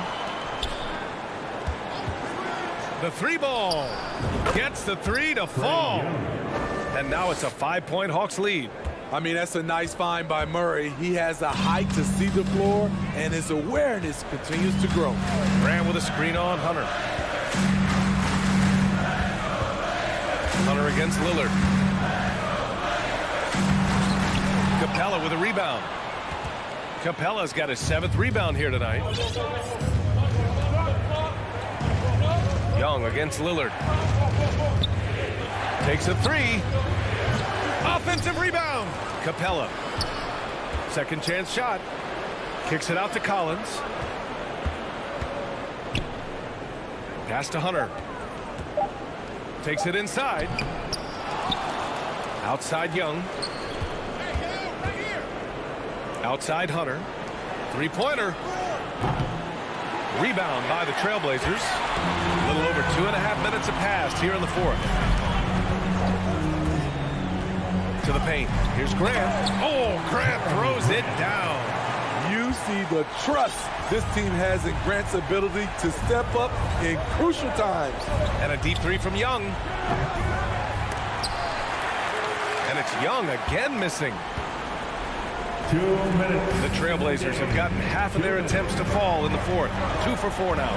The 3 ball. Gets the 3 to fall. And now it's a 5-point Hawks lead. I mean, that's a nice find by Murray. He has the height to see the floor, and his awareness continues to grow. Graham with a screen on Hunter. Hunter against Lillard. Capella with a rebound. Capella's got his 7th rebound here tonight. Young against Lillard. Takes a 3. Offensive rebound. Capella. Second chance shot. Kicks it out to Collins. Pass to Hunter. Takes it inside. Outside Young. Outside Hunter. 3-pointer. Rebound by the Trailblazers. A little over 2.5 minutes have passed here in the 4th. To the paint. Here's Grant. Oh, Grant throws it down. You see the trust this team has in Grant's ability to step up in crucial times. And a deep 3 from Young. And it's Young again missing. 2 minutes. The Trailblazers have gotten half of their attempts to fall in the 4th. 2 for 4 now.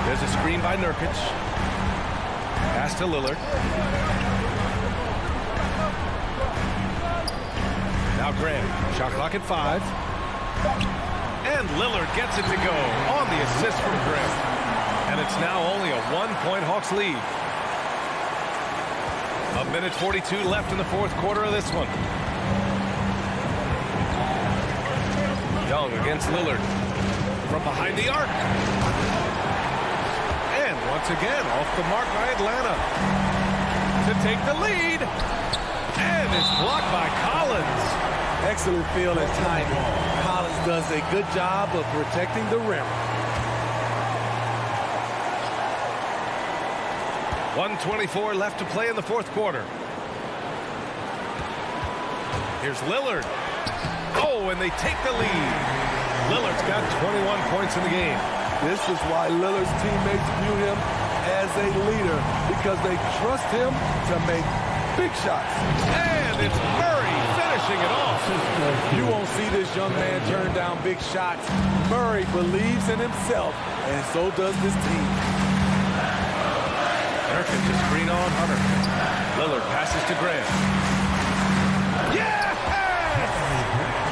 There's a screen by Nurkic. Pass to Lillard. Now Grant. Shot clock at 5. And Lillard gets it to go on the assist from Grant. And it's now only a 1-point Hawks lead. 1:42 left in the 4th quarter of this one. Young against Lillard. From behind the arc. And once again, off the mark by Atlanta. To take the lead. And it's blocked by Collins. Excellent feel and timing. Collins does a good job of protecting the rim. 1:24 left to play in the 4th quarter. Here's Lillard. Oh, and they take the lead. Lillard's got 21 points in the game. This is why Lillard's teammates view him as a leader, because they trust him to make big shots. And it's Murray finishing it off. You won't see this young man turn down big shots. Murray believes in himself, and so does this team. Nurkic to screen on Hunter. Lillard passes to Grant. Yes!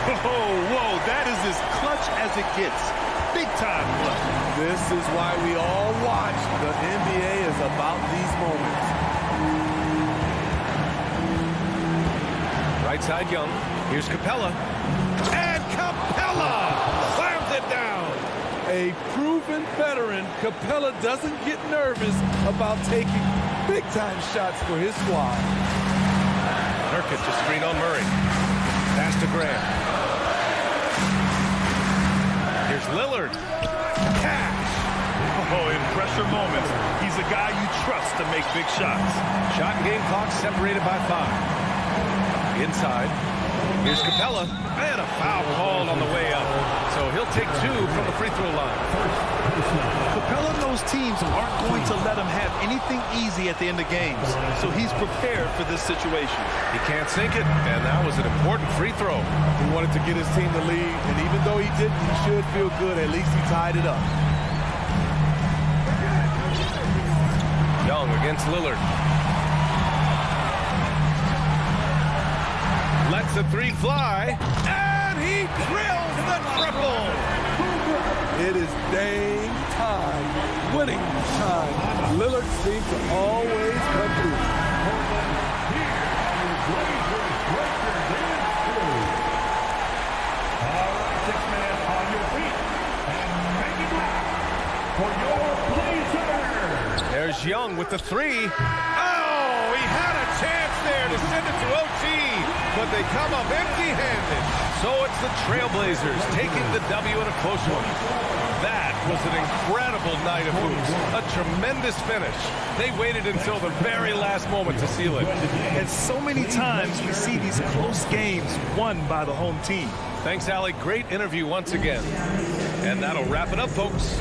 Whoa, that is as clutch as it gets. Big time clutch. This is why we all watch. The NBA is about these moments. Right side Young. Here's Capella. And Capella slams it down. A proven veteran, Capella doesn't get nervous about taking big-time shots for his squad. Nurkic just screen on Murray. Pass to Graham. Here's Lillard. Cash. Oh, in pressure moments, he's a guy you trust to make big shots. Shot and game clock separated by 5. Inside. Here's Capella. And a foul called on the way up. So he'll take 2 from the free throw line. Capella knows teams aren't going to let him have anything easy at the end of games. So he's prepared for this situation. He can't sink it, and that was an important free throw. He wanted to get his team the lead, and even though he didn't, he should feel good. At least he tied it up. Young against Lillard. Lets the 3 fly, and he drills the triple. It is dang time, winning time. Lillard seems to always come through. On your feet and make it loud for your Blazers. There's Young with the 3. Oh, he had a chance there to send it to OT, but they come up empty-handed. So it's the Trailblazers taking the W in a close one. That was an incredible night of hoops. A tremendous finish. They waited until the very last moment to seal it. And so many times we see these close games won by the home team. Thanks, Allie. Great interview once again. And that'll wrap it up, folks.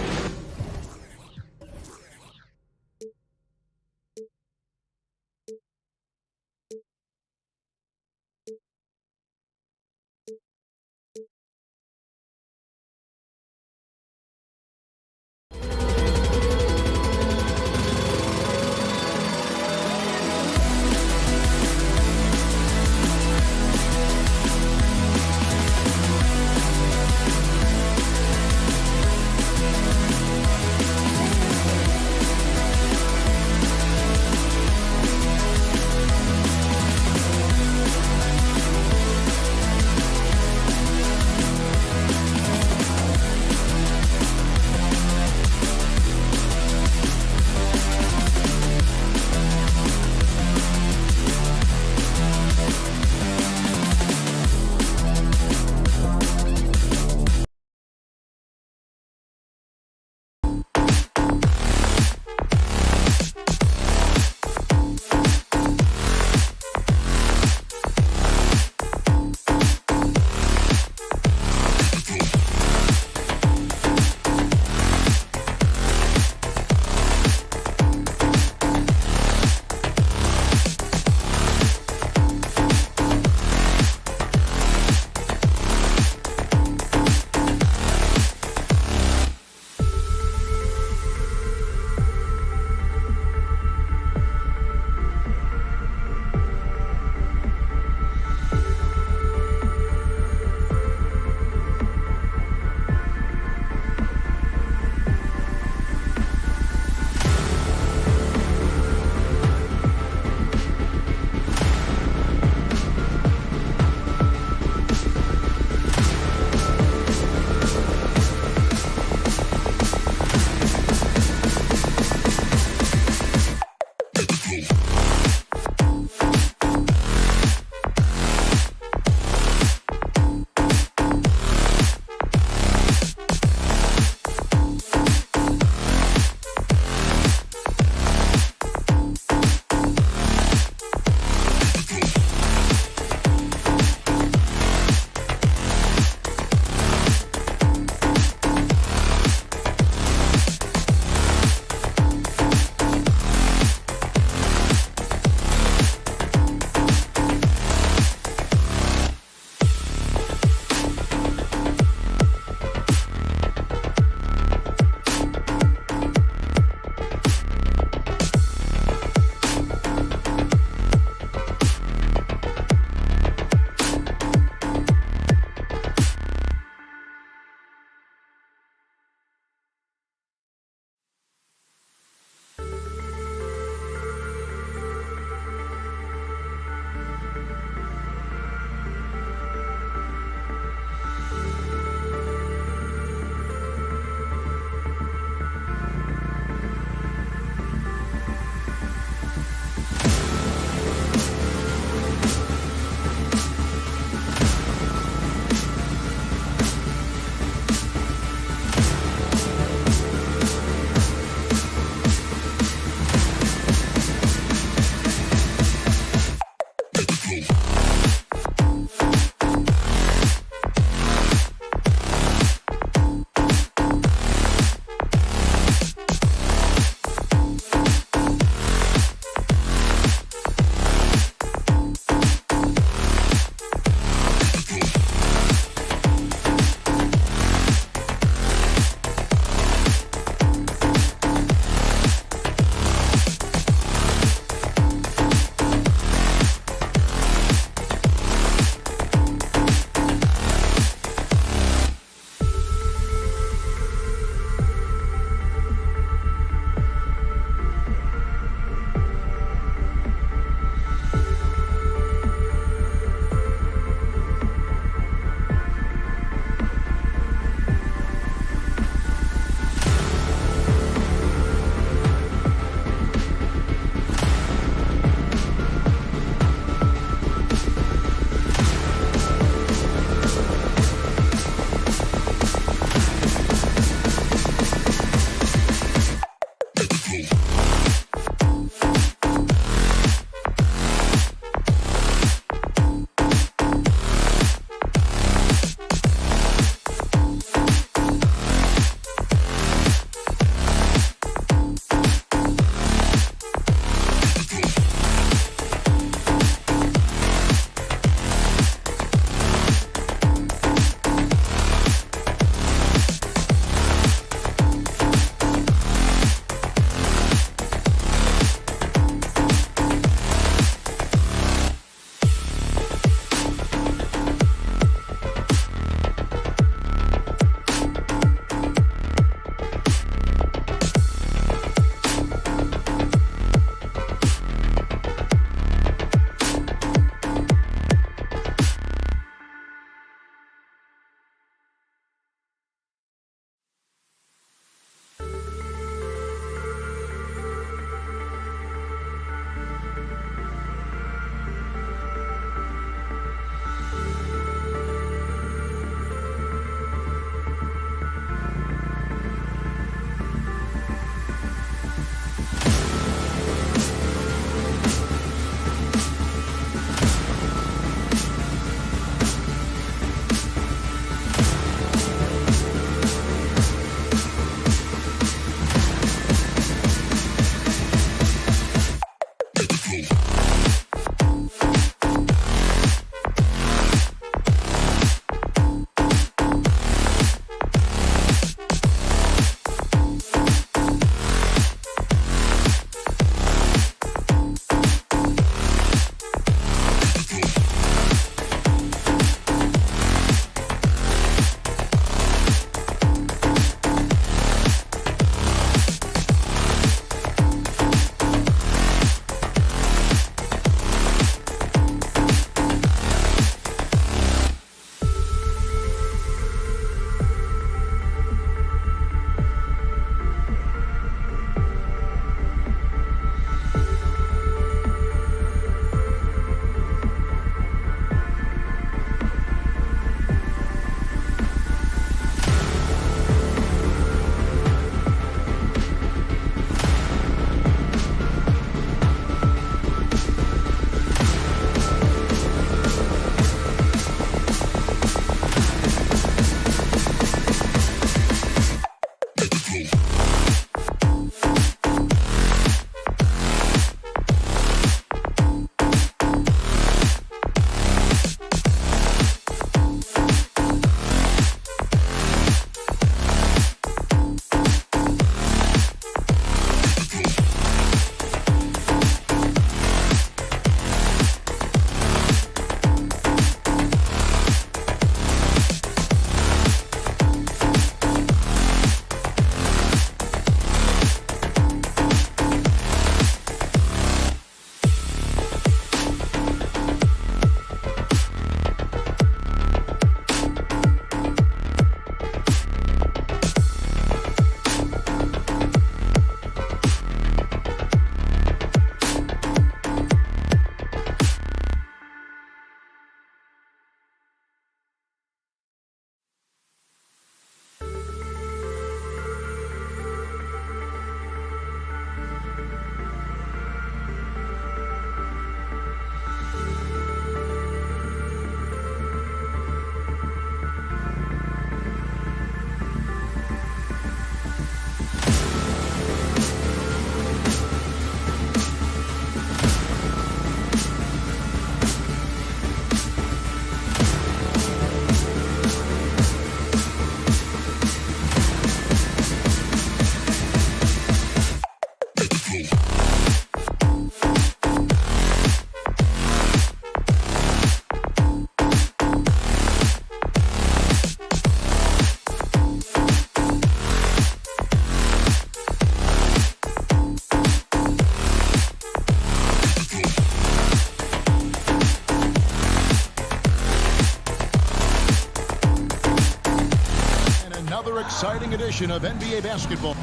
another exciting edition of NBA basketball.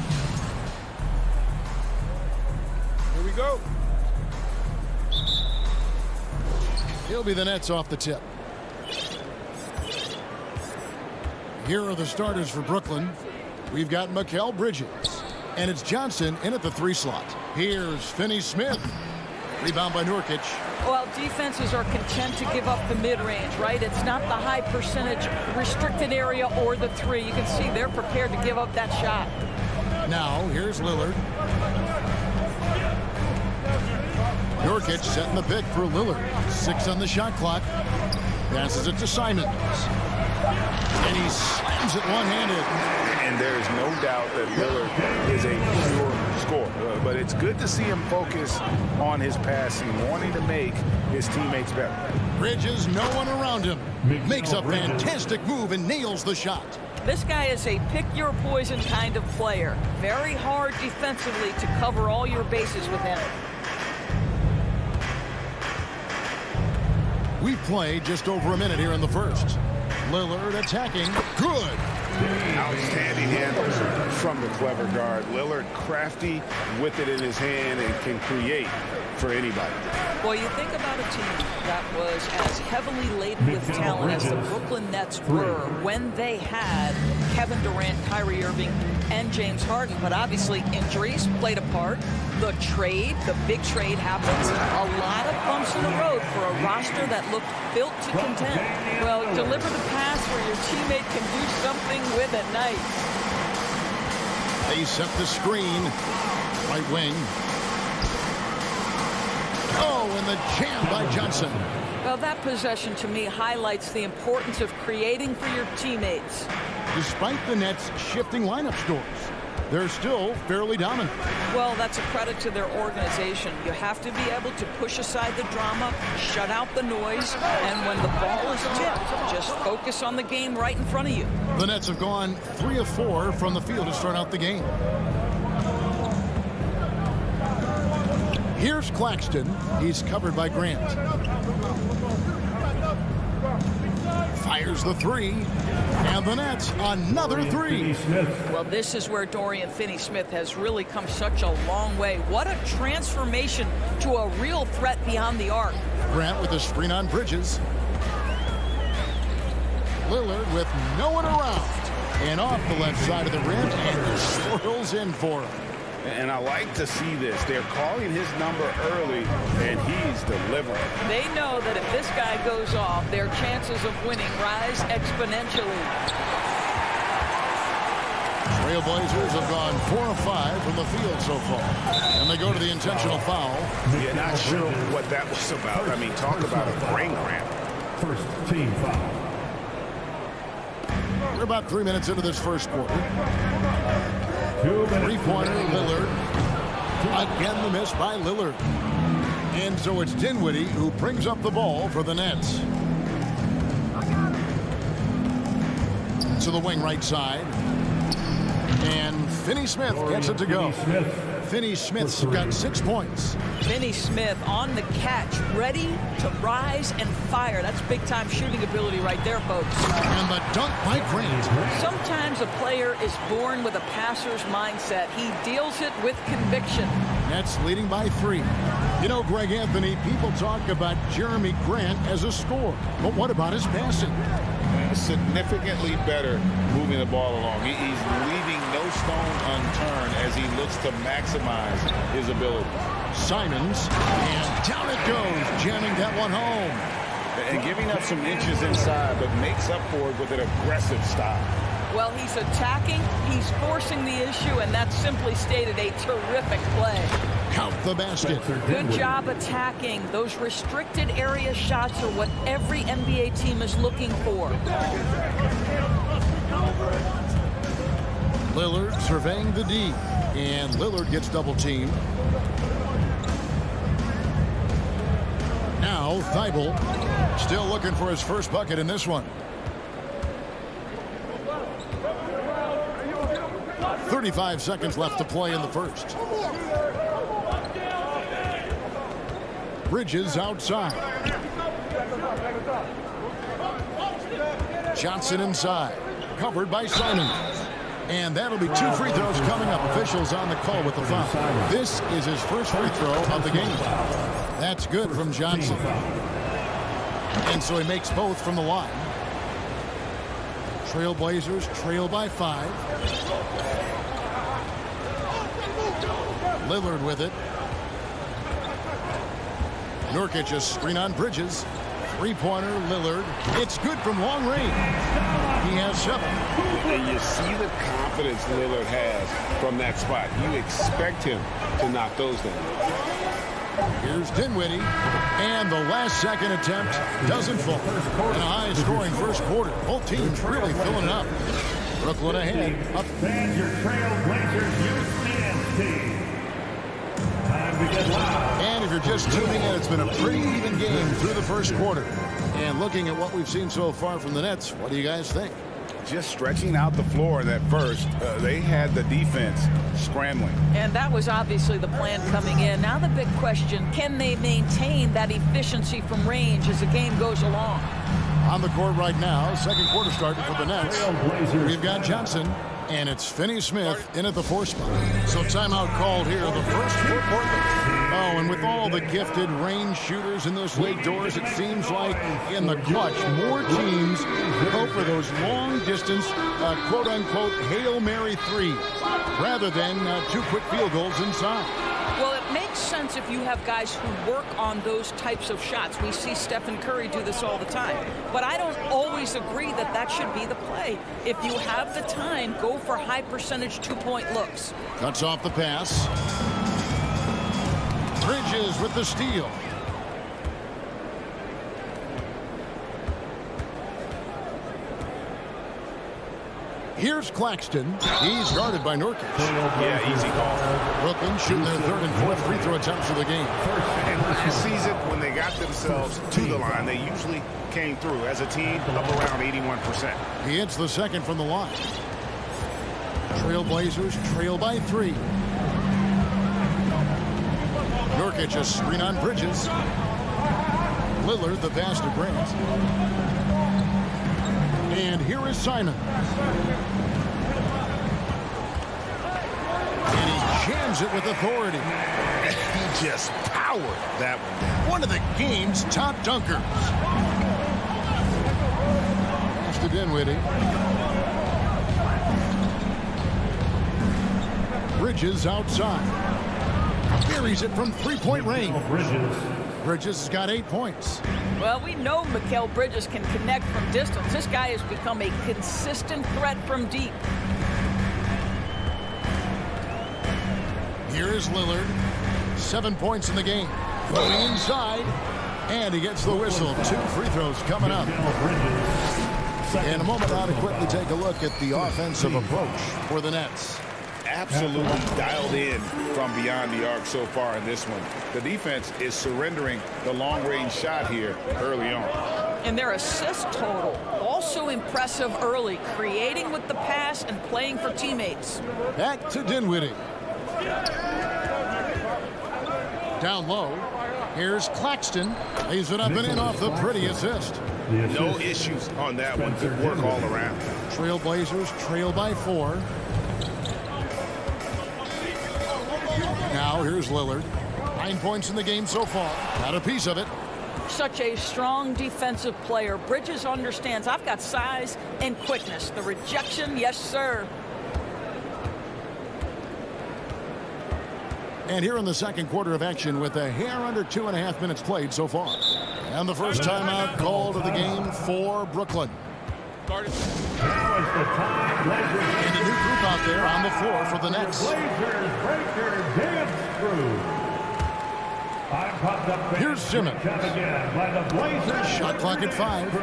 Here we go. He'll be the Nets off the tip. Here are the starters for Brooklyn. We've got Mikal Bridges, and it's Johnson in at the 3 slot. Here's Finney-Smith. Rebound by Nurkic. Well, defenses are content to give up the mid-range, right? It's not the high percentage restricted area or the 3. You can see they're prepared to give up that shot. Now, here's Lillard. Nurkic setting the pick for Lillard. 6 on the shot clock. Passes it to Simons. And he slams it one-handed. And there's no doubt that Lillard is a pure scorer. But it's good to see him focus on his passing, wanting to make his teammates better. Bridges, no one around him. Makes a fantastic move and nails the shot. This guy is a pick-your-poison kind of player. Very hard defensively to cover all your bases with him. We play just over a minute here in the first. Lillard attacking. Good. Outstanding handles from the clever guard. Lillard crafty with it in his hand and can create for anybody. Well, you think about a team that was as heavily laden with talent as the Brooklyn Nets were when they had Kevin Durant, Kyrie Irving, and James Harden. But obviously injuries played a part. The trade, the big trade happens. A lot of bumps in the road for a roster that looked built to contend. Well, deliver the pass where your teammate can do something with at night. They set the screen. Right wing. Oh, and the jam by Johnson. Well, that possession to me highlights the importance of creating for your teammates. Despite the Nets shifting lineup scores, they're still fairly dominant. Well, that's a credit to their organization. You have to be able to push aside the drama, shut out the noise, and when the ball is tipped, just focus on the game right in front of you. The Nets have gone 3 of 4 from the field to start out the game. Here's Claxton. He's covered by Grant. Fires the 3. And the Nets, another 3. Well, this is where Dorian Finney-Smith has really come such a long way. What a transformation to a real threat beyond the arc. Grant with a screen on Bridges. Lillard with no one around. And off the left side of the rim, and swirls in for him. And I like to see this. They're calling his number early, and he's delivering. They know that if this guy goes off, their chances of winning rise exponentially. Trailblazers have gone 4 of 5 from the field so far. And they go to the intentional foul. Yeah, not sure what that was about. I mean, talk about a brain cramp. First team foul. We're about 3 minutes into this first quarter. 3-pointer Lillard. Again the miss by Lillard. And so it's Dinwiddie who brings up the ball for the Nets. To the wing right side. And Finney-Smith gets it to go. Finney-Smith's got 6 points. Finney-Smith on the catch, ready to rise and fire. That's big-time shooting ability right there, folks. And the dunk by Grant. Sometimes a player is born with a passer's mindset. He deals it with conviction. Nets leading by 3. You know, Greg Anthony, people talk about Jeremy Grant as a scorer. But what about his passing? Significantly better moving the ball along. He's leaving no stone unturned as he looks to maximize his ability. Simons, and down it goes, jamming that one home. And giving up some inches inside, but makes up for it with an aggressive style. Well, he's attacking, he's forcing the issue, and that's simply stated a terrific play. Count the basket. Good job attacking. Those restricted area shots are what every NBA team is looking for. Lillard surveying the D, and Lillard gets double teamed. Now Thibault still looking for his first bucket in this one. 35 seconds left to play in the first. Bridges outside. Johnson inside. recovered by Simon. And that'll be 2 free throws coming up. Officials on the call with the foul. This is his first free throw of the game. That's good from Johnson. And so he makes both from the line. Trailblazers trail by 5. Lillard with it. Nurkic a screen on Bridges. Three-pointer, Lillard. It's good from long range. He has 7. And you see the confidence Lillard has from that spot. You expect him to knock those down. Here's Dinwiddie. And the last second attempt doesn't fall. In a high-scoring first quarter. Both teams really filling it up. Brooklyn ahead. Up. And your Trailblazers youth men's team. Time to get loud. And if you're just tuning in, it's been a pretty even game through the first quarter. And looking at what we've seen so far from the Nets, what do you guys think? Just stretching out the floor in that first, they had the defense scrambling. And that was obviously the plan coming in. Now the big question, can they maintain that efficiency from range as the game goes along? On the court right now, second quarter starting for the Nets. We've got Johnson, and it's Finney-Smith in at the 4 spot. So timeout called here, the first for Portland. Oh, and with all the gifted range shooters in those league doors, it seems like in the clutch, more teams go for those long-distance, quote-unquote, Hail Mary threes, rather than 2 quick field goals inside. Well, it makes sense if you have guys who work on those types of shots. We see Stephen Curry do this all the time. But I don't always agree that that should be the play. If you have the time, go for high-percentage 2-point looks. Cuts off the pass. Bridges with the steal. Here's Claxton. He's guarded by Nurkic. Yeah, easy call. Brooklyn shooting their 3rd and 4th free throw attempts of the game. And last season, when they got themselves to the line, they usually came through as a team up around 81%. He hits the 2nd from the line. Trailblazers trail by 3. Nurkic a screen on Bridges. Lillard the pass to Grant. And here is Simon. And he jams it with authority. He just powered that one down. One of the game's top dunkers. Pass to Dinwiddie. Bridges outside. Buries it from 3-point range. Bridges has got 8 points. Well, we know Mikal Bridges can connect from distance. This guy has become a consistent threat from deep. Here is Lillard. 7 points in the game. Going inside. And he gets the whistle. 2 free throws coming up. In a moment, now to quickly take a look at the offensive approach for the Nets. Absolutely dialed in from beyond the arc so far in this one. The defense is surrendering the long-range shot here early on. And their assist total, also impressive early, creating with the pass and playing for teammates. Back to Dinwiddie. Down low. Here's Claxton. Lays it up and in off the pretty assist. No issues on that one. Good work all around. Trailblazers trail by 4. Now here's Lillard. 9 points in the game so far. Got a piece of it. Such a strong defensive player. Bridges understands I've got size and quickness. The rejection, yes, sir. And here in the second quarter of action with a hair under 2.5 minutes played so far. And the first timeout called of the game for Brooklyn. And a new group out there on the floor for the Nets. Here's Simmons. Shot clock at 5.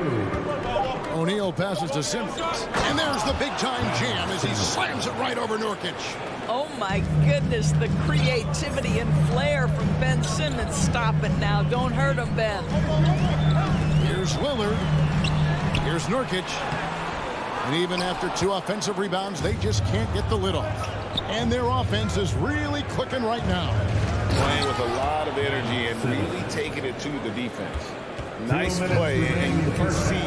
O'Neal passes to Simmons. And there's the big-time jam as he slams it right over Nurkic. Oh, my goodness, the creativity and flair from Ben Simmons. Stop it now. Don't hurt him, Ben. Here's Lillard. Here's Nurkic. And even after 2 offensive rebounds, they just can't get the lid off. And their offense is really clicking right now. Playing with a lot of energy and really taking it to the defense. Nice play, and you can see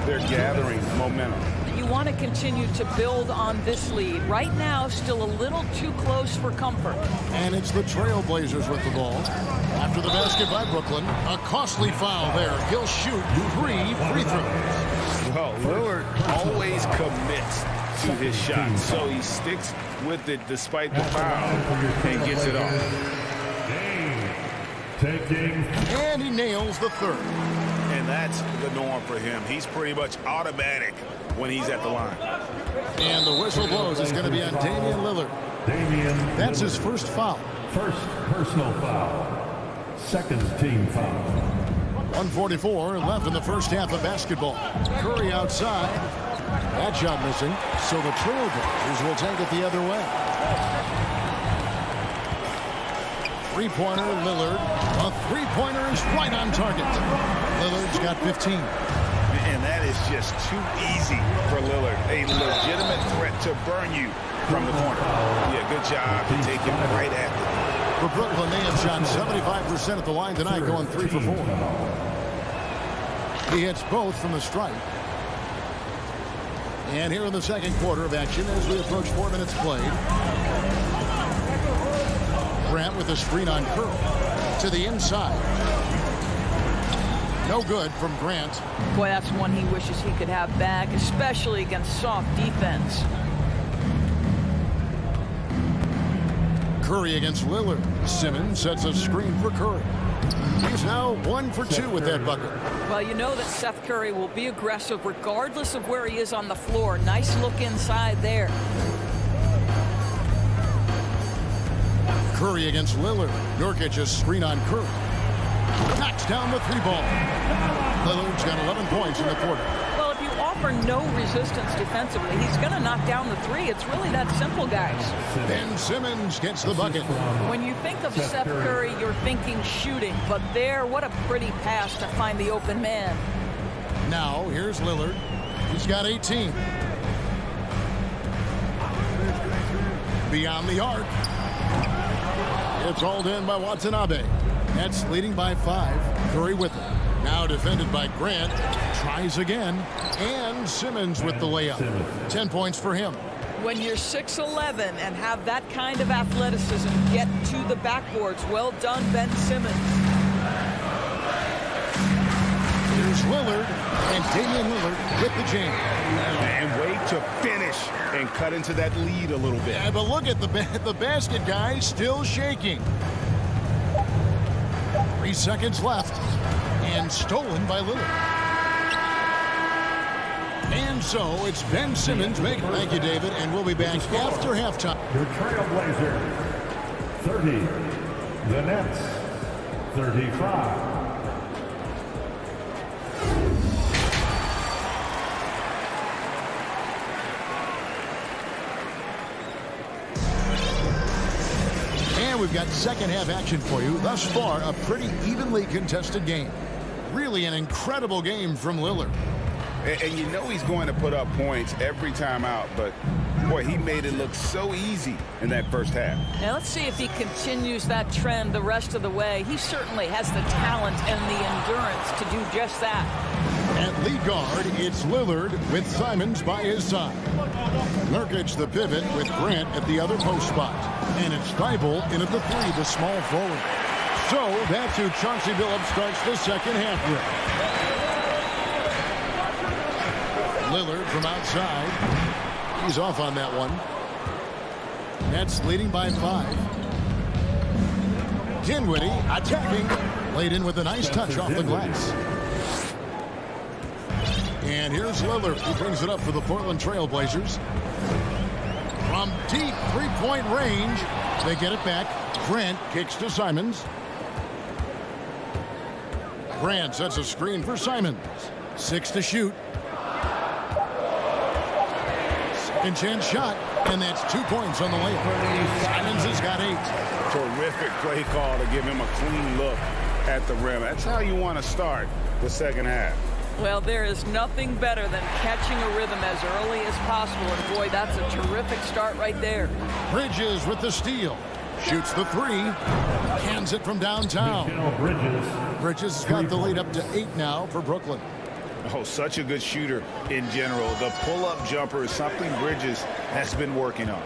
they're gathering momentum. You you want to continue to build on this lead. Right now, still a little too close for comfort. And it's the Trailblazers with the ball. After the basket by Brooklyn, a costly foul there. He'll shoot 3 free throws. Well, Lillard always commits to his shot, so he sticks with it despite the foul and gets it off. And he nails the third. And that's the norm for him. He's pretty much automatic when he's at the line. And the whistle blows. It's going to be on Damian Lillard. That's his first foul. First personal foul. Second team foul. 1:44 left in the first half of basketball. Curry outside. That shot missing. So the Trailblazers will take it the other way. Three-pointer, Lillard. A three-pointer is right on target. Lillard's got 15. And that is just too easy for Lillard. A legitimate threat to burn you from the corner. Yeah, good job to take him right at it. For Brooklyn, they have shot 75% at the line tonight, going 3 for 4. He hits both from the stripe. And here in the second quarter of action as we approach 4 minutes played. Grant with a screen on Curry to the inside. No good from Grant. Boy, that's one he wishes he could have back, especially against soft defense. Curry against Lillard. Simmons sets a screen for Curry. He's now 1 for 2 with that bucket. Well, you know that Seth Curry will be aggressive regardless of where he is on the floor. Nice look inside there. Curry against Lillard. Nurkic's screen on Curry. Knocks down the 3-ball. Lillard's got 11 points in the quarter. Well, if you offer no resistance defensively, he's going to knock down the 3. It's really that simple, guys. Ben Simmons gets the bucket. When you think of Seth Curry, you're thinking shooting. But there, what a pretty pass to find the open man. Now, here's Lillard. He's got 18. Beyond the arc. It's hauled in by Watanabe. Nets leading by 5. Curry with it. Now defended by Grant. Tries again. And Simmons with the layup. 10 points for him. When you're 6'11" and have that kind of athleticism, get to the backboards. Well done, Ben Simmons. Here's Lillard. And Damian Lillard with the jam. And wait to finish and cut into that lead a little bit. Yeah, but look at the basket, guys, still shaking. 3 seconds left. And stolen by Lillard. And so it's Ben Simmons making. Thank you, David. And we'll be back after halftime. Your Trailblazers, 30. The Nets, 35. And we've got second half action for you. Thus far, a pretty evenly contested game. Really an incredible game from Lillard. And you know he's going to put up points every time out, but boy, he made it look so easy in that first half. Now let's see if he continues that trend the rest of the way. He certainly has the talent and the endurance to do just that. At lead guard, it's Lillard with Simons by his side. Nurkic the pivot with Grant at the other post spot. And it's Thibault in at the 3, the small forward. So that's who Chauncey Billups starts the second half with. Lillard from outside. He's off on that one. Nets leading by 5. Dinwiddie attacking. Laid in with a nice touch off the glass. And here's Lillard. He brings it up for the Portland Trailblazers. From deep three-point range, they get it back. Grant kicks to Simons. Grant sets a screen for Simons. 6 to shoot. Second chance shot, and that's 2 points on the layup. Simons has got 8. Terrific play call to give him a clean look at the rim. That's how you want to start the second half. Well, there is nothing better than catching a rhythm as early as possible, and boy, that's a terrific start right there. Bridges with the steal. Shoots the 3. Hands it from downtown. Bridges has got the lead up to 8 now for Brooklyn. Oh, such a good shooter in general. The pull-up jumper is something Bridges has been working on.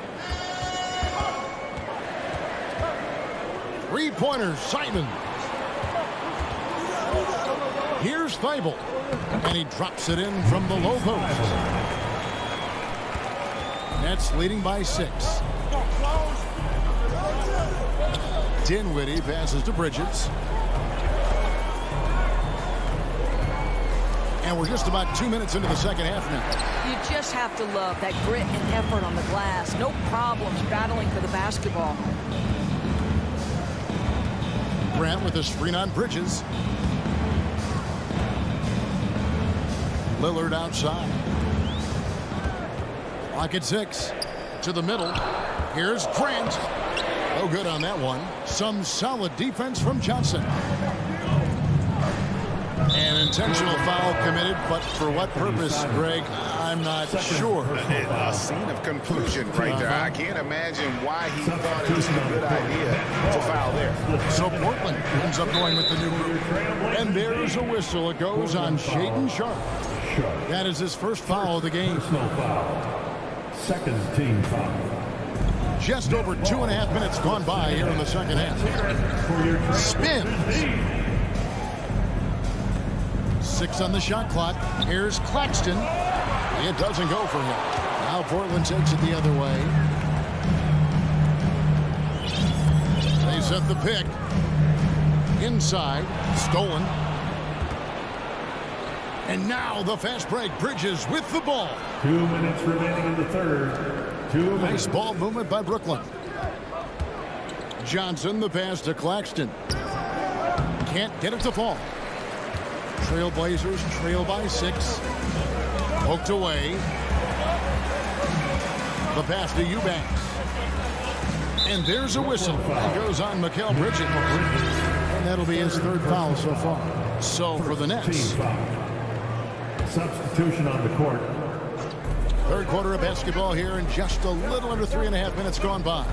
Three-pointers, Simon. Here's Thibault, and he drops it in from the low post. Nets leading by 6. Dinwiddie passes to Bridges. And we're just about 2 minutes into the second half now. You just have to love that grit and effort on the glass. No problems battling for the basketball. Grant with a screen on Bridges. Lillard outside. Clock at 6. To the middle. Here's Grant. No good on that one. Some solid defense from Johnson. An intentional foul committed, but for what purpose, Greg? I'm not sure. A scene of confusion right there. I can't imagine why he thought it was a good idea to foul there. So Portland ends up going with the new group. And there's a whistle. It goes on Shaedon Sharpe. That is his first foul of the game. Second team foul. Just over 2.5 minutes gone by here in the second half. Spins. 6 on the shot clock. Here's Claxton. It doesn't go for him. Now Portland takes it the other way. They set the pick. Inside. Stolen. And now the fast break. Bridges with the ball. 2 minutes remaining in the third. 2 minutes. Nice ball movement by Brooklyn. Johnson, the pass to Claxton. Can't get it to fall. Trailblazers trail by 6. Poked away. The pass to Eubanks. And there's a whistle. It goes on Mikal Bridges. And that'll be his third foul so far. So for the Nets. Substitution on the court. Third quarter of basketball here, and just a little under 3.5 minutes gone by.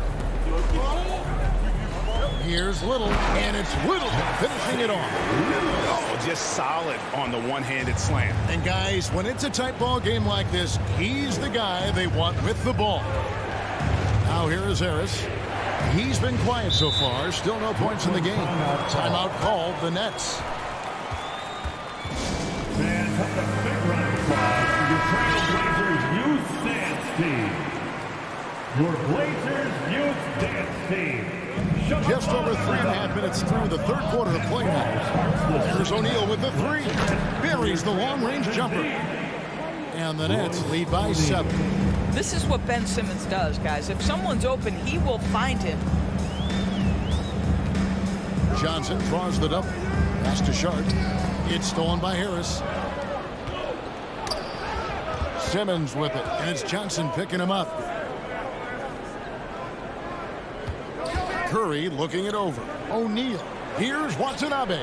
Here's Little, and it's Little finishing it off. Oh, just solid on the one-handed slam. And guys, when it's a tight ball game like this, he's the guy they want with the ball. Now here is Harris. He's been quiet so far. Still no points in the game. Timeout called, the Nets. Man, that's a big round of applause for your Trailblazers Youth Dance Team. Your Blazers Youth Dance Team. Just over 3.5 minutes through the third quarter of play now. Here's O'Neal with the 3. Buries the long-range jumper. And the Nets lead by 7. This is what Ben Simmons does, guys. If someone's open, he will find him. Johnson draws the double. Pass to Sharpe. It's stolen by Harris. Simmons with it, and it's Johnson picking him up. Curry looking it over. O'Neal. Here's Watanabe.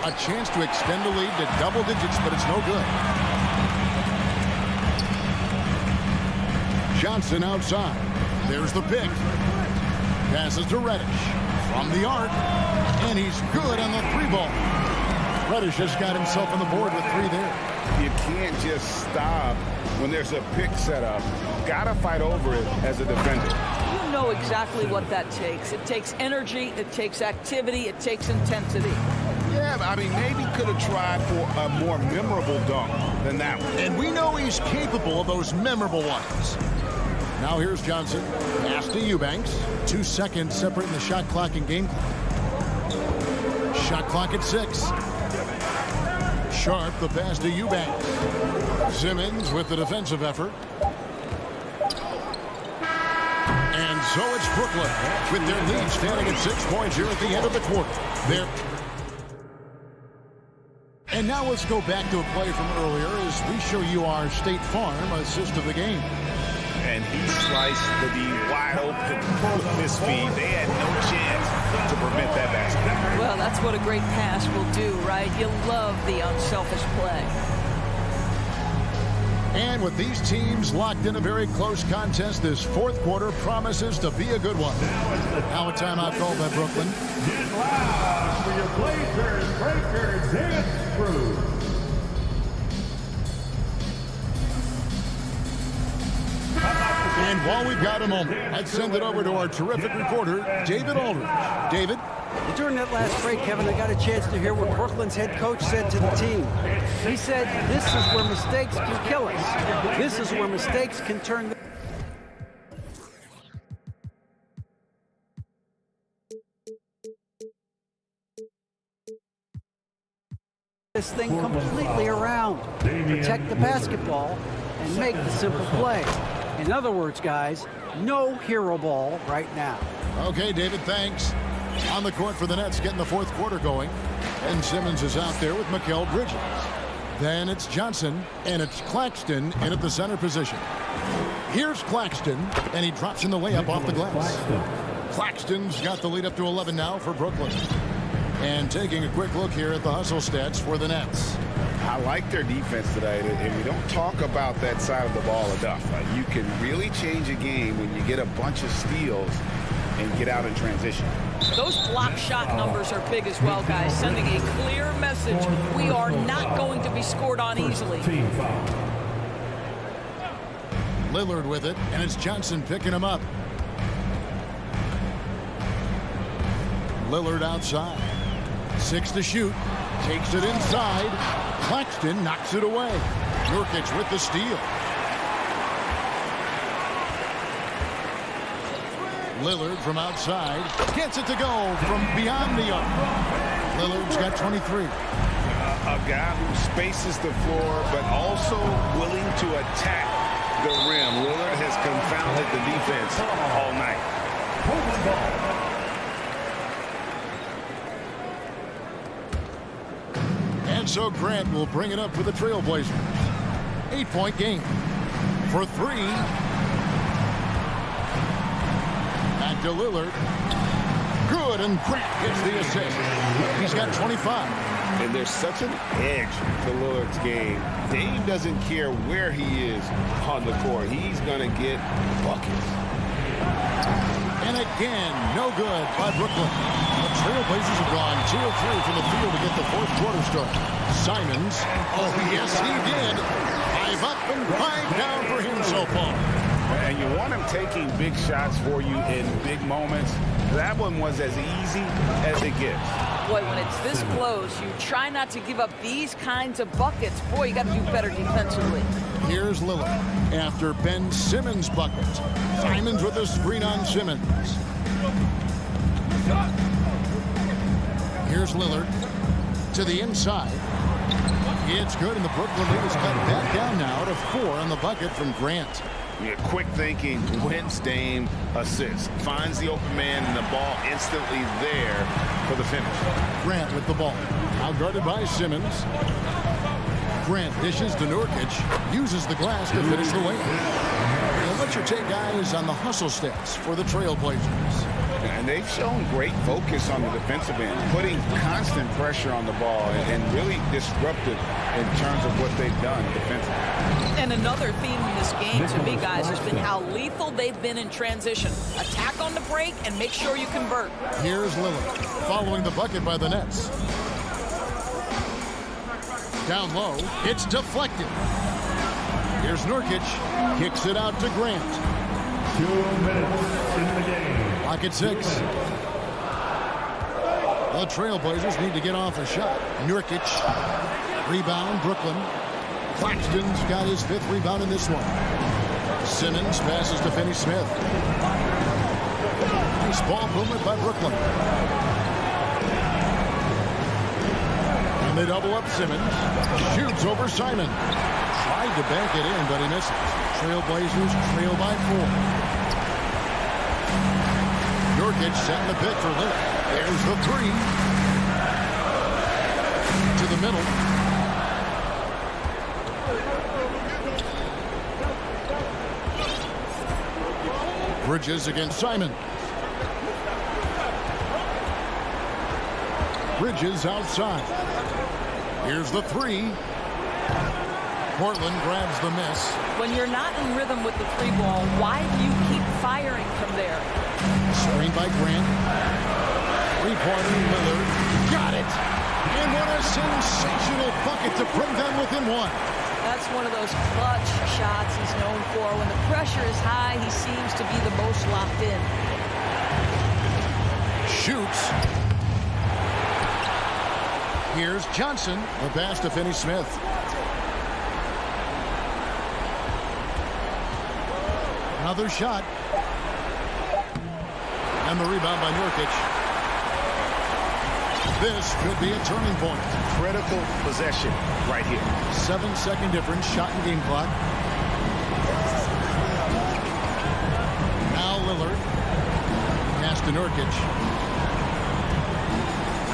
A chance to extend the lead to double digits, but it's no good. Johnson outside. There's the pick. Passes to Reddish. From the arc. And he's good on the 3 ball. Reddish just got himself on the board with 3 there. You can't just stop when there's a pick set up. Gotta fight over it as a defender. You know exactly what that takes. It takes energy, it takes activity, it takes intensity. Yeah, I mean, maybe could have tried for a more memorable dunk than that one. And we know he's capable of those memorable ones. Now here's Johnson. Pass to Eubanks. 2 seconds separating the shot clock and game clock. Shot clock at 6. Sharpe, the pass to Eubanks. Simmons with the defensive effort. And so it's Brooklyn with their lead standing at 6 points here at the end of the quarter. And now let's go back to a play from earlier as we show you our State Farm assist of the game. And he sliced the D wide open with his feet. They had no chance to prevent that basket. Well, that's what a great pass will do, right? You love the unselfish play. And with these teams locked in a very close contest, this fourth quarter promises to be a good one. Now a timeout called by Brooklyn. Get loud for your Blazers Breakers Dance Crew. And while we've got a moment, let's send it over to our terrific reporter, David Aldridge. David? During that last break, Kevin, I got a chance to hear what Brooklyn's head coach said to the team. He said, this is where mistakes can kill us. This is where mistakes can turn this thing completely around. Protect the basketball and make the simple play. In other words, guys, no hero ball right now. Okay, David, thanks. On the court for the Nets, getting the fourth quarter going. And Simmons is out there with Mikal Bridges. Then it's Johnson, and it's Claxton in at the center position. Here's Claxton, and he drops in the layup off the glass. Claxton's got the lead up to 11 now for Brooklyn. And taking a quick look here at the hustle stats for the Nets. I like their defense today, and we don't talk about that side of the ball enough. You can really change a game when you get a bunch of steals and get out in transition. Those block shot numbers are big as well, guys, sending a clear message. We are not going to be scored on easily. Lillard with it, and it's Johnson picking him up. Lillard outside. 6 to shoot. Takes it inside. Claxton knocks it away. Nurkic with the steal. Lillard from outside. Gets it to go from beyond the arc. Lillard's got 23. A guy who spaces the floor, but also willing to attack the rim. Lillard has confounded the defense all night. And so Grant will bring it up for the Trailblazers. 8-point game. For 3. Back to Lillard. Good, and Grant gets the assist. He's got 25. And there's such an edge to Lillard's game. Dame doesn't care where he is on the court. He's going to get buckets. And again, no good by Brooklyn. The Trailblazers have gone 2 of 3 from the field to get the fourth quarter started. Simons, oh yes he did. 5 up and 5 down for him so far. And you want him taking big shots for you in big moments. That one was as easy as it gets. Boy, when it's this close, you try not to give up these kinds of buckets. Boy, you got to do better defensively. Here's Lillard after Ben Simmons' bucket. Simons with a screen on Simmons. Here's Lillard to the inside. It's good, and the Brooklyn lead is cut back down now to 4 on the bucket from Grant. Yeah, quick thinking wins Dame assist. Finds the open man, and the ball instantly there for the finish. Grant with the ball. Out guarded by Simmons. Grant dishes to Nurkic. Uses the glass to finish the layup. And what's your take, guys, on the hustle stats for the Trailblazers? And they've shown great focus on the defensive end, putting constant pressure on the ball and really disruptive in terms of what they've done defensively. And another theme in this game, to me, guys, has been how lethal they've been in transition. Attack on the break and make sure you convert. Here's Lillard following the bucket by the Nets. Down low, it's deflected. Here's Nurkic, kicks it out to Grant. 2 minutes in the game. Clock at 6. The Trailblazers need to get off a shot. Nurkic, rebound, Brooklyn. Claxton's got his 5th rebound in this one. Simmons passes to Finney-Smith. Nice ball movement by Brooklyn. And they double up Simmons. Shoots over Simon. Tried to bank it in, but he misses. Trailblazers trail by 4. Nurkic setting the pick for Lillard. There's the 3. To the middle. Bridges against Simon. Bridges outside. Here's the 3. Portland grabs the miss. When you're not in rhythm with the 3 ball, why do you keep firing from there? Screen by Grant. 3-pointer, Lillard. Got it! And what a sensational bucket to bring them within 1. That's one of those clutch shots he's known for. When the pressure is high, he seems to be the most locked in. Shoots. Here's Johnson. The pass to Finney-Smith. Another shot. And the rebound by Nurkic. This could be a turning point. Critical possession right here. 7-second difference, shot and game clock. Now Lillard. Pass to Nurkic.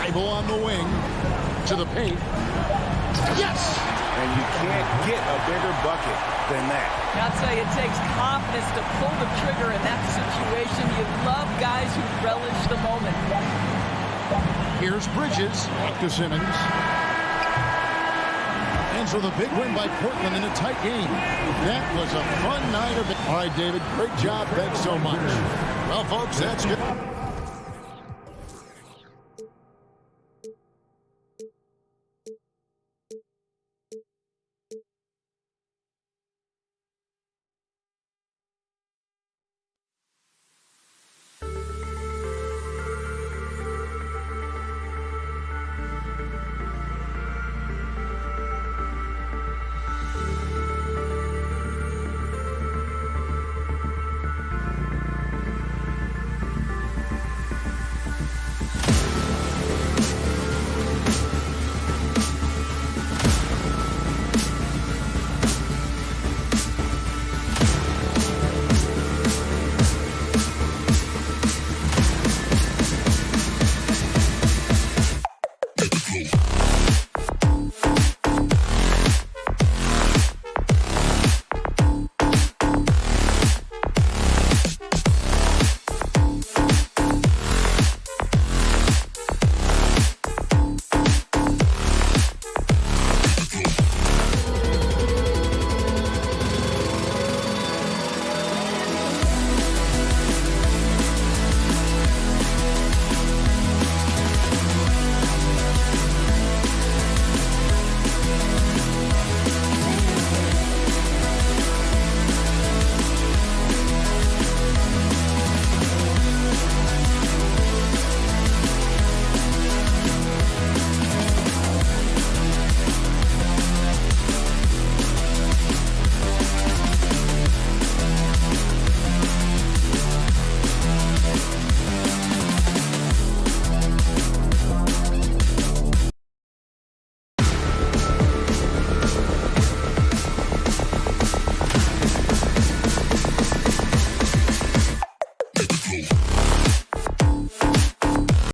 Dribble on the wing. To the paint. Yes! And you can't get a bigger bucket than that. I'll tell you, it takes confidence to pull the trigger in that situation. You love guys who relish the moment. Here's Bridges. Back to Simmons. And so the big win by Portland in a tight game. That was a fun night of it. All right, David, great job. Thanks so much. Well, folks, that's good.